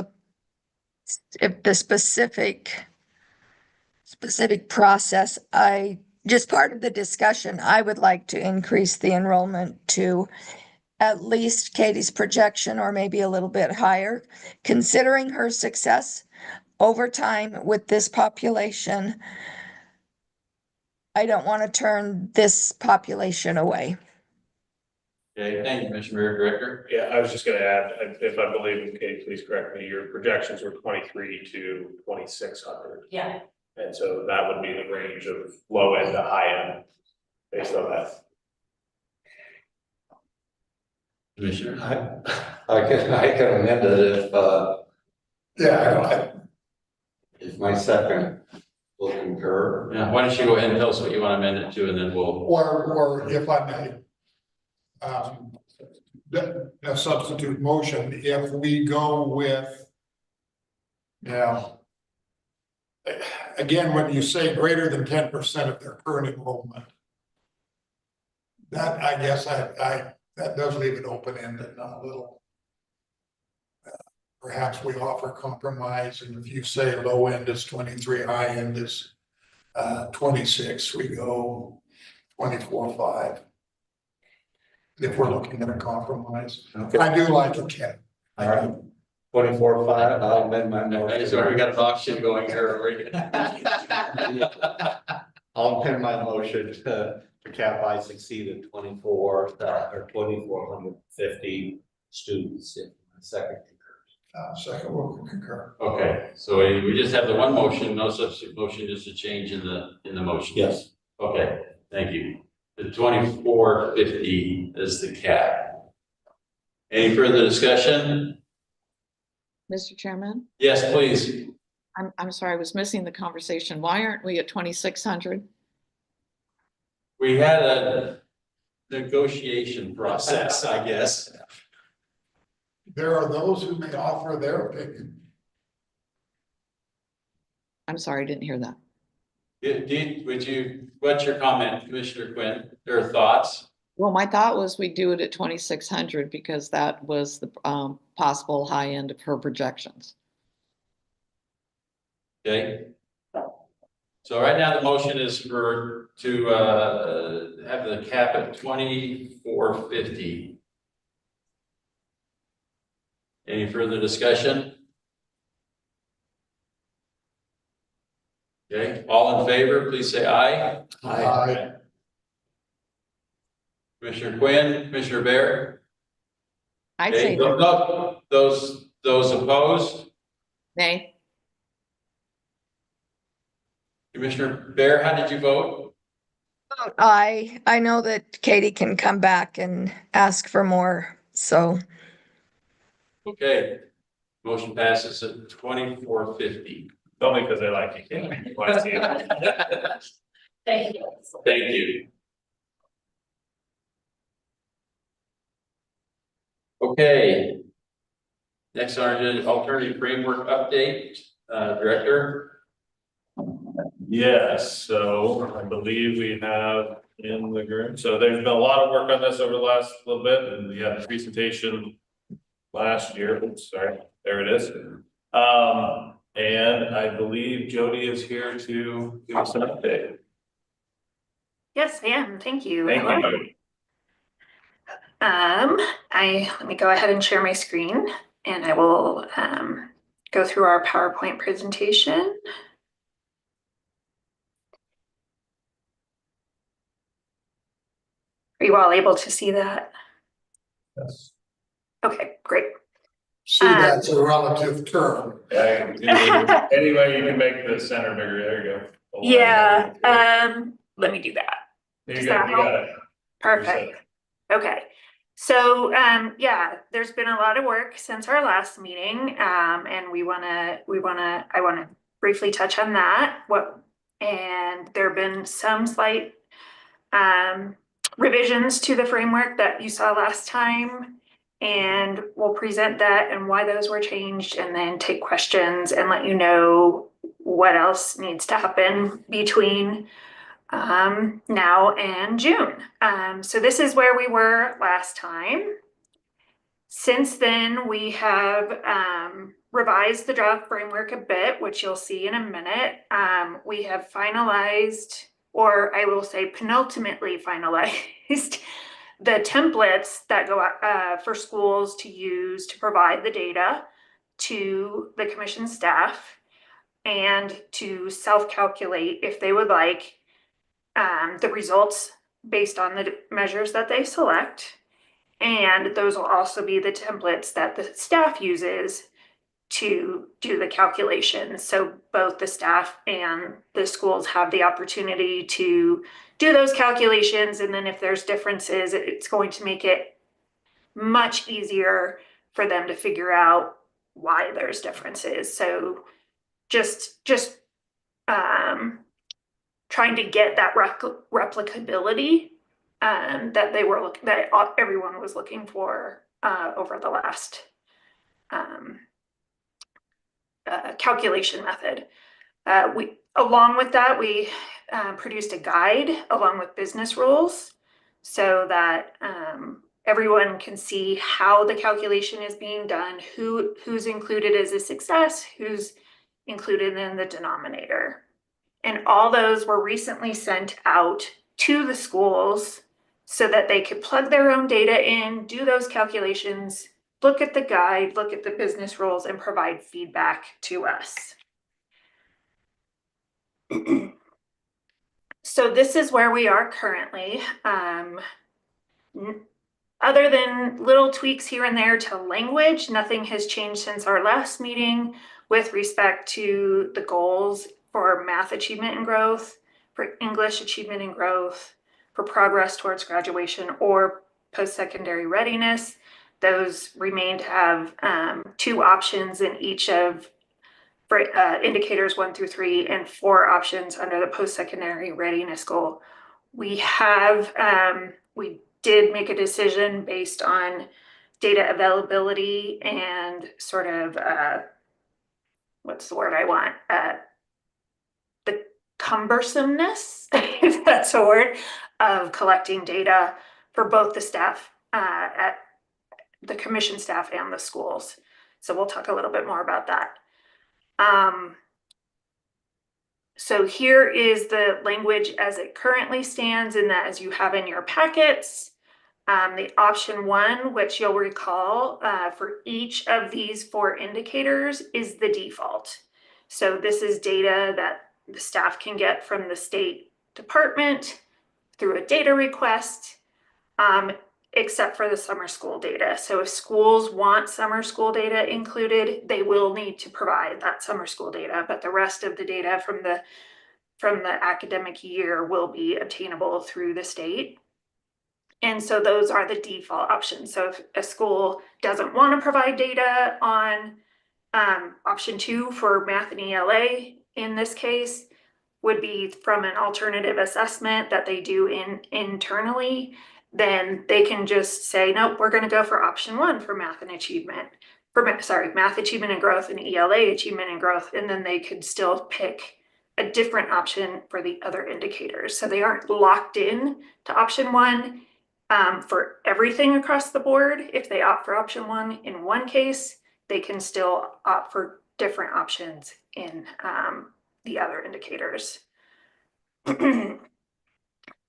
if the specific process, I just part of the discussion, I would like to increase the enrollment to at least Katie's projection or maybe a little bit higher, considering her success over time with this population. I don't want to turn this population away. Okay, thank you, Commissioner Director. Yeah, I was just gonna add, if I believe, Kate, please correct me, your projections were 23 to 2,600. Yeah. And so that would be the range of low end to high end based on that. Commissioner. I can amend it Yeah, if my second will concur. Yeah, why don't you go ahead and tell us what you want to amend it to, and then we'll. or if I may. A substitute motion, if we go with. Now. Again, when you say greater than 10% of their current enrollment. That, I guess, that does leave it open-ended, not a little. Perhaps we offer compromise, and if you say low end is 23, high end is 26, we go 24.5. If we're looking at a compromise, Okay. I do like it, Ken. All right. 24.5, I'll amend my motion. So we got an auction going here. I'll amend my motion to cap I succeed at 24 or 2,450 students in my second. Second will concur. Okay, so we just have the one motion, no substitute motion, just a change in the motion. Yes. Okay, thank you. The 2,450 is the cap. Any further discussion? Mr. Chairman, Yes, please. I'm sorry, I was missing the conversation. Why aren't we at 2,600? We had a negotiation process, I guess. There are those who may offer their opinion. I'm sorry, I didn't hear that. What's your comment, Commissioner Quinn? Your thoughts? Well, my thought was we do it at 2,600 because that was the possible high end of her projections. Okay. So right now the motion is to have the cap at 2,450. Any further discussion? Okay, all in favor, please say aye. Aye. Commissioner Quinn, Commissioner Bear? I'd Okay, say those opposed? nay. Commissioner Bear, how did you vote? I know that Katie can come back and ask for more, so. Okay, motion passes at 2,450. Only because I like you, Kate. Why see it? Thank you. Thank you. Okay. Next on our agenda, alternative framework update, Director. Yes, so I believe we have in the group, so there's been a lot of work on this over the last little bit, and we had a presentation last year. Oops, sorry, there it is. And I believe Jody is here to give us an update. Yes, I am. Thank you. Thank Hello. you. Let me go ahead and share my screen and I will go through our PowerPoint presentation. Are you all able to see that? Yes. Okay, great. See, that's a relative term. Yeah, anyway, you can make the center bigger. There you go. Yeah, let me do that. You Does got that help? it. Perfect. Okay. So, yeah, there's been a lot of work since our last meeting, and I wanna briefly touch on that. And there have been some slight revisions to the framework that you saw last time. And we'll present that and why those were changed, and then take questions and let you know what else needs to happen between now and June. So this is where we were last time. Since then, we have revised the draft framework a bit, which you'll see in a minute. We have finalized or I will say penultimately finalized, the templates that go out for schools to use to provide the data to the commission staff and to self-calculate if they would like the results based on the measures that they select. And those will also be the templates that the staff uses to do the calculations. So both the staff and the schools have the opportunity to do those calculations. And then if there's differences, it's going to make it much easier for them to figure out why there's differences. So just trying to get that replicability that everyone was looking for over the last calculation method. Along with that, we produced a guide along with business rules so that everyone can see how the calculation is being done, who's included as a success, who's included in the denominator. And all those were recently sent out to the schools so that they could plug their own data in, do those calculations, look at the guide, look at the business rules, and provide feedback to us. So this is where we are currently. Other than little tweaks here and there to language, nothing has changed since our last meeting with respect to the goals for math achievement and growth, for English achievement and growth, for progress towards graduation or post-secondary readiness. Those remain to have 2 options in each of indicators 1 through 3 and 4 options under the post-secondary readiness goal. We did make a decision based on data availability and sort of, what's the word I want? The cumbersomeness, if that's a word, of collecting data for both the staff at the commission staff and the schools. So we'll talk a little bit more about that. So here is the language as it currently stands, and that as you have in your packets. The option 1, which you'll recall for each of these 4 indicators, is the default. So this is data that the staff can get from the State Department through a data request, except for the summer school data. So if schools want summer school data included, they will need to provide that summer school data, but the rest of the data from the academic year will be obtainable through the state. And so those are the default options. So if a school doesn't want to provide data on option 2 for math and ELA, in this case, would be from an alternative assessment that they do internally, then they can just say, nope, we're going to go for option 1 for math and achievement, math achievement and growth and ELA achievement and growth. And then they could still pick a different option for the other indicators. So they aren't locked in to option 1 for everything across the board. If they opt for option 1 in one case, they can still opt for different options in the other indicators.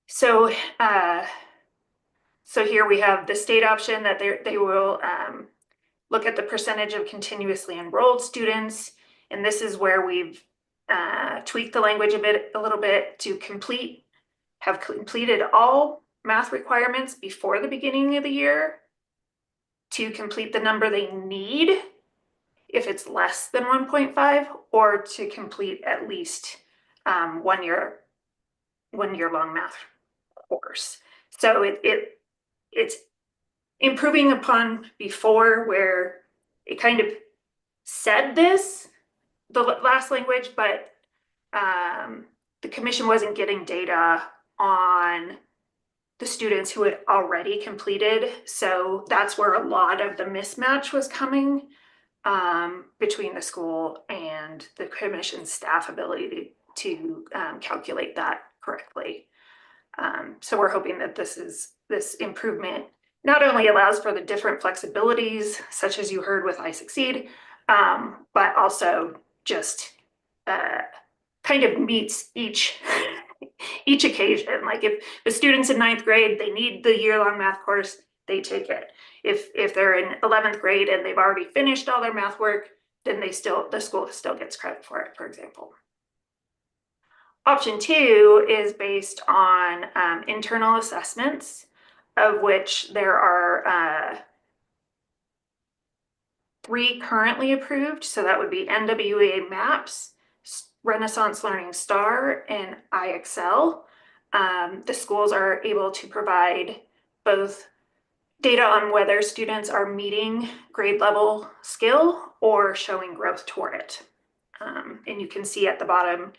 So here we have the state option that they will look at the percentage of continuously enrolled students. And this is where we've tweaked the language a little bit to have completed all math requirements before the beginning of the year, to complete the number they need if it's less than 1.5, or to complete at least 1 year long math course. So it's improving upon before, where it kind of said this, the last language, but the commission wasn't getting data on the students who had already completed. So that's where a lot of the mismatch was coming between the school and the commission staff ability to calculate that correctly. So we're hoping that this improvement not only allows for the different flexibilities, such as you heard with I Succeed, but also just kind of meets each each occasion. Like if the student's in 9th grade, they need the year-long math course, they take it. If they're in 11th grade and they've already finished all their math work, then the school still gets credit for it, for example. Option 2 is based on internal assessments, of which there are 3 currently approved. So that would be NWEA MAPS, Renaissance Learning Star, and IXL. The schools are able to provide both data on whether students are meeting grade level skill or showing growth toward it. And you can see at the bottom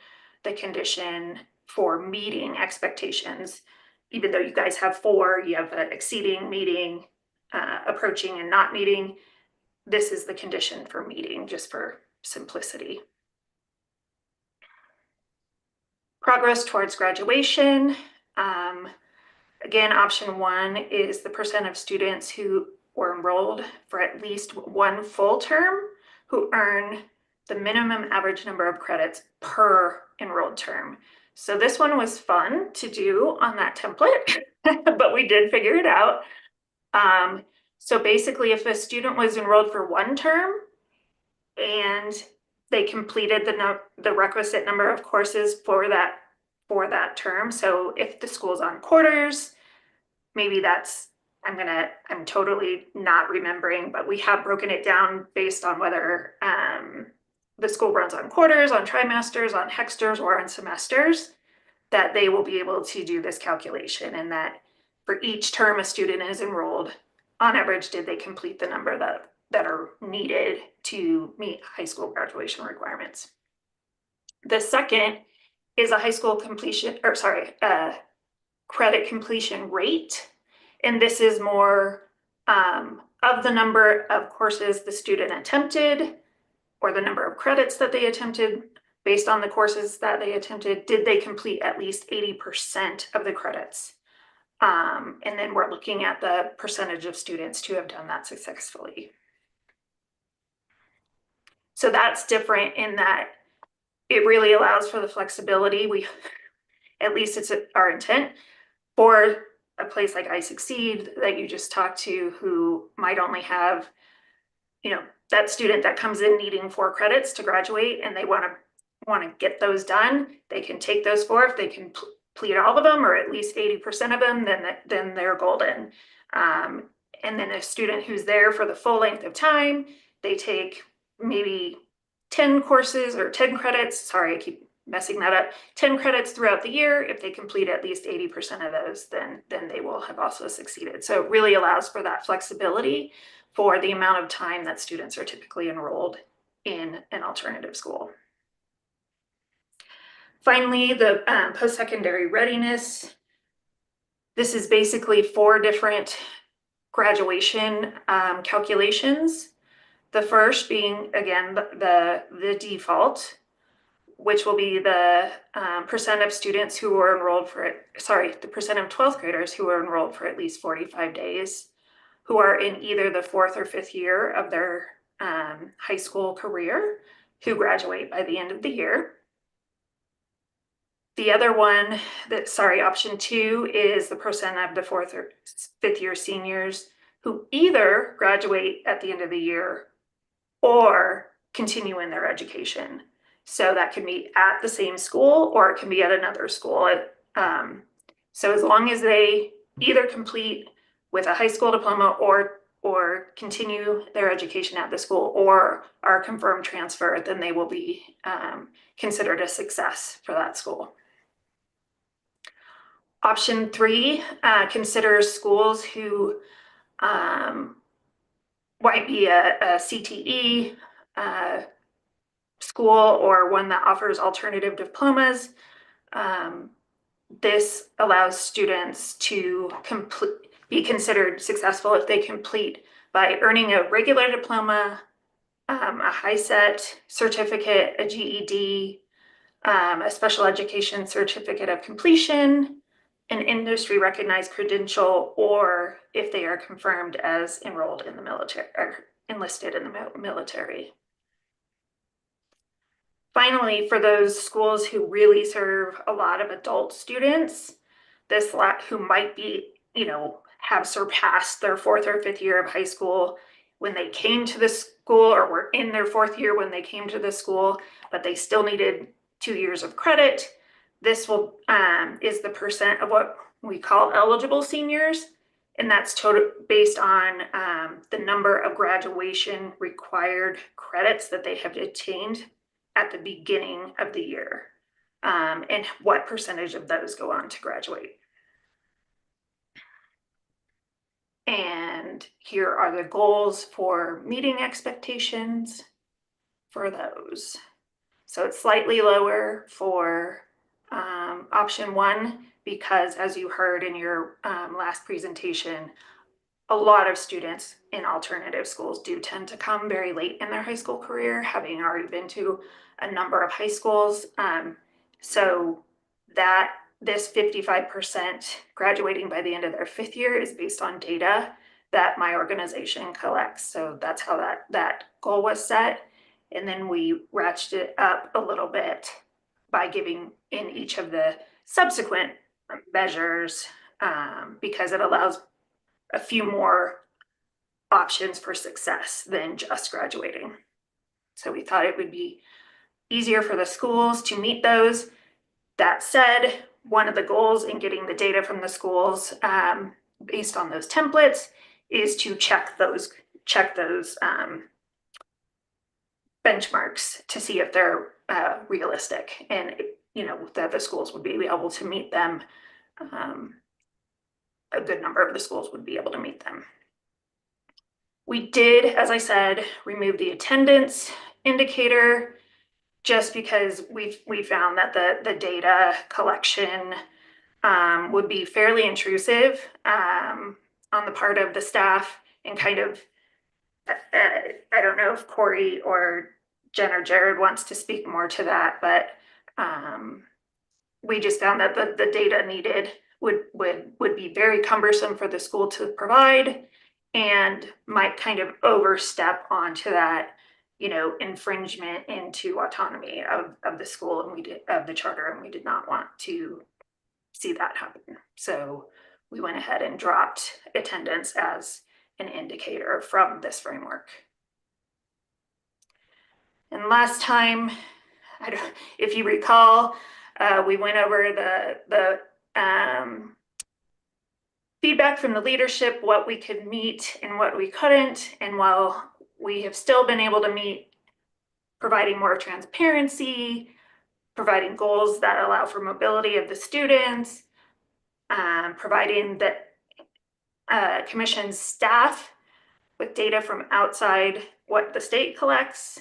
the condition for meeting expectations. Even though you guys have 4, you have exceeding, meeting, approaching, and not meeting. This is the condition for meeting, just for simplicity. Progress towards graduation. Again, option 1 is the percent of students who were enrolled for at least 1 full term who earn the minimum average number of credits per enrolled term. So this one was fun to do on that template, but we did figure it out. So basically, if a student was enrolled for 1 term and they completed the requisite number of courses for that term, so if the school's on quarters, maybe that's, I'm totally not remembering, but we have broken it down based on whether the school runs on quarters, on trimesters, on hexters, or on semesters, that they will be able to do this calculation, and that for each term a student is enrolled, on average, did they complete the number that are needed to meet high school graduation requirements. The second is a high school completion, or sorry, credit completion rate. And this is more of the number of courses the student attempted, or the number of credits that they attempted. Based on the courses that they attempted, did they complete at least 80% of the credits? And then we're looking at the percentage of students to have done that successfully. So that's different in that it really allows for the flexibility. At least it's our intent, for a place like I Succeed that you just talked to, who might only have, that student that comes in needing 4 credits to graduate, and they want to get those done. They can take those 4. If they can complete all of them, or at least 80% of them, then they're golden. And then a student who's there for the full length of time, they take maybe 10 courses or 10 credits. Sorry, I keep messing that up. 10 credits throughout the year. If they complete at least 80% of those, then they will have also succeeded. So it really allows for that flexibility for the amount of time that students are typically enrolled in an alternative school. Finally, the post-secondary readiness. This is basically 4 different graduation calculations. The first being, again, the default, which will be the percent of students who were enrolled the percent of 12th graders who were enrolled for at least 45 days, who are in either the 4th or 5th year of their high school career, who graduate by the end of the year. The other one, option 2, is the percent of the 4th or 5th year seniors who either graduate at the end of the year or continue in their education. So that can be at the same school, or it can be at another school. So as long as they either complete with a high school diploma or continue their education at the school, or are confirmed transfer, then they will be considered a success for that school. Option 3 considers schools who might be a CTE school, or one that offers alternative diplomas. This allows students to be considered successful if they complete by earning a regular diploma, a high set certificate, a GED, a special education certificate of completion, an industry recognized credential, or if they are confirmed as enrolled in the military or enlisted in the military. Finally, for those schools who really serve a lot of adult students, who might be, have surpassed their 4th or 5th year of high school when they came to the school, or were in their 4th year when they came to the school, but they still needed 2 years of credit. This is the percent of what we call eligible seniors. And that's based on the number of graduation required credits that they have attained at the beginning of the year, and what percentage of those go on to graduate. And here are the goals for meeting expectations for those. So it's slightly lower for option 1, because as you heard in your last presentation, a lot of students in alternative schools do tend to come very late in their high school career, having already been to a number of high schools. So that this 55% graduating by the end of their 5th year is based on data that my organization collects. So that's how that goal was set. And then we ratcheted it up a little bit by giving in each of the subsequent measures, because it allows a few more options for success than just graduating. So we thought it would be easier for the schools to meet those. That said, one of the goals in getting the data from the schools based on those templates is to check those benchmarks to see if they're realistic, and that the schools would be able to meet them. A good number of the schools would be able to meet them. We did, as I said, remove the attendance indicator, just because we found that the data collection would be fairly intrusive on the part of the staff, and kind of, I don't know if Corey or Jen or Jared wants to speak more to that, but we just found that the data needed would be very cumbersome for the school to provide, and might kind of overstep onto that, infringement into autonomy of the school and of the charter, and we did not want to see that happen. So we went ahead and dropped attendance as an indicator from this framework. And last time, if you recall, we went over the feedback from the leadership, what we could meet and what we couldn't. And while we have still been able to meet, providing more transparency, providing goals that allow for mobility of the students, providing the commission staff with data from outside what the state collects,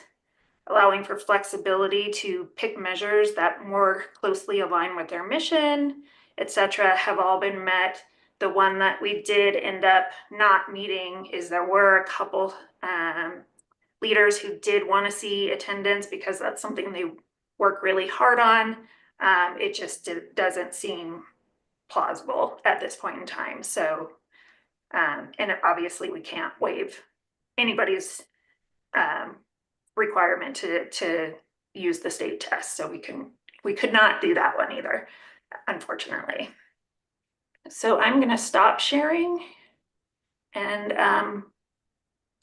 allowing for flexibility to pick measures that more closely align with their mission, etc., have all been met. The one that we did end up not meeting is there were a couple leaders who did want to see attendance, because that's something they work really hard on. It just doesn't seem plausible at this point in time. So, and obviously we can't waive anybody's requirement to use the state test. So we could not do that one either, unfortunately. So I'm going to stop sharing and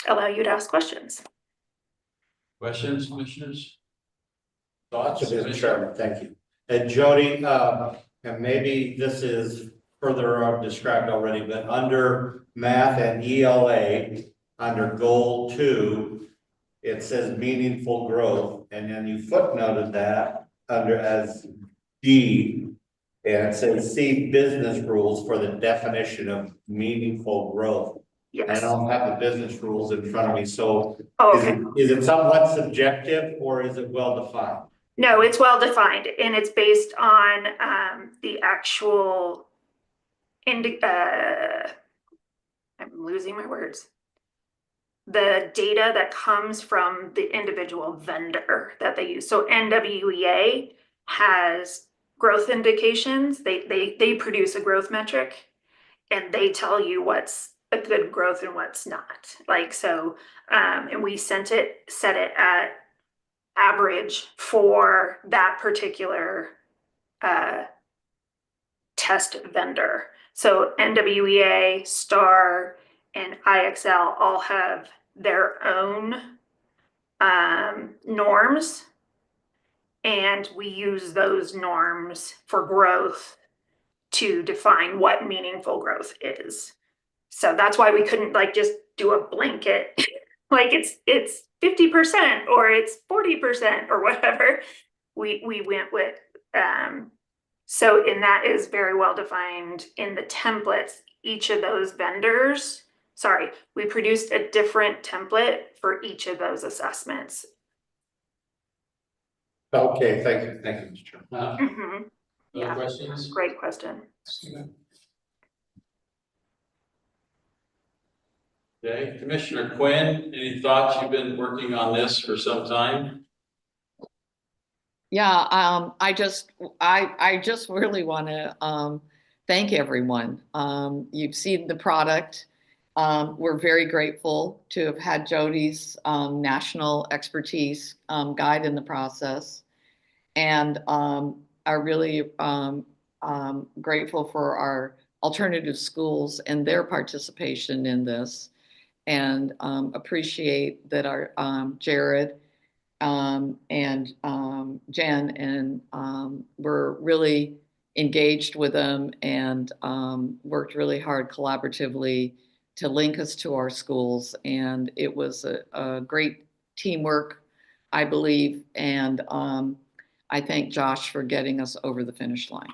allow you to ask questions. Questions, commissioners? Thoughts? Mr. Chairman, thank you. And Jody, and maybe this is further described already, but under math and ELA, under goal 2, it says meaningful growth, and then you footnoted that under as D, and it says see business rules for the definition of meaningful growth. Yes. I don't have the business rules in front of me, so okay. is it somewhat subjective or is it well defined? No, it's well defined, and it's based on the actual I'm losing my words. The data that comes from the individual vendor that they use. So NWEA has growth indications. They produce a growth metric, and they tell you what's a good growth and what's not. Like, so, and we set it at average for that particular test vendor. So NWEA, STAR, and IXL all have their own norms, and we use those norms for growth to define what meaningful growth is. So that's why we couldn't like just do a blanket, like it's 50% or it's 40% or whatever. We went with so, and that is very well defined in the templates. Each of those vendors, we produced a different template for each of those assessments. Okay, thank you, Mr. Chairman. Mm-hmm. Other Yeah. questions? Great question. Okay, Commissioner Quinn, any thoughts? You've been working on this for some time. Yeah, I just really want to thank everyone. You've seen the product. We're very grateful to have had Jody's national expertise guide in the process, and are really grateful for our alternative schools and their participation in this, and appreciate that our Jared and Jen and were really engaged with them and worked really hard collaboratively to link us to our schools. And it was a great teamwork, I believe. And I thank Josh for getting us over the finish line.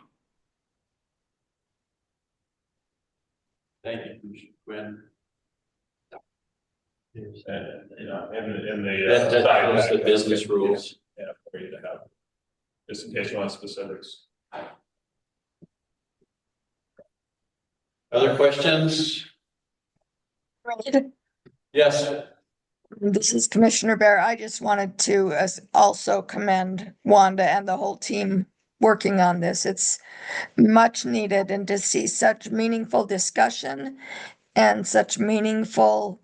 Thank you, Commissioner Quinn. And, you know, in the. That was the business rules. Yeah, for you to have, just in case you want specifics. Other questions? Yes. This is Commissioner Bear. I just wanted to also commend Wanda and the whole team working on this. It's much needed, and to see such meaningful discussion and such a meaningful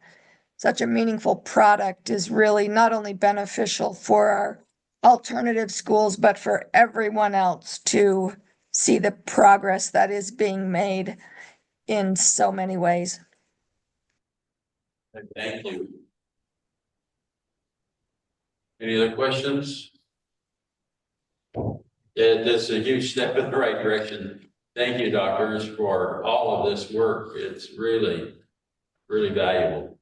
product is really not only beneficial for our alternative schools, but for everyone else to see the progress that is being made in so many ways. Thank you. Any other questions? That's a huge step in the right direction. Thank you, doctors, for all of this work. It's really, really valuable.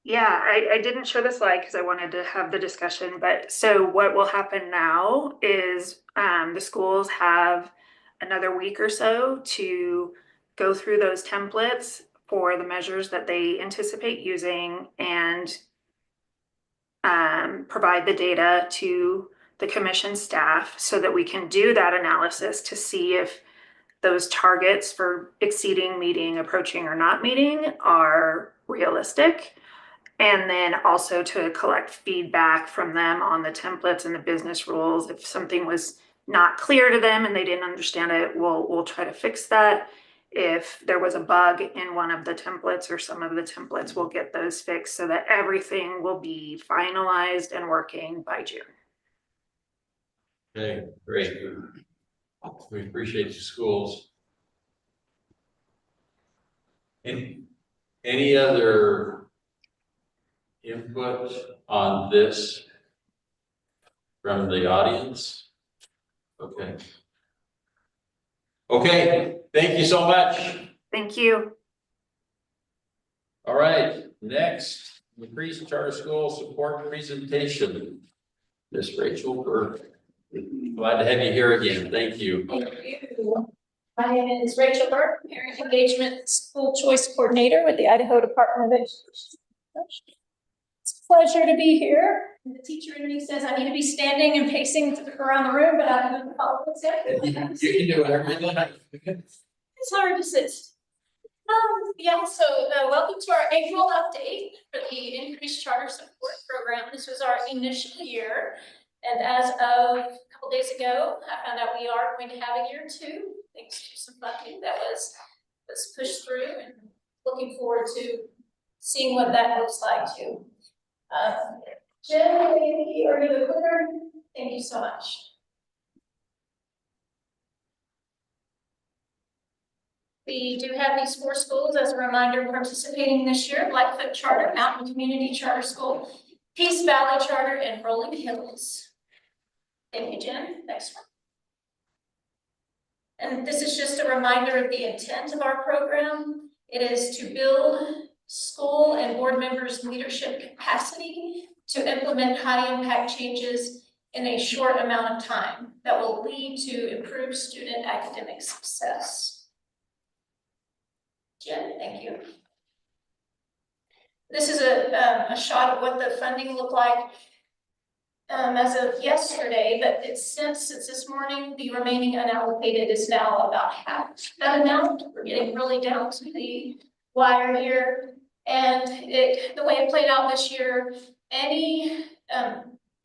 Yeah, I didn't show the slide because I wanted to have the discussion, but so what will happen now is the schools have another week or so to go through those templates for the measures that they anticipate using and provide the data to the commission staff so that we can do that analysis to see if those targets for exceeding, meeting, approaching, or not meeting are realistic. And then also to collect feedback from them on the templates and the business rules. If something was not clear to them and they didn't understand it, we'll try to fix that. If there was a bug in one of the templates or some of the templates, we'll get those fixed so that everything will be finalized and working by June. Okay, great. We appreciate the schools. Any other input on this from the audience? Okay. Okay, thank you so much. Thank you. All right, next, the Priest Charter School support presentation. Miss Rachel Burke. Glad to have you here again. Thank you. Thank you. My name is Rachel Burke, Parent Engagement School Choice Coordinator with the Idaho Department of Education. It's a pleasure to be here. The teacher in me says I need to be standing and pacing around the room, but I'm going to follow this. You can do whatever you like. It's hard to sit. Yeah, so welcome to our April update for the Increased Charter Support Program. This was our initial year. And as of a couple days ago, I found out we are going to have a year 2, thanks to some funding that was pushed through, and looking forward to seeing what that looks like too. Jen, Amy, are you the clerk? Thank you so much. We do have these 4 schools as a reminder participating this year: Blackfoot Charter, Mountain Community Charter School, Peace Valley Charter, and Rolling Hills. Thank you, Jen. Next one. And this is just a reminder of the intent of our program. It is to build school and board members' leadership capacity to implement high-impact changes in a short amount of time that will lead to improved student academic success. Jen, thank you. This is a shot of what the funding looked like as of yesterday, but since this morning, the remaining unallocated is now about half that amount. We're getting really down to the wire here. And the way it played out this year, any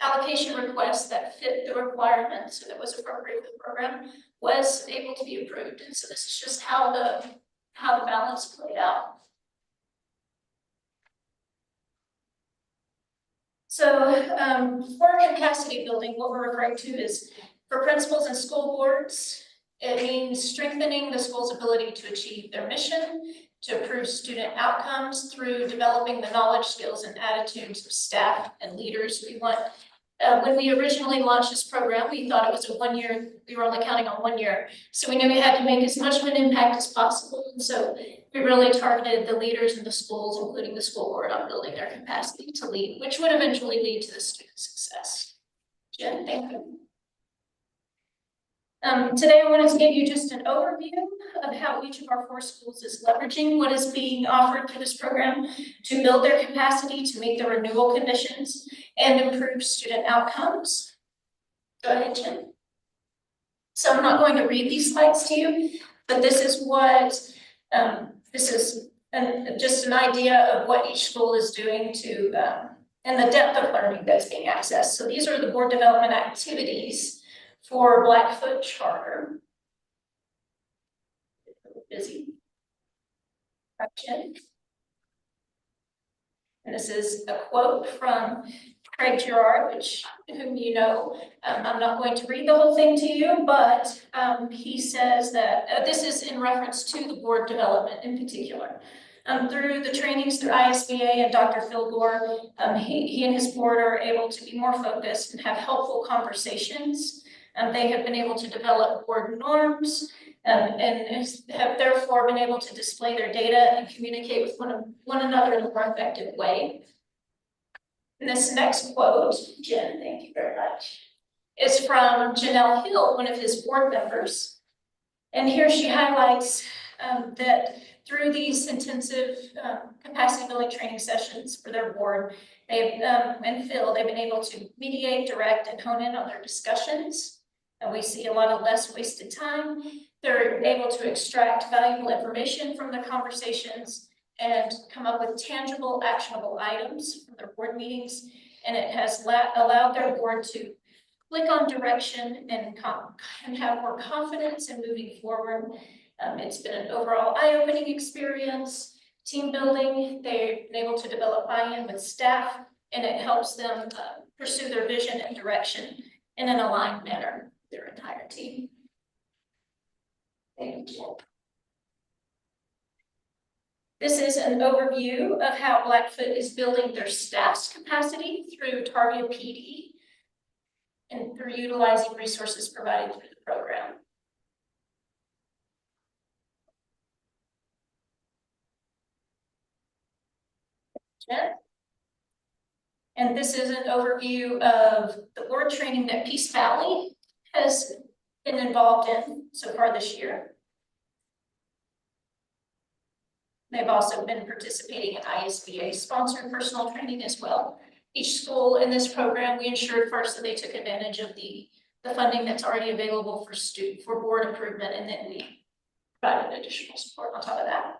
allocation request that fit the requirements that was appropriate for the program was able to be approved. And so this is just how the balance played out. So for capacity building, what we're referring to is for principals and school boards, it means strengthening the school's ability to achieve their mission, to improve student outcomes through developing the knowledge, skills, and attitudes of staff and leaders. We want, when we originally launched this program, we thought it was a 1 year, we were only counting on 1 year. So we knew we had to make as much of an impact as possible. And so we really targeted the leaders in the schools, including the school board, on building their capacity to lead, which would eventually lead to the student success. Jen, thank you. Today I wanted to give you just an overview of how each of our 4 schools is leveraging what is being offered through this program to build their capacity to meet the renewal conditions and improve student outcomes. Go ahead, Jen. So I'm not going to read these slides to you, but this is what just an idea of what each school is doing to and the depth of learning that's being accessed. So these are the board development activities for Blackfoot Charter. Busy. And this is a quote from Craig Girard, whom you know. I'm not going to read the whole thing to you, but he says that this is in reference to the board development in particular. Through the trainings through ISBA and Dr. Phil Gore, he and his board are able to be more focused and have helpful conversations. They have been able to develop board norms and have therefore been able to display their data and communicate with one another in a more effective way. And this next quote, Jen, thank you very much, is from Janelle Hill, one of his board members. And here she highlights that through these intensive capacity building training sessions for their board, and Phil, they've been able to mediate, direct, and hone in on their discussions. And we see a lot of less wasted time. They're able to extract valuable information from their conversations and come up with tangible, actionable items from their board meetings. And it has allowed their board to click on direction and have more confidence in moving forward. It's been an overall eye-opening experience, team building. They've been able to develop buy-in with staff, and it helps them pursue their vision and direction in an aligned manner, their entire team. Thank you. This is an overview of how Blackfoot is building their staff's capacity through targeted PD and through utilizing resources provided through the program. And this is an overview of the board training that Peace Valley has been involved in so far this year. They've also been participating in ISBA sponsored personal training as well. Each school in this program, we ensured first that they took advantage of the funding that's already available for board improvement, and then we provided additional support on top of that.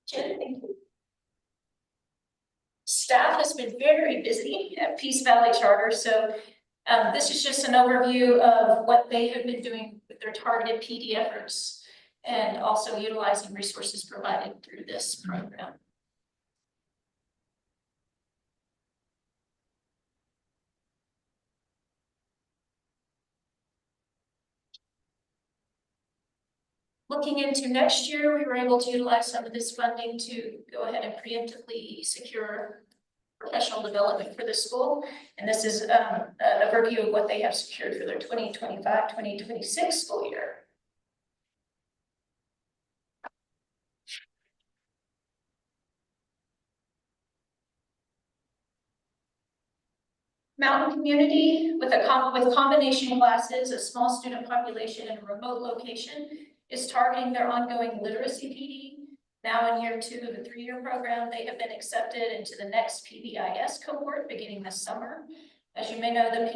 Jen, thank you. Staff has been very busy at Peace Valley Charter, so this is just an overview of what they have been doing with their targeted PD efforts and also utilizing resources provided through this program. Looking into next year, we were able to utilize some of this funding to go ahead and preemptively secure professional development for the school. And this is an overview of what they have secured for their 2025-2026 school year. Mountain community with combination classes, a small student population in a remote location is targeting their ongoing literacy PD. Now in year 2 of a 3-year program, they have been accepted into the next PBIS cohort beginning this summer. As you may know, the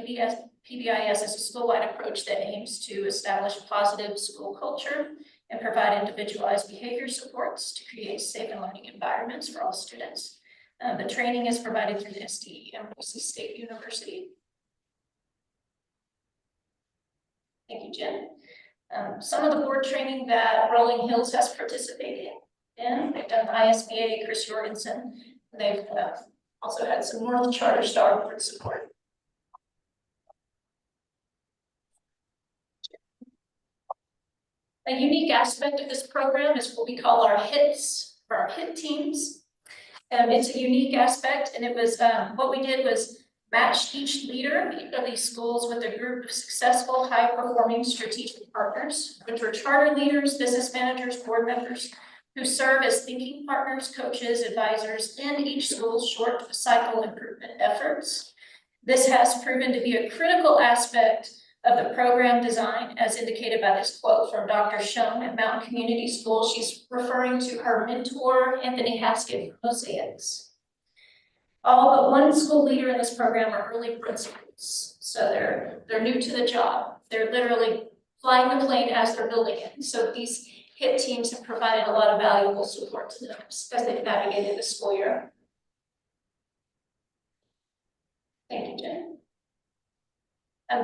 PBIS is a school-wide approach that aims to establish positive school culture and provide individualized behavior supports to create safe and learning environments for all students. The training is provided through the SDE and Boise State University. Thank you, Jen. Some of the board training that Rolling Hills has participated in, they've done ISBA, Chris Jorgensen. They've also had some North Charter Star board support. A unique aspect of this program is what we call our HITs, or our HIT teams. It's a unique aspect, and it was what we did was match each leader of these schools with a group of successful, high-performing strategic partners, which were charter leaders, business managers, board members, who serve as thinking partners, coaches, advisors in each school's short cycle improvement efforts. This has proven to be a critical aspect of the program design, as indicated by this quote from Dr. Schoen at Mountain Community School. She's referring to her mentor, Anthony Haskett, from Mosaics. All but one school leader in this program are early principals. So they're new to the job. They're literally flying the plane as they're building it. So these HIT teams have provided a lot of valuable support to them as they've navigated the school year. Thank you, Jen.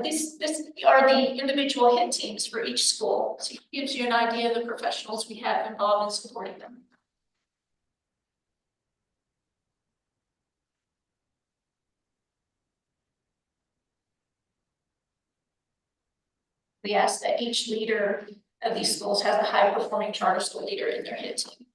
These are the individual HIT teams for each school. So it gives you an idea of the professionals we have involved in supporting them. We ask that each leader of these schools has a high-performing charter school leader in their HIT team.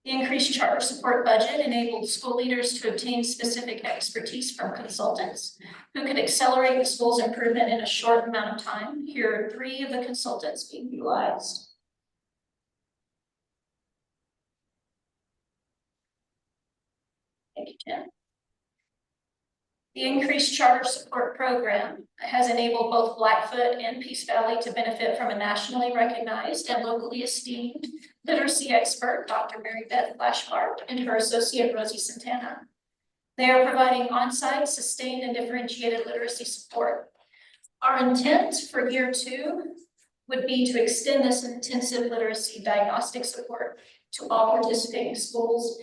The increased charter support budget enabled school leaders to obtain specific expertise from consultants who could accelerate the school's improvement in a short amount of time. Here are 3 of the consultants being utilized. Thank you, Jen. The increased charter support program has enabled both Blackfoot and Peace Valley to benefit from a nationally recognized and locally esteemed literacy expert, Dr. Mary Beth Flashbart, and her associate, Rosie Santana. They are providing on-site, sustained, and differentiated literacy support. Our intent for year 2 would be to extend this intensive literacy diagnostic support to all participating schools.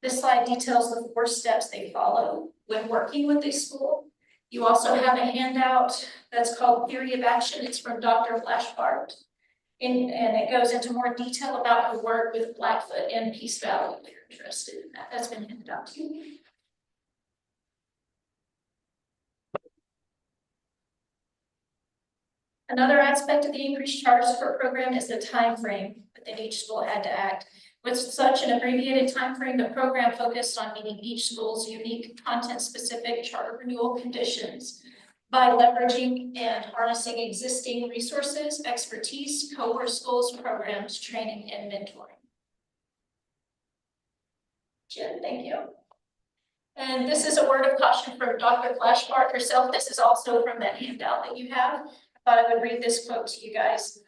This slide details the 4 steps they follow when working with a school. You also have a handout that's called Theory of Action. It's from Dr. Flashbart. And it goes into more detail about her work with Blackfoot and Peace Valley if you're interested in that. That's been handed out to you. Another aspect of the increased charter support program is the time frame within each school had to act. With such an abbreviated time frame, the program focused on meeting each school's unique content-specific charter renewal conditions by leveraging and harnessing existing resources, expertise, cohort schools, programs, training, and mentoring. Jen, thank you. And this is a word of caution from Dr. Flashbart herself. This is also from that handout that you have. I thought I would read this quote to you guys.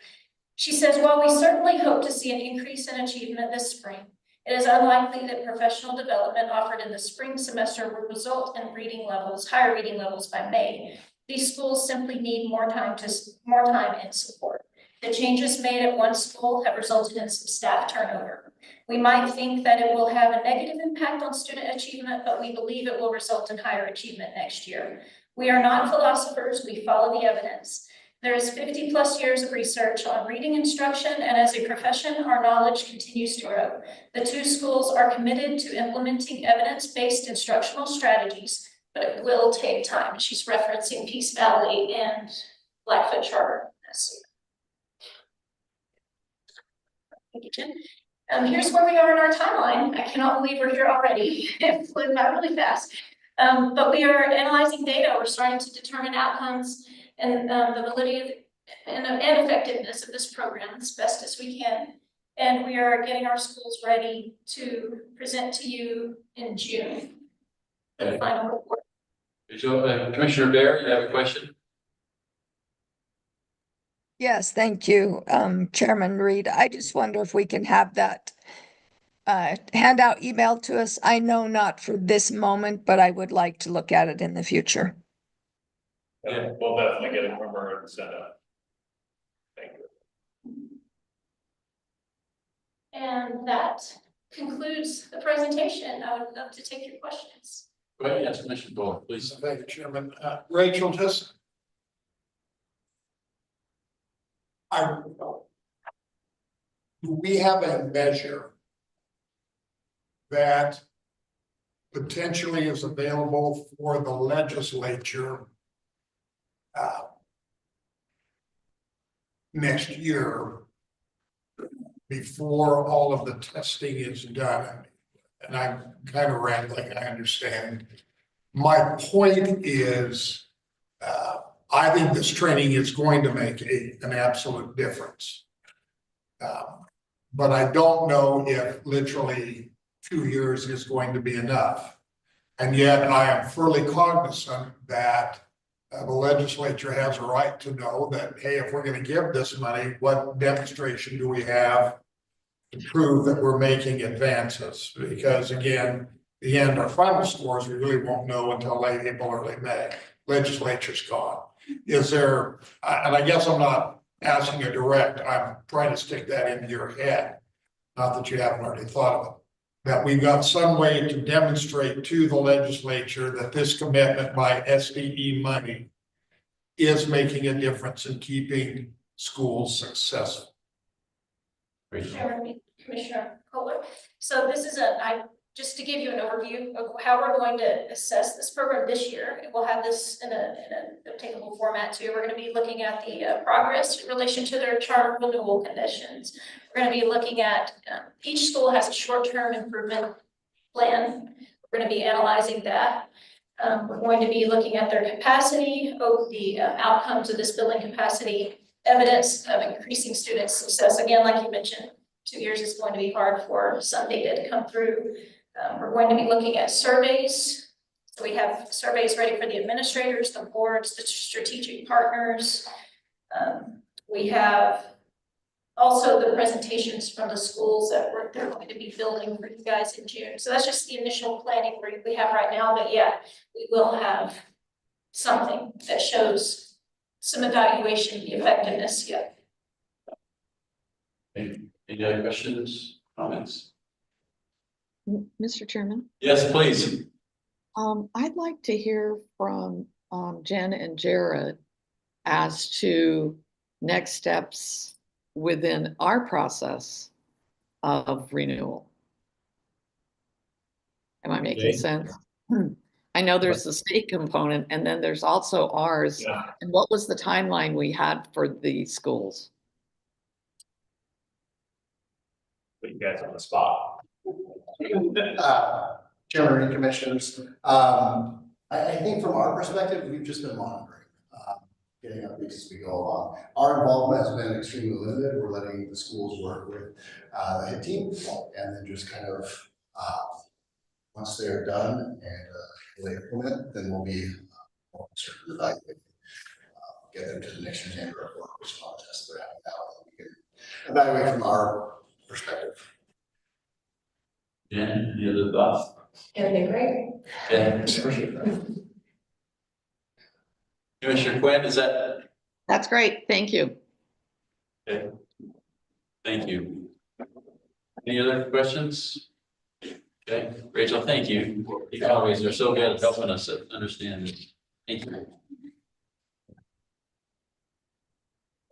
She says, while we certainly hope to see an increase in achievement this spring, it is unlikely that professional development offered in the spring semester will result in higher reading levels by May. These schools simply need more time and support. The changes made at one school have resulted in some staff turnover. We might think that it will have a negative impact on student achievement, but we believe it will result in higher achievement next year. We are not philosophers, we follow the evidence. There is 50+ years of research on reading instruction, and as a profession, our knowledge continues to grow. The 2 schools are committed to implementing evidence-based instructional strategies, but it will take time. She's referencing Peace Valley and Blackfoot Charter. Thank you, Jen. Here's where we are in our timeline. I cannot believe we're here already. It flew by really fast. But we are analyzing data. We're starting to determine outcomes and the validity and effectiveness of this program as best as we can. And we are getting our schools ready to present to you in June. The final report. Commissioner Bear, you have a question? Yes, thank you, Chairman Reed. I just wonder if we can have that handout emailed to us. I know not for this moment, but I would like to look at it in the future. Yeah, we'll definitely get it from her and send out. Thank you. And that concludes the presentation. I would love to take your questions. Go ahead, yes, Commissioner Bowe, please. Thank you, Chairman. Rachel, just. Do we have a measure that potentially is available for the legislature next year before all of the testing is done? And I'm kind of rambling, I understand. My point is, I think this training is going to make an absolute difference. But I don't know if literally 2 years is going to be enough. And yet I am fully cognizant that the legislature has a right to know that, hey, if we're going to give this money, what demonstration do we have to prove that we're making advances? Because again, the end, our final scores, we really won't know until late April, early May. Legislature's gone. Is there, and I guess I'm not asking a direct, I'm trying to stick that into your head. Not that you haven't already thought of it. That we've got some way to demonstrate to the legislature that this commitment by SDE money is making a difference in keeping schools successful. Chairman, Commissioner Kohler. So this is just to give you an overview of how we're going to assess this program this year. We'll have this in a obtainable format too. We're going to be looking at the progress in relation to their charter renewal conditions. We're going to be looking at each school has a short-term improvement plan. We're going to be analyzing that. We're going to be looking at their capacity, the outcomes of this building capacity, evidence of increasing student success. Again, like you mentioned, 2 years is going to be hard for some data to come through. We're going to be looking at surveys. So we have surveys ready for the administrators, the boards, the strategic partners. We have also the presentations from the schools that they're going to be building for you guys in June. So that's just the initial planning we have right now. But yeah, we will have something that shows some evaluation of the effectiveness. Yeah. Any other questions, comments? Mr. Chairman, Yes, please. I'd like to hear from Jen and Jared as to next steps within our process of renewal. Am I making sense? I know there's the state component and then there's also ours. Yeah. And what was the timeline we had for the schools? Put you guys on the spot. Chairman and Commissioners, I think from our perspective, we've just been monitoring, getting updates as we go along. Our involvement has been extremely limited. We're letting the schools work with the head team, and then just kind of once they're done and they implement, then we'll be more concerned with evaluating, get them to the next year's Android work, which is not a test they're having now, and we can evaluate from our perspective. Jen, any other thoughts? Everything great. Commissioner Quinn, is that? That's great. Thank you. Okay. Thank you. Any other questions? Okay, Rachel, thank you. You always are so good at helping us understand this. Thank you.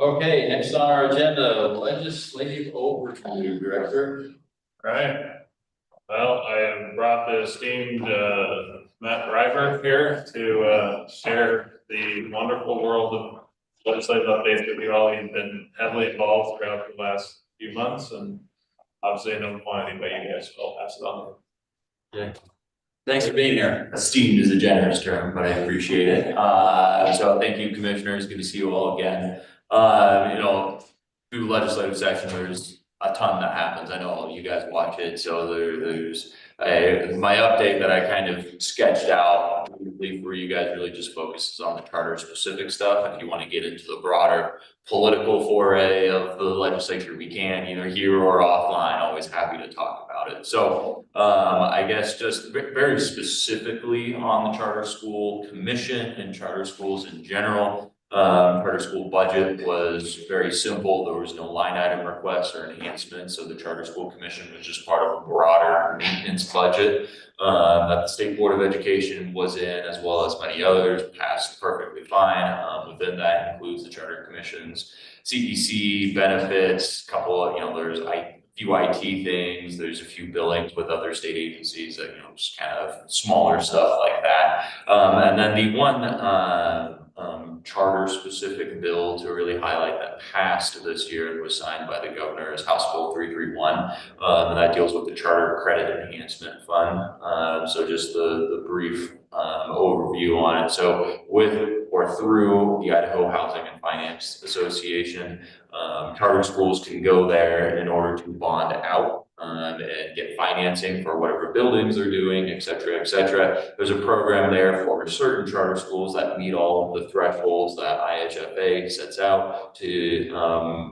Okay, next on our agenda, legislative overview, Director. Right. Well, I have brought the esteemed Matt River here to share the wonderful world of legislative updates that we've all been heavily involved throughout the last few months. And obviously a known quantity by you guys, so I'll pass it on. Yeah. Thanks for being here. Esteemed is a generous term, but I appreciate it. So thank you, commissioners. Good to see you all again. Through legislative session, there's a ton that happens. I know you guys watch it, so there's my update that I kind of sketched out for you guys really just focuses on the charter specific stuff. If you want to get into the broader political foray of the legislature, we can either here or offline. Always happy to talk about it. So I guess just very specifically on the charter school commission and charter schools in general. Charter school budget was very simple. There was no line item requests or enhancements. So the charter school commission was just part of a broader maintenance budget that the State Board of Education was in, as well as many others, passed perfectly fine. Within that includes the charter commission's CEC benefits, couple of, there's a few IT things, there's a few billings with other state agencies that, just kind of smaller stuff like that. And then the one charter specific bill to really highlight that passed this year and was signed by the governor is House Bill 331, and that deals with the Charter Credit Enhancement Fund. So just the brief overview on it. So with or through the Idaho Housing and Finance Association, charter schools can go there in order to bond out and get financing for whatever buildings they're doing, et cetera, et cetera. There's a program there for certain charter schools that meet all of the thresholds that IHFA sets out to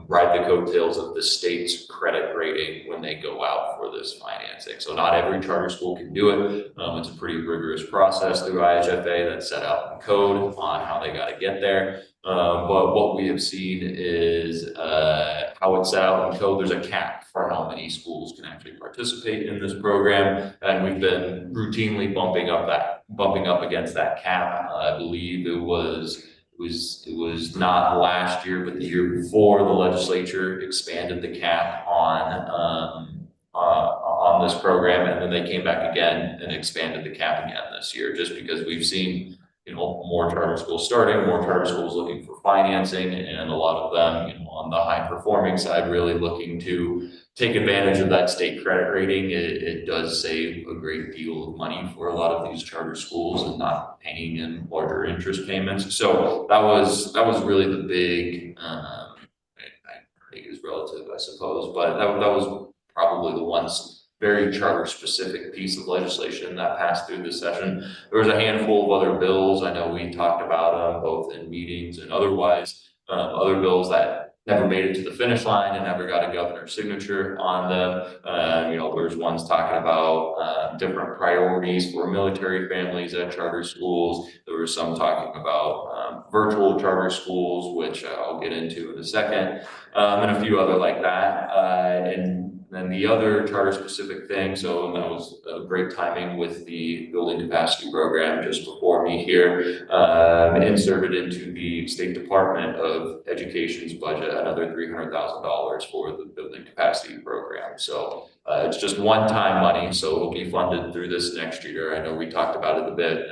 ride the coattails of the state's credit rating when they go out for this financing. So not every charter school can do it. It's a pretty rigorous process through IHFA that's set out in code on how they got to get there. But what we have seen is how it's set out in code. There's a cap for how many schools can actually participate in this program, and we've been routinely bumping up against that cap. I believe it was not last year, but the year before, the legislature expanded the cap on this program, and then they came back again and expanded the cap again this year, just because we've seen more charter schools starting, more charter schools looking for financing, and a lot of them, on the high performing side, really looking to take advantage of that state credit rating. It does save a great deal of money for a lot of these charter schools and not paying in larger interest payments. So that was really the big, I think is relative, I suppose, but that was probably the ones very charter specific piece of legislation that passed through this session. There was a handful of other bills. I know we talked about them both in meetings and otherwise, other bills that never made it to the finish line and never got a governor's signature on them. There's ones talking about different priorities for military families at charter schools. There was some talking about virtual charter schools, which I'll get into in a second, and a few other like that. And then the other charter specific thing, so that was great timing with the building capacity program just before me here, inserted into the State Department of Education's budget another $300,000 for the building capacity program. So it's just one-time money, so it'll be funded through this next year. I know we talked about it a bit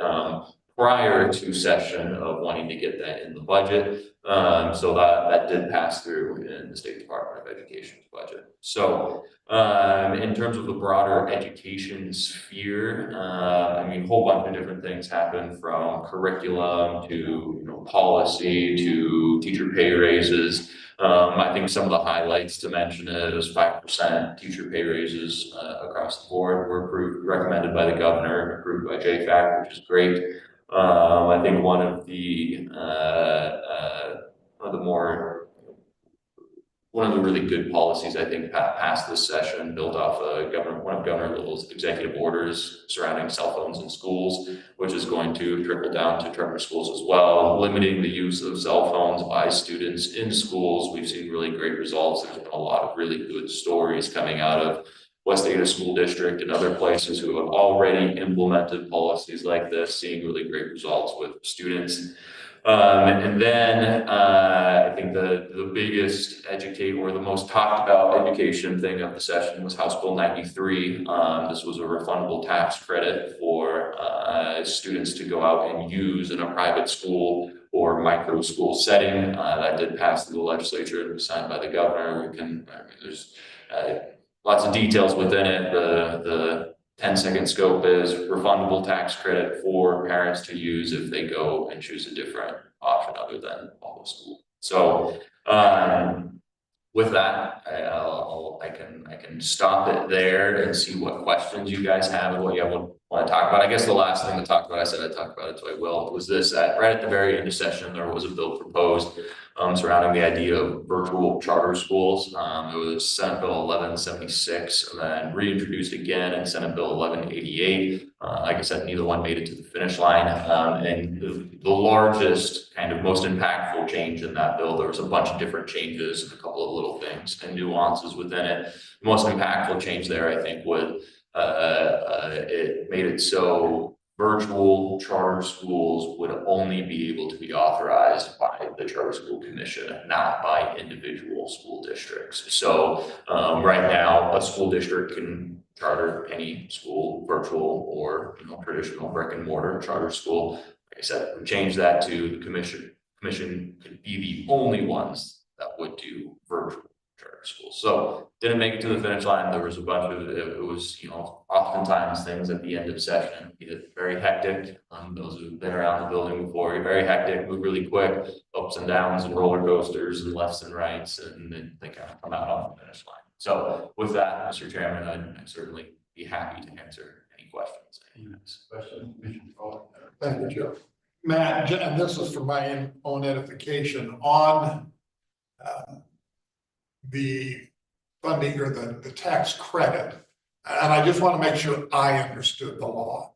prior to session of wanting to get that in the budget. So that did pass through in the State Department of Education's budget. So in terms of the broader education sphere, a whole bunch of different things happen, from curriculum to policy to teacher pay raises. I think some of the highlights to mention is 5% teacher pay raises across the board were recommended by the governor, approved by JFAC, which is great. I think one of the really good policies I think passed this session, built off one of Governor Little's executive orders surrounding cell phones in schools, which is going to trickle down to charter schools as well, limiting the use of cell phones by students in schools. We've seen really great results. There's been a lot of really good stories coming out of West Ada School District and other places who have already implemented policies like this, seeing really great results with students. And then I think the biggest the most talked about education thing of the session was House Bill 93. This was a refundable tax credit for students to go out and use in a private school or micro school setting. That did pass through the legislature and was signed by the governor. lots of details within it. The 10-second scope is refundable tax credit for parents to use if they go and choose a different option other than public school. So, with that, I can stop it there and see what questions you guys have and what you want to talk about. I guess the last thing to talk about, I said I'd talk about it, so I will, was this, right at the very end of session, there was a bill proposed surrounding the idea of virtual charter schools. It was Senate Bill 1176 and then reintroduced again in Senate Bill 1188. Like I said, neither one made it to the finish line. And the largest, kind of most impactful change in that bill, there was a bunch of different changes and a couple of little things and nuances within it. The most impactful change there, I think, would it made it so virtual charter schools would only be able to be authorized by the Charter School Commission, not by individual school districts. So right now, a school district can charter any school, virtual or traditional brick and mortar charter school. Like I said, we changed that to the commission. Commission could be the only ones that would do virtual charter schools. So didn't make it to the finish line. There was a bunch of it was, oftentimes things at the end of session get very hectic. Those who've been around the building before, you're very hectic, move really quick, ups and downs and roller coasters and lefts and rights, and then they kind of come out on the finish line. So with that, Mr. Chairman, I'd certainly be happy to answer any questions. Thank you, Joe. Matt, and this is for my own edification on the funding or the tax credit. And I just want to make sure I understood the law.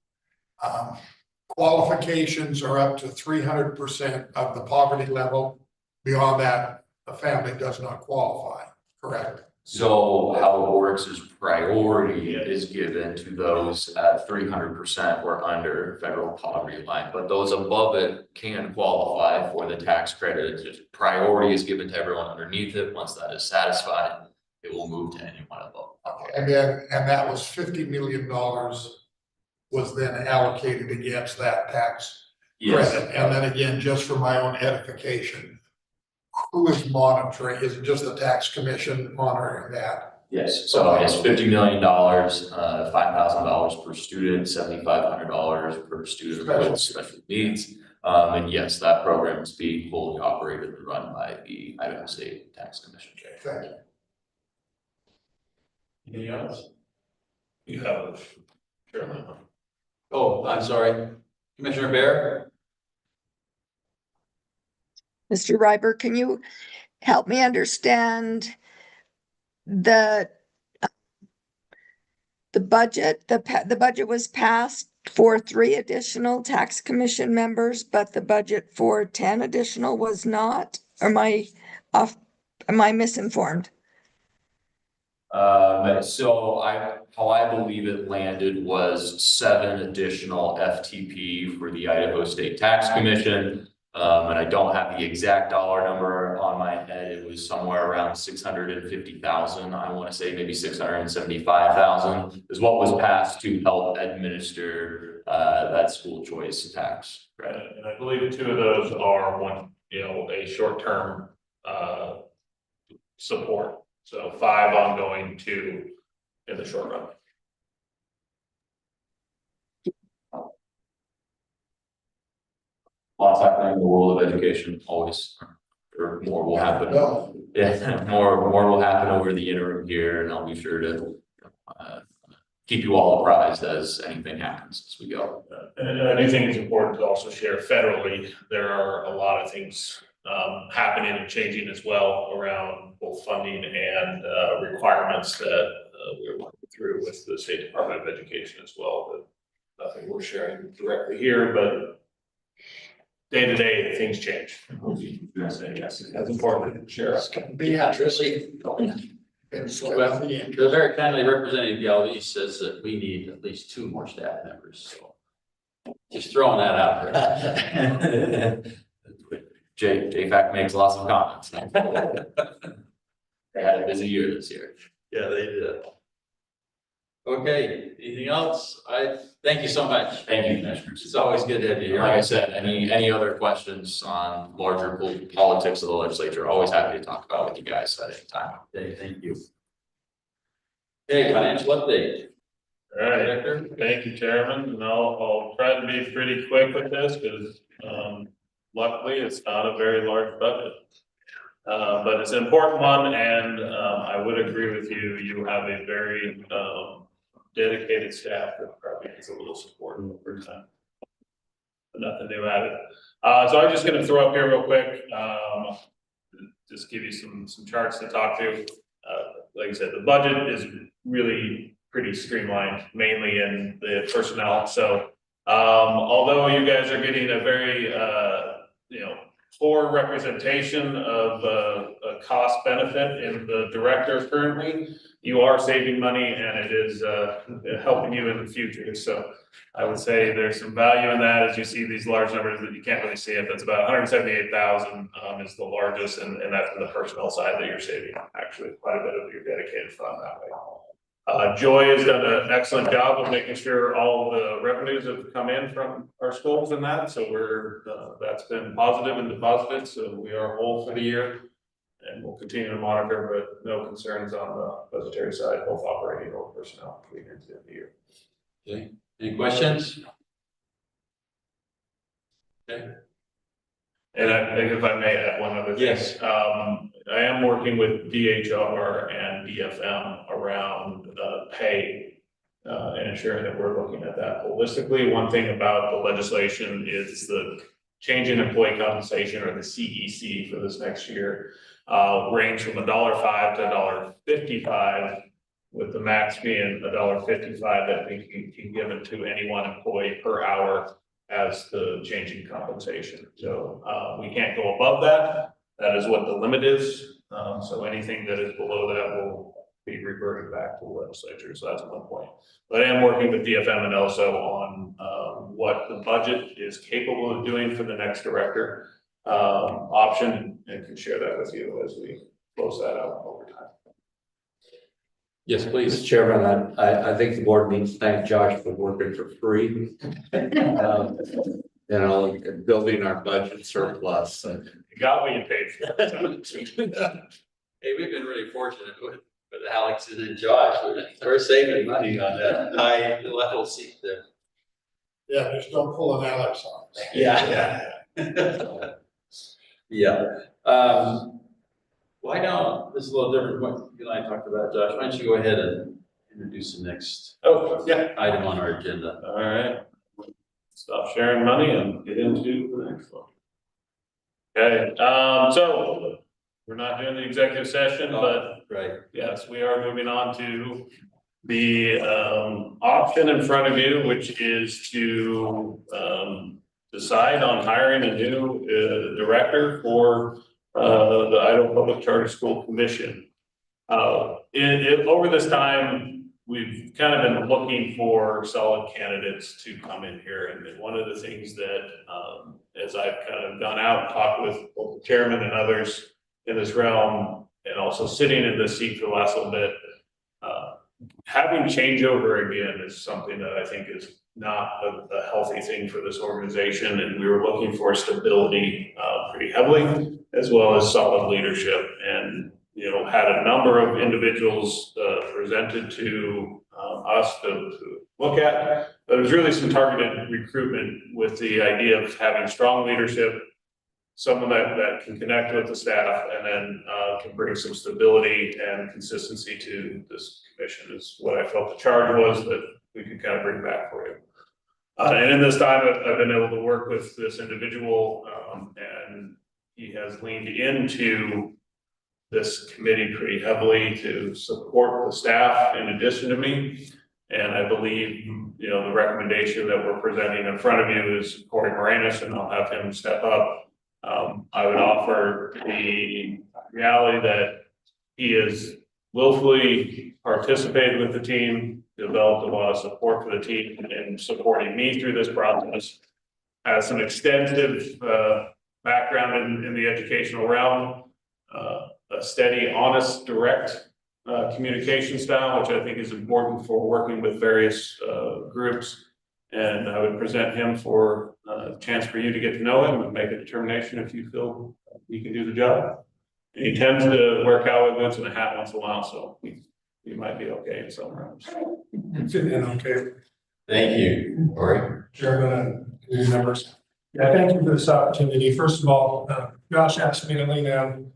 Qualifications are up to 300% of the poverty level. Beyond that, the family does not qualify, correct? So how it works is priority is given to those at 300% or under federal poverty line, but those above it can qualify for the tax credit. Just priority is given to everyone underneath it. Once that is satisfied, it will move to anyone above. And that was $50 million was then allocated against that tax credit. And then again, just for my own edification, who is monitoring? Is it just the tax commission monitoring that? Yes, so it's $50 million, $5,000 per student, $7,500 per student with special needs. And yes, that program is being fully operated and run by the Idaho State Tax Commission. Thank you. Anything else? You have, sure. Oh, I'm sorry. Commissioner Bear? Mr. Reiber, can you help me understand the budget? The budget was passed for 3 additional tax commission members, but the budget for 10 additional was not. Am I misinformed? So how I believe it landed was 7 additional FTP for the Idaho State Tax Commission. And I don't have the exact dollar number on my head. It was somewhere around 650,000. I want to say maybe 675,000 is what was passed to help administer that school choice tax credit. And I believe 2 of those are one, a short-term support. So 5 ongoing, 2 in the short run. Lots happening in the world of education, always, or more will happen. Yeah, more will happen over the interim here, and I'll be sure to keep you all apprised as anything happens as we go. And I do think it's important to also share federally, there are a lot of things happening and changing as well around both funding and requirements that we're working through with the State Department of Education as well. But nothing we're sharing directly here, but day to day, things change. Yes, that's important to share. The very kindly Representative Galvez says that we need at least 2 more staff members, so just throwing that out there. JFAC makes lots of comments. They had a busy year this year. Yeah, they did. Okay, anything else? I thank you so much. Thank you, Commissioners. It's always good to have you here. Like I said, any other questions on larger politics of the legislature, always happy to talk about with you guys at any time. Okay, thank you. Okay, financial update. All right, thank you, Chairman, and I'll try to be pretty quick with this, because, luckily, it's not a very large budget. But it's an important one, and, I would agree with you, you have a very, dedicated staff that probably needs a little support over time. But nothing new added. So I'm just gonna throw up here real quick, just give you some charts to talk to. Like I said, the budget is really pretty streamlined, mainly in the personnel. So, although you guys are getting a very, poor representation of a cost benefit in the director currently, you are saving money, and it is helping you in the future. So I would say there's some value in that, as you see these large numbers that you can't really see it. That's about 178,000 is the largest, and that's in the personnel side that you're saving actually quite a bit of your dedicated fund that way. Joy has done an excellent job of making sure all the revenues have come in from our schools and that, so that's been positive and deposited, so we are whole for the year. And we'll continue to monitor, but no concerns on the budgetary side, both operating or personnel, leading into the end of the year. Okay, any questions? Okay. And I think if I may add one other thing. Yes. I am working with DHR and DFM around pay and ensuring that we're looking at that holistically. One thing about the legislation is the change in employee compensation, or the CEC, for this next year range from $1.05 to $1.55, with the max being $1.55 that we can give it to any one employee per hour as the changing compensation. So we can't go above that. That is what the limit is. So anything that is below that will be reverted back to the legislature. So that's one point. But I am working with DFM and also on what the budget is capable of doing for the next director option, and can share that with you as we close that out over time. Yes, please. Mr. Chairman, I think the board needs to thank Josh for working for free. Building our budget surplus. You got what you paid for. Hey, we've been really fortunate with Alex and Josh. We're saving money on that high level seat there. Yeah, just don't pull an Alex on us. Yeah. Yeah. Why don't, this is a little different from what you and I talked about, Josh. Why don't you go ahead and introduce the next item on our agenda? All right. Stop sharing money and get into the next one. Okay, so we're not doing the executive session, but yes, we are moving on to the option in front of you, which is to decide on hiring a new director for the Idaho Public Charter School Commission. Over this time, we've kind of been looking for solid candidates to come in here. And one of the things that, as I've kind of gone out and talked with both the chairman and others in this realm, and also sitting in this seat for the last little bit, having changeover again is something that I think is not a healthy thing for this organization. And we were looking for stability pretty heavily, as well as solid leadership. And had a number of individuals presented to us to look at, but it was really some targeted recruitment with the idea of having strong leadership, someone that can connect with the staff, and then can bring some stability and consistency to this commission, is what I felt the charge was that we could kind of bring back for you. And in this time, I've been able to work with this individual, and he has leaned into this committee pretty heavily to support the staff in addition to me. And I believe, the recommendation that we're presenting in front of you is Corey Moranis, and I'll have him step up. I would offer the reality that he has willfully participated with the team, developed a lot of support for the team, and supporting me through this process, has some extensive background in the educational realm, a steady, honest, direct communication style, which I think is important for working with various groups. And I would present him for a chance for you to get to know him and make a determination if you feel he can do the job. And he tends to wear cowboy boots and a hat once in a while, so we we might be okay in some rooms. Okay. Thank you, Cory. Chairman and committee members. Yeah, thank you for this opportunity. First of all, Josh asked me to lean in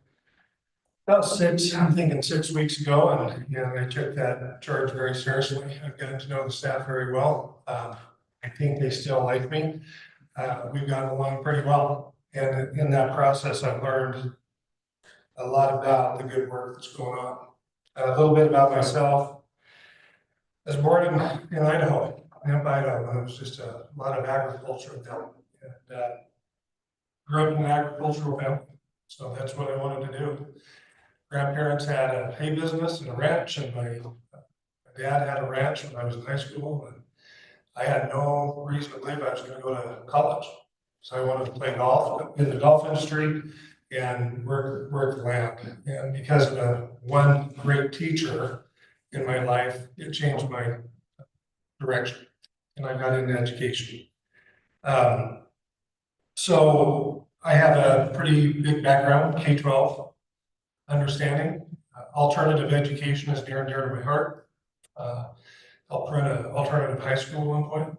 about 6 weeks ago, and I took that charge very seriously. I've gotten to know the staff very well. I think they still like me. We've gotten along pretty well. And in that process, I've learned a lot about the good work that's going on. A little bit about myself. I was born in Idaho, Idaho, and it was just a lot of agriculture then. And grew up in an agricultural family, so that's what I wanted to do. Grandparents had a hay business and a ranch, and my dad had a ranch when I was in high school, and I had no reason to believe I was gonna go to college. So I wanted to play golf in the golf industry and work the land. And because of one great teacher in my life, it changed my direction, and I got into education. So I have a pretty big background, K-12 understanding. Alternative education is near and dear to my heart. I'll run an alternative high school at one point,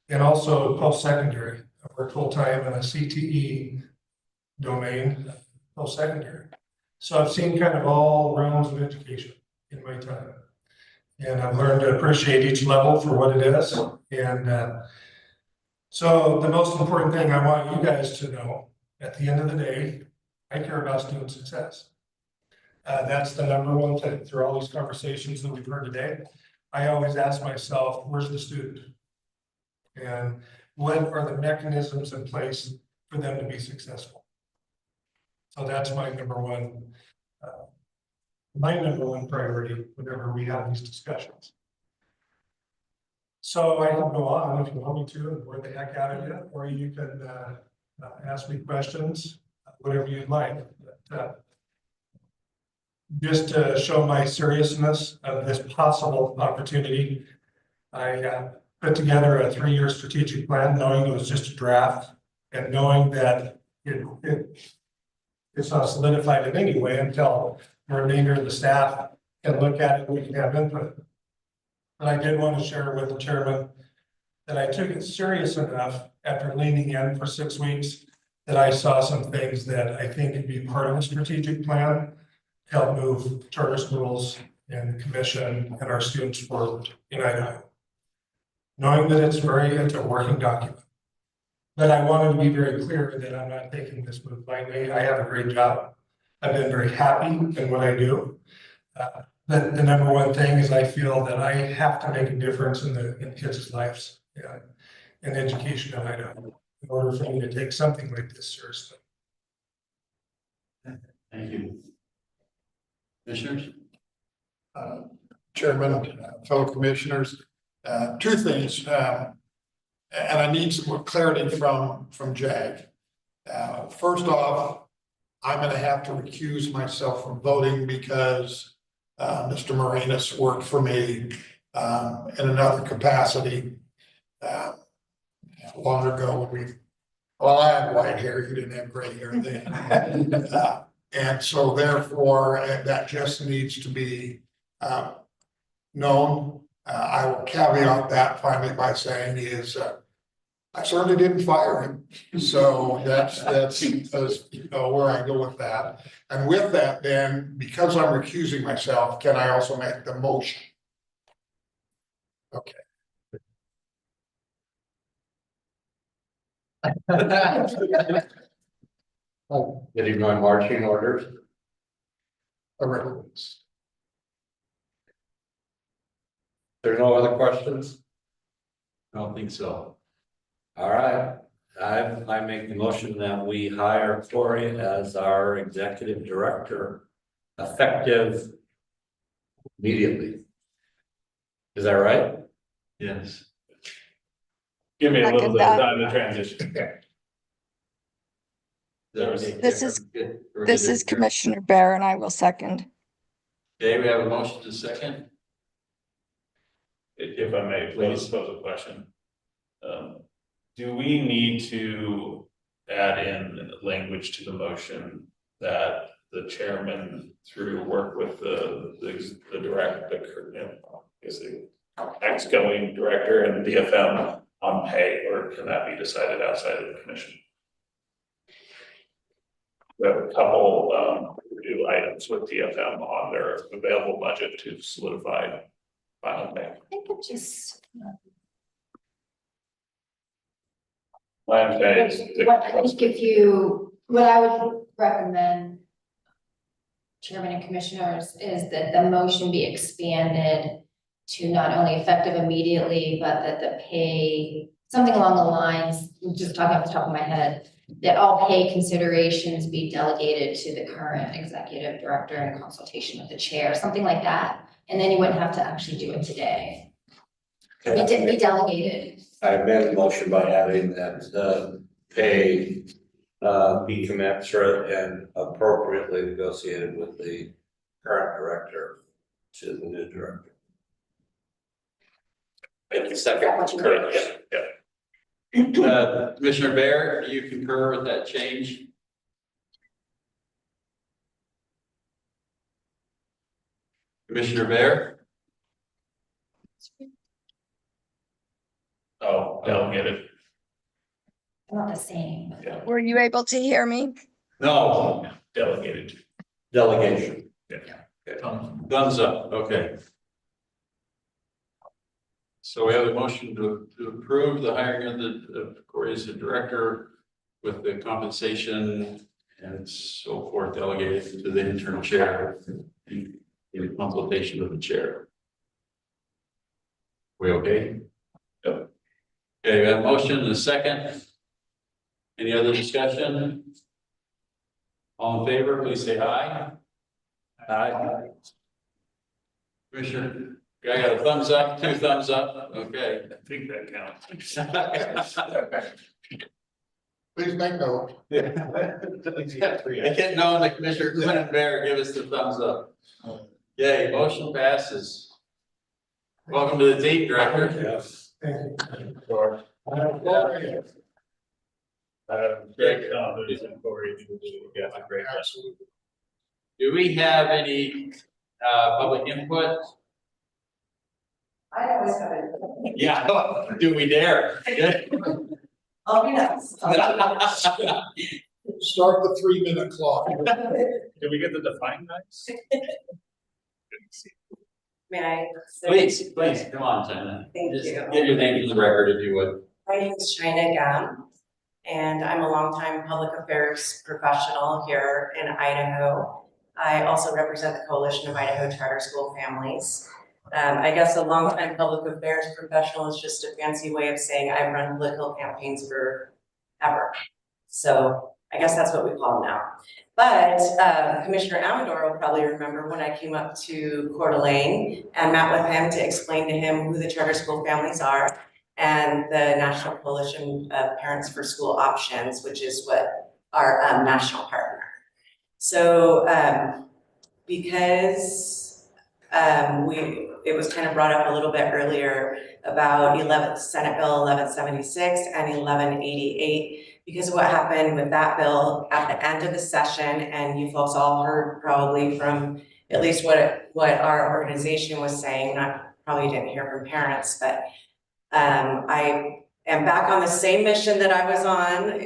and also post-secondary. I work full-time in a CTE domain, post-secondary. So I've seen kind of all realms of education in my time. And I've learned to appreciate each level for what it is. And so the most important thing I want you guys to know, at the end of the day, I care about student success. That's the number one thing through all these conversations that we've heard today. I always ask myself, where's the student? And what are the mechanisms in place for them to be successful? So that's my number one priority whenever we have these discussions. So I can go on if you want me to and bore the heck out of you, or you can ask me questions, whatever you'd like. But, just to show my seriousness of this possible opportunity, I put together a 3-year strategic plan, knowing it was just a draft, and knowing that it's not solidified in any way until the remainder of the staff can look at it and we can have input. But I did want to share with the chairman that I took it serious enough after leaning in for 6 weeks that I saw some things that I think could be part of the strategic plan, help move charter schools and the commission and our students forward in Idaho. Knowing that it's a working document. But I wanted to be very clear that I'm not taking this move lightly. I have a great job. I've been very happy in what I do. But the number one thing is I feel that I have to make a difference in kids' lives and education in Idaho in order for me to take something like this seriously. Thank you. Commissioners? Chairman, fellow commissioners, 2 things, and I need some more clarity from Jag. First off, I'm going to have to recuse myself from voting because Mr. Marinas worked for me in another capacity long ago when I had white hair, you didn't have gray hair then. And so therefore, that just needs to be known. I will caveat that finally by saying I certainly didn't fire him. So that's where I go with that. And with that, then, because I'm recusing myself, can I also make the motion? Okay. Getting my marching orders. There's no other questions? I don't think so. All right, I make the motion that we hire Cory as our executive director, effective immediately. Is that right? Yes. Give me a little bit of time to transition. This is Commissioner Bear, and I will second. Okay, we have a motion to second. If I may, please pose a question. Do we need to add in language to the motion that the chairman through work with the director, is the ex-going director and DFM on pay, or can that be decided outside of the commission? We have a couple review items with DFM on their available budget to solidify final pay. I think it just. My understanding is What I think what I would recommend, Chairman and Commissioners, is that the motion be expanded to not only effective immediately, but that the pay, something along the lines, just talking off the top of my head, that all pay considerations be delegated to the current executive director in consultation with the chair, something like that. And then you wouldn't have to actually do it today. Be delegated. I amend the motion by adding that the pay be commensurate and appropriately negotiated with the current director to the new director. And the second, correct, yeah. Commissioner Bear, do you concur with that change? Commissioner Bear? Oh, delegated. Not the same. Yeah. Were you able to hear me? No. Delegated. Delegation. Yeah. Thumbs up, okay. So we have a motion to approve the hiring of Corey as the director with the compensation and so forth delegated to the interim chair in consultation with the chair. We okay? Yep. Okay, we have a motion and a second. Any other discussion? All in favor, please say aye. Aye. Commissioner, I got a thumbs up, 2 thumbs up, okay. I think that counts. Please make note. I can't know the Commissioner Quinn and Bear give us the thumbs up. Yay, motion passes. Welcome to the team, Director. Yes. Sure. Great confidence in Corey. Yeah, great. Absolutely. Do we have any public input? I always have it. Yeah, do we dare? I'll be next. Start the 3-minute clock. Did we get the defined nights? May I? Please, come on, China. Thank Just you. get your name to the record if you would. My name is China Gam, and I'm a longtime public affairs professional here in Idaho. I also represent the Coalition of Idaho Charter School Families. I guess a longtime public affairs professional is just a fancy way of saying I've run political campaigns forever. So I guess that's what we call them now. But Commissioner Amador will probably remember when I came up to Coeur d'Alene and met with him to explain to him who the charter school families are and the National Coalition of Parents for School Options, which is what our national partner. So because it was kind of brought up a little bit earlier about Senate Bill 1176 and 1188, because of what happened with that bill at the end of the session, and you folks all heard probably from at least what our organization was saying, probably didn't hear from parents, but I am back on the same mission that I was on,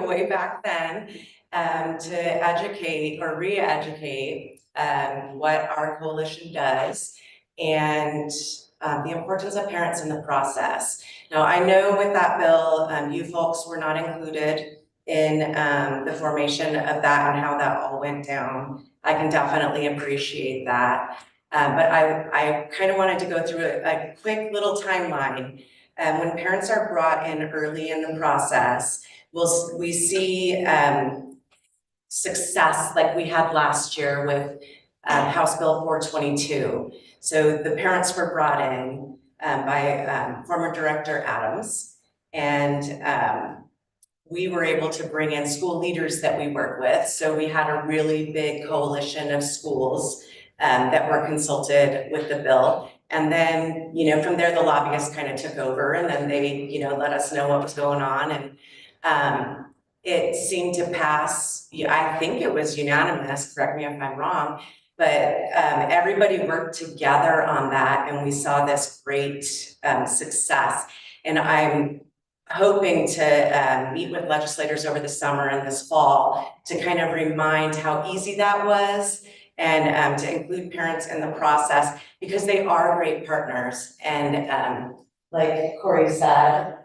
way back then, to educate or re-educate what our coalition does and the importance of parents in the process. Now, I know with that bill, you folks were not included in the formation of that and how that all went down. I can definitely appreciate that. But I kind of wanted to go through a quick little timeline. When parents are brought in early in the process, we see success like we had last year with House Bill 422. So the parents were brought in by former Director Adams, and we were able to bring in school leaders that we work with. So we had a really big coalition of schools that were consulted with the bill. And then, from there, the lobbyists kind of took over, and then they, let us know what was going on. And it seemed to pass, I think it was unanimous, correct me if I'm wrong, but everybody worked together on that and we saw this great success. And I'm hoping to meet with legislators over the summer and this fall to kind of remind how easy that was and to include parents in the process because they are great partners. And like Corey said,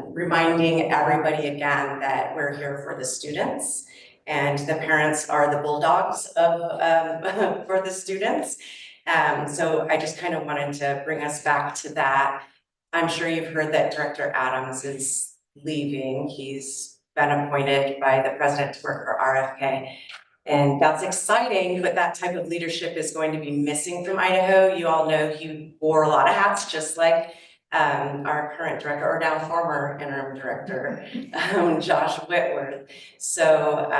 reminding everybody again that we're here for the students and the parents are the bulldogs of for the students. So I just kind of wanted to bring us back to that. I'm sure you've heard that Director Adams is leaving. He's been appointed by the president to work for RFK. And that's exciting, but that type of leadership is going to be missing from Idaho. You all know he wore a lot of hats, just like our current director, or now former interim director, Josh Whitworth. So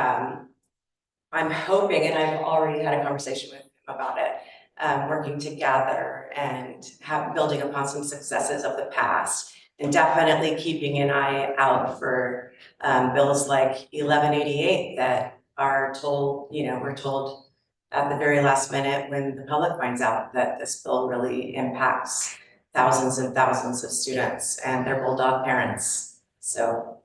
I'm hoping, and I've already had a conversation with him about it, working together and building upon some successes of the past, and definitely keeping an eye out for bills like 1188 that are told, we're told at the very last minute when the public finds out that this bill really impacts thousands and thousands of students and their bulldog parents. So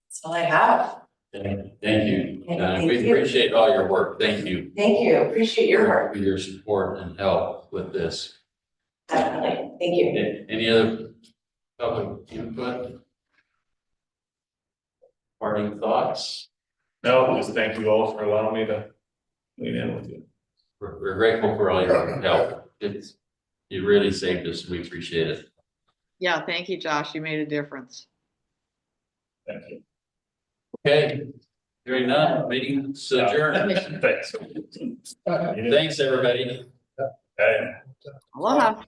that's all I have. Thank you. Thank We you. appreciate all your work. Thank you. Thank you, appreciate your work. For your support and help with this. Definitely, thank you. Any other public input? Parting thoughts? No, just thank you all for allowing me to lean in with you. We're grateful for all your help. You really saved us. We appreciate it. Yeah, thank you, Josh. You made a difference. Thank you. Okay, hearing none, meeting adjourned. Thanks. Thanks, everybody. Okay. Aloha.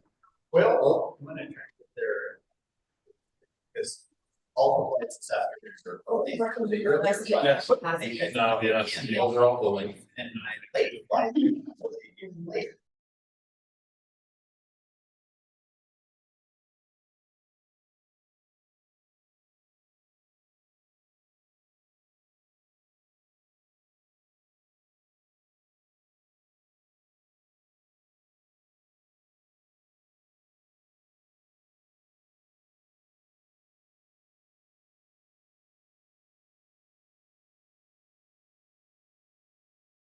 Well, I'm gonna try to get there. Because all the lights this afternoon are. Oh, these are the early. Yes. No, yes. Those are all going. And I late.